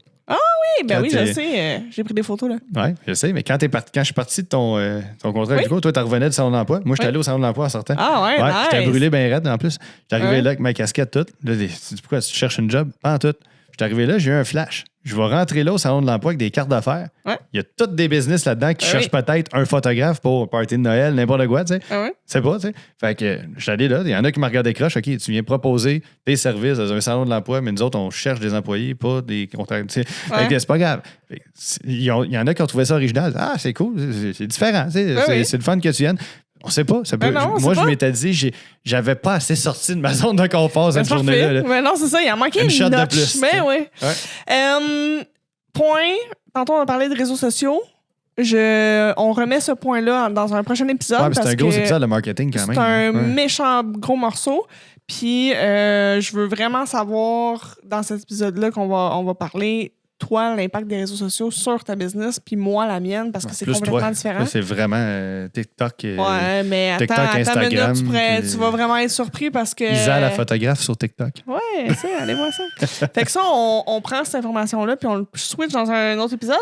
Ben oui, je sais. J'ai pris des photos, là. Oui, je sais. Mais quand je suis parti de ton contrat avec Hugo, toi, tu revenais du salon d'emploi. Moi, j'étais allé au salon de l'emploi en sortant. Ah ouais, nice. J'étais brûlé bien raide, en plus. J'étais arrivé là avec ma casquette toute. Là, tu dis, pourquoi tu cherches une job? Pas en tout. J'étais arrivé là, j'ai eu un flash. Je vais rentrer là au salon de l'emploi avec des cartes d'affaires. Il y a tous des business là-dedans qui cherchent peut-être un photographe pour un party de Noël, n'importe quoi, tu sais. C'est pas, tu sais. Fait que je suis allé là, il y en a qui m'ont regardé croche. OK, tu viens proposer tes services dans un salon de l'emploi, mais nous autres, on cherche des employés, pas des contacts. C'est pas grave. Il y en a qui ont trouvé ça original. Ah, c'est cool, c'est différent. C'est le fun que tu viennes. On sait pas. Moi, je m'étais dit, j'avais pas assez sorti de ma zone de confort cette journée-là. Mais non, c'est ça. Il en manquait une shot notch. de plus. Mais oui. Point. Tantôt, on a parlé de réseaux sociaux. on remet ce point-là dans un prochain épisode. Ouais, c'est un gros épisode de marketing quand même. C'est un méchant gros morceau. Puis, je veux vraiment savoir, dans cet épisode-là, on va parler, toi, l'impact des réseaux sociaux sur ta business, puis moi, la mienne, parce que c'est complètement différent. Là, c'est vraiment TikTok. Ouais, mais TikTok, attends, Instagram. Tu vas vraiment être surpris parce que... Isa, la photographe sur TikTok. Ouais, ça, allez voir ça. Fait que ça, on prend cette information-là, puis on le switch dans un autre épisode.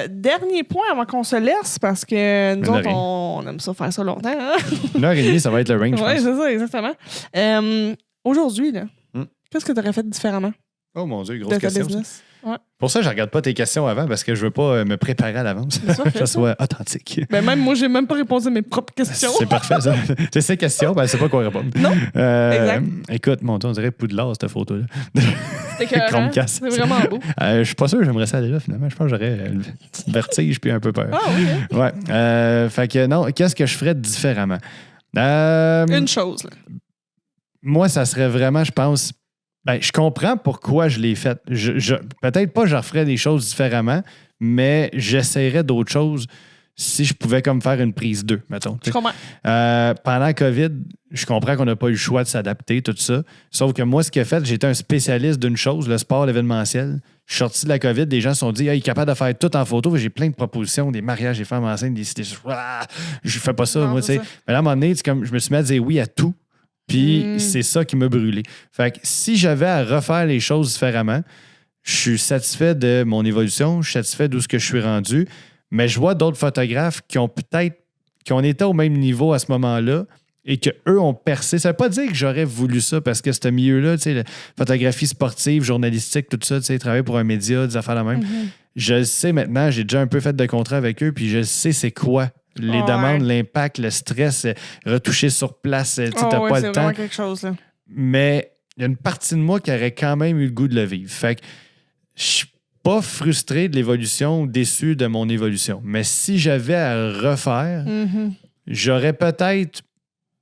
Dernier point avant qu'on se laisse, parce que nous autres, on aime ça faire ça longtemps. Hein? 1h30, ça va être le range, je pense. Oui, c'est ça, exactement. Aujourd'hui, là, qu'est-ce que tu aurais fait différemment? Oh mon Dieu, grosse question. Business? Ouais. Pour ça, je regarde pas tes questions avant parce que je veux pas me préparer à l'avance. Que ça soit authentique. Ben même moi, j'ai même pas répondu à mes propres questions. C'est parfait, ça. C'est ces questions, ben, c'est pas quoi répondre. Non. Exact. Écoute, mon Dieu, on dirait Poudlard, cette photo-là. C'est vraiment beau. Je suis pas sûr que j'aimerais ça aller là, finalement. Je pense que j'aurais un petit vertige puis un peu peur. Ah oui. Hein? Ouais. Fait que non, qu'est-ce que je ferais différemment? Une chose, là. Moi, ça serait vraiment, je pense. Ben, je comprends pourquoi je l'ai fait. Peut-être pas je referais des choses différemment, mais j'essaierais d'autres choses si je pouvais comme faire une prise 2, mettons. Je comprends. Pendant la COVID, je comprends qu'on n'a pas eu le choix de s'adapter, tout ça. Sauf que moi, ce qui a fait, j'étais un spécialiste d'une chose, le sport, l'événementiel. Je suis sorti de la COVID, des gens se sont dit, il est capable de faire tout en photo. J'ai plein de propositions, des mariages, des femmes enceintes, je fais pas ça, moi, tu sais. Mais là, à un moment donné, comme, je me suis mis à dire oui à tout. Puis c'est ça qui m'a brûlé. Fait que si j'avais à refaire les choses différemment, je suis satisfait de mon évolution, je suis satisfait d'où ce que je suis rendu, mais je vois d'autres photographes qui ont été au même niveau à ce moment-là et qu'eux ont percé. Ça ne veut pas dire que j'aurais voulu ça parce que ce milieu-là, tu sais, la photographie sportive, journalistique, tout ça, tu sais, travailler pour un média, des affaires la même. Je le sais maintenant, j'ai déjà un peu fait de contrat avec eux, puis je sais c'est quoi. Les demandes, l'impact, le stress, retoucher sur place, tu n'as pas le temps. Quelque chose, là. Mais il y a une partie de moi qui aurait quand même eu le goût de le vivre. Fait que je suis pas frustré de l'évolution ou déçu de mon évolution. Mais si j'avais à refaire, j'aurais peut-être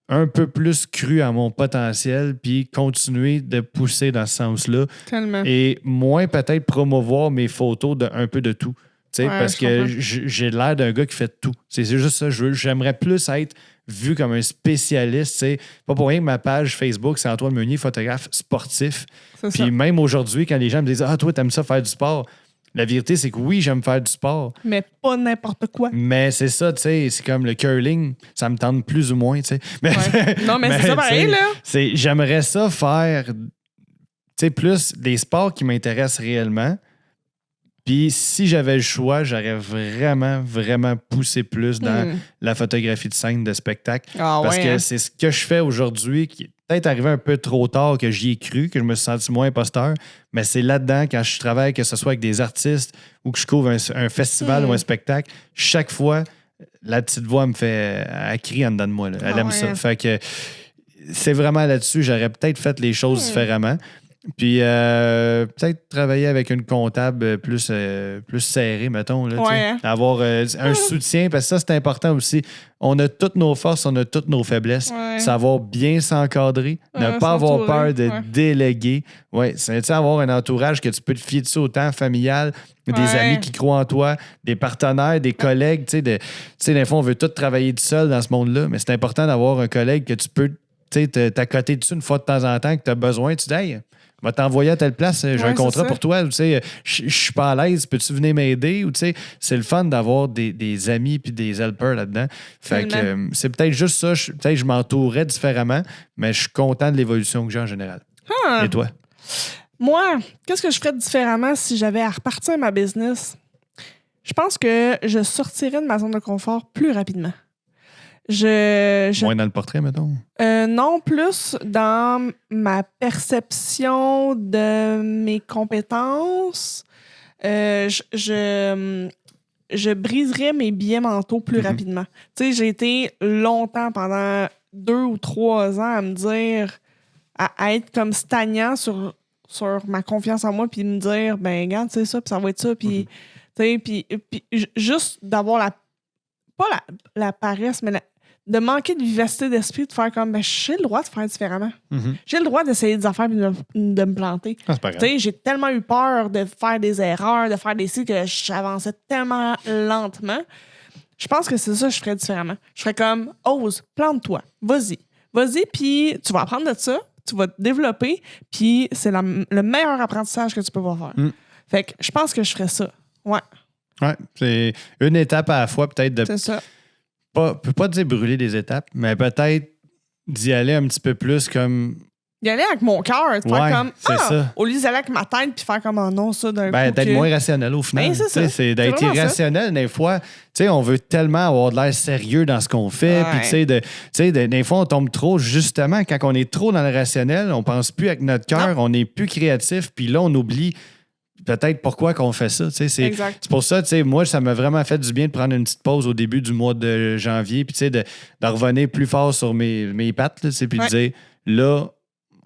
un peu plus cru à mon potentiel puis continuer de pousser dans ce sens-là. Tellement. Et moins peut-être promouvoir mes photos d'un peu de tout. Parce que j'ai l'air d'un gars qui fait tout. C'est juste ça. J'aimerais plus être vu comme un spécialiste. Pas pour rien que ma page Facebook, c'est Antoine Meunier, photographe sportif. Puis même aujourd'hui, quand les gens me disent « Ah, toi, t'aimes ça faire du sport », la vérité, c'est que oui, j'aime faire du sport. Mais pas n'importe quoi. Mais c'est ça, tu sais, c'est comme le curling, ça me tente plus ou moins, tu sais. Non, mais c'est ça pareil, là. J'aimerais ça faire, plus des sports qui m'intéressent réellement. Puis si j'avais le choix, j'aurais vraiment, vraiment poussé plus dans la photographie de scène, de spectacle. Parce que c'est ce que je fais aujourd'hui qui est peut-être arrivé un peu trop tard que j'y ai cru, que je me suis senti moins imposteur. Mais c'est là-dedans, quand je travaille, que ce soit avec des artistes ou que je couvre un festival ou un spectacle, chaque fois, la petite voix elle crie en dedans de moi. Là. Elle aime ça. Fait que c'est vraiment là-dessus, j'aurais peut-être fait les choses différemment. Puis peut-être travailler avec une comptable plus serrée, mettons. Là, avoir un soutien, parce que ça, c'est important aussi. On a toutes nos forces, on a toutes nos faiblesses. Savoir bien s'encadrer, ne pas avoir peur de déléguer. C'est avoir un entourage que tu peux te fier dessus autant familial, des amis qui croient en toi, des partenaires, des collègues. Des fois, on veut tous travailler tout seul dans ce monde-là, mais c'est important d'avoir un collègue que tu peux t'accoter dessus une fois de temps en temps, que tu as besoin. Tu dis, hey, va t'envoyer à telle place, j'ai un contrat pour toi, je suis pas à l'aise, peux-tu venir m'aider? Ou c'est le fun d'avoir des amis puis des helpers là-dedans. Fait que c'est peut-être juste ça, peut-être que je m'entourais différemment, mais je suis content de l'évolution que j'ai en général. Et toi? Moi, qu'est-ce que je ferais différemment si j'avais à repartir ma business? Je pense que je sortirais de ma zone de confort plus rapidement. Moins dans le portrait, mettons? Non, plus dans ma perception de mes compétences. Je briserais mes biais mentaux plus rapidement. Tu sais, j'ai été longtemps, pendant 2 ou 3 ans, à me dire, à être comme stagnant sur ma confiance en moi, puis me dire, ben regarde, c'est ça, puis ça va être ça, puis tu sais, puis juste d'avoir pas la paresse, mais de manquer de vivacité d'esprit, de faire comme, j'ai le droit de faire différemment. J'ai le droit d'essayer des affaires et de me planter. C'est pas grave. Tu sais, j'ai tellement eu peur de faire des erreurs, de faire des cycles que j'avançais tellement lentement. Je pense que c'est ça que je ferais différemment. Je ferais comme, ose, plante-toi, vas-y, puis tu vas apprendre de ça, tu vas te développer, puis c'est le meilleur apprentissage que tu peux faire. Fait que je pense que je ferais ça. Ouais. Ouais, c'est une étape à la fois, peut-être de... C'est ça. Peut pas dire brûler des étapes, mais peut-être d'y aller un petit peu plus comme... Y aller avec mon cœur, faire comme ça. Au lieu d'y aller avec ma tête puis faire comme non, ça d'un coup. D'être moins rationnel au final. C'est ça. C'est d'être irrationnel. Des fois, on veut tellement avoir de l'air sérieux dans ce qu'on fait. Puis, des fois, on tombe trop, justement, quand on est trop dans le rationnel, on pense plus avec notre cœur, on n'est plus créatif. Puis là, on oublie peut-être pourquoi qu'on fait ça. C'est pour ça, moi, ça m'a vraiment fait du bien de prendre une petite pause au début du mois de janvier. Puis, de revenir plus fort sur mes pattes. Puis de dire, là,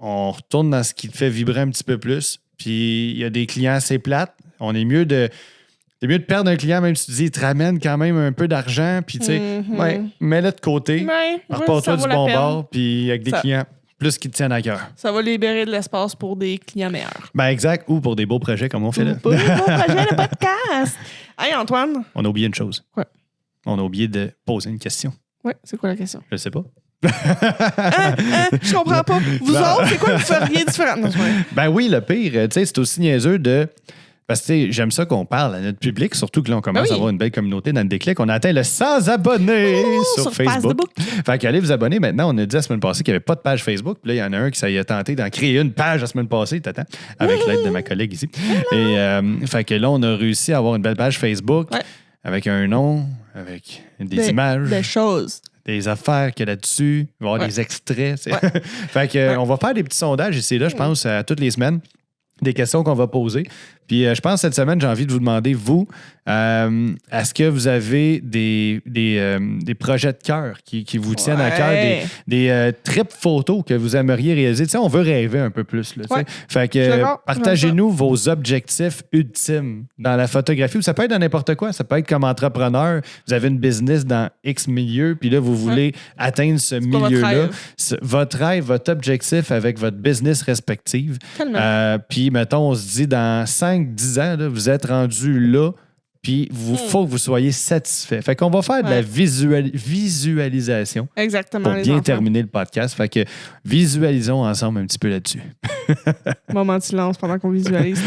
on retourne dans ce qui te fait vibrer un petit peu plus. Puis il y a des clients assez plates. On est mieux de perdre un client, même si tu dis, il te ramène quand même un peu d'argent. Puis tu sais, mets-le de côté. Repars-toi du bon bord. Puis avec des clients plus qui te tiennent à cœur. Ça va libérer de l'espace pour des clients meilleurs. Exact. Ou pour des beaux projets comme on fait là. Pour des beaux projets de podcast. Hey Antoine. On a oublié une chose. Quoi? On a oublié de poser une question. Oui, c'est quoi la question? Je sais pas. Je comprends pas. Vous autres, c'est quoi que vous feriez différent? Non, oui, le pire, c'est aussi niaiseux de... Parce que j'aime ça qu'on parle à notre public, surtout que là, on commence à avoir une belle communauté dans le déclic. On a atteint le 100 abonnés sur Facebook. Fait qu'allez vous abonner. Maintenant, on a dit la semaine passée qu'il n'y avait pas de page Facebook. Puis là, il y en a un qui s'est tenté d'en créer une page la semaine passée, avec l'aide de ma collègue ici. Et fait que là, on a réussi à avoir une belle page Facebook avec un nom, avec des images. Des choses. Des affaires qu'il y a là-dessus, il va y avoir des extraits. Fait que, on va faire des petits sondages ici et là, je pense, à toutes les semaines. Des questions qu'on va poser. Puis je pense cette semaine, j'ai envie de vous demander, vous, est-ce que vous avez des projets de cœur qui vous tiennent à cœur, des trips photos que vous aimeriez réaliser? Tu sais, on veut rêver un peu plus. Là, fait que partagez-nous vos objectifs ultimes dans la photographie. Ou ça peut être dans n'importe quoi. Ça peut être comme entrepreneur. Vous avez une business dans X milieu, puis là, vous voulez atteindre ce milieu-là. Votre rêve, votre objectif avec votre business respective. Puis, mettons, on se dit dans 5-10 ans, là, vous êtes rendu là, puis il faut que vous soyez satisfait. Fait qu'on va faire de la visualisation. Exactement. Pour bien terminer le podcast. Fait que visualisons ensemble un petit peu là-dessus. Moment de silence pendant qu'on visualise.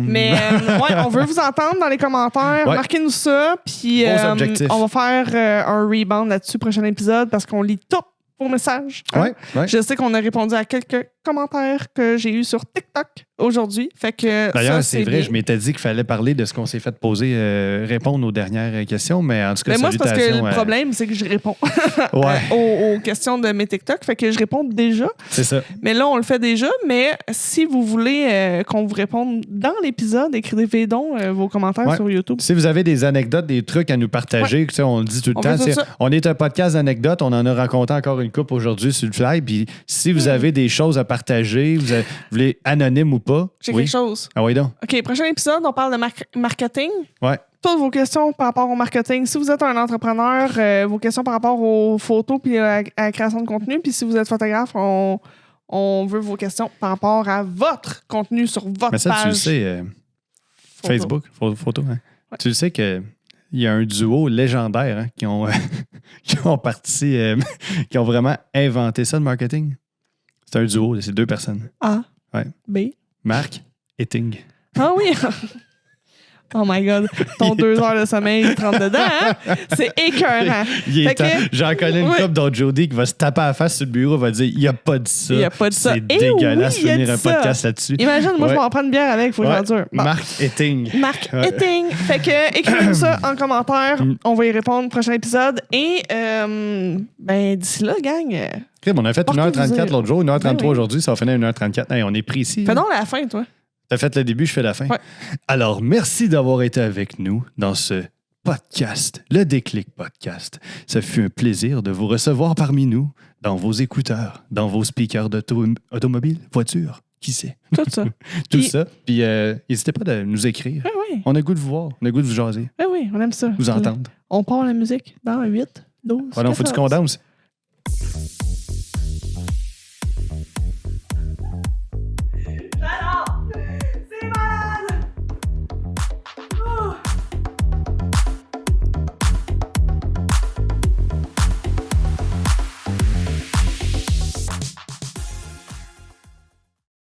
Mais on veut vous entendre dans les commentaires. Marquez-nous ça. Puis on va faire un rebound là-dessus, prochain épisode, parce qu'on lit tout vos messages. Je sais qu'on a répondu à quelques commentaires que j'ai eus sur TikTok aujourd'hui. Fait que d'ailleurs, c'est vrai, je m'étais dit qu'il fallait parler de ce qu'on s'est fait poser, répondre aux dernières questions, mais en tout cas, moi, c'est parce que le problème, c'est que je réponds aux questions de mes TikTok. Fait que je réponds déjà. C'est ça. Mais là, on le fait déjà. Mais si vous voulez qu'on vous réponde dans l'épisode, écrivez donc vos commentaires sur YouTube. Si vous avez des anecdotes, des trucs à nous partager, on le dit tout le temps. On est un podcast d'anecdotes. On en a rencontré encore une couple aujourd'hui sur le fly. Puis si vous avez des choses à partager, vous voulez anonyme ou pas. J'ai quelque chose. Ah oui donc. OK, prochain épisode, on parle de marketing. Ouais. Toutes vos questions par rapport au marketing. Si vous êtes un entrepreneur, vos questions par rapport aux photos puis à la création de contenu. Puis si vous êtes photographe, on veut vos questions par rapport à votre contenu sur votre page. Mais ça, tu le sais, Facebook, photo. Hein? Ouais. Tu le sais que il y a un duo légendaire qui ont qui ont vraiment inventé ça, le marketing. C'est un duo, c'est 2 personnes. A. Ouais. B. Marc et Ting. Ah oui! Oh my God, ton 2 heures de sommeil, il te rentre dedans, hein? C'est écœurant. J'en connais une couple dont Jody qui va se taper à la face sur le bureau et va dire « Il n'y a pas de ça. » Il n'y a pas de ça. C'est dégueulasse de finir un podcast là-dessus. Imagine, moi, je vais en prendre une bière avec, il faut que j'en dure. Bon. Marc et Ting. Marc et Ting. Fait que écrivez-nous ça en commentaire. On va y répondre au prochain épisode. Et d'ici là, gang... On a fait 1h34 l'autre jour, 1h33 aujourd'hui, ça va finir 1h34. Hey, on est précis. Fais donc la fin, toi. T'as fait le début, je fais la fin. Ouais. Alors, merci d'avoir été avec nous dans ce podcast, le Déclic Podcast. Ça fut un plaisir de vous recevoir parmi nous, dans vos écouteurs, dans vos speakers d'automobile, voiture, qui sait. Tout ça. Tout ça. Puis, n'hésitez pas à nous écrire. Oui. On a le goût de vous voir, on a le goût de vous jaser. Oui, on aime ça. Vous entendre. On part la musique dans 8, 12. Ouais, non, faut que tu condenses.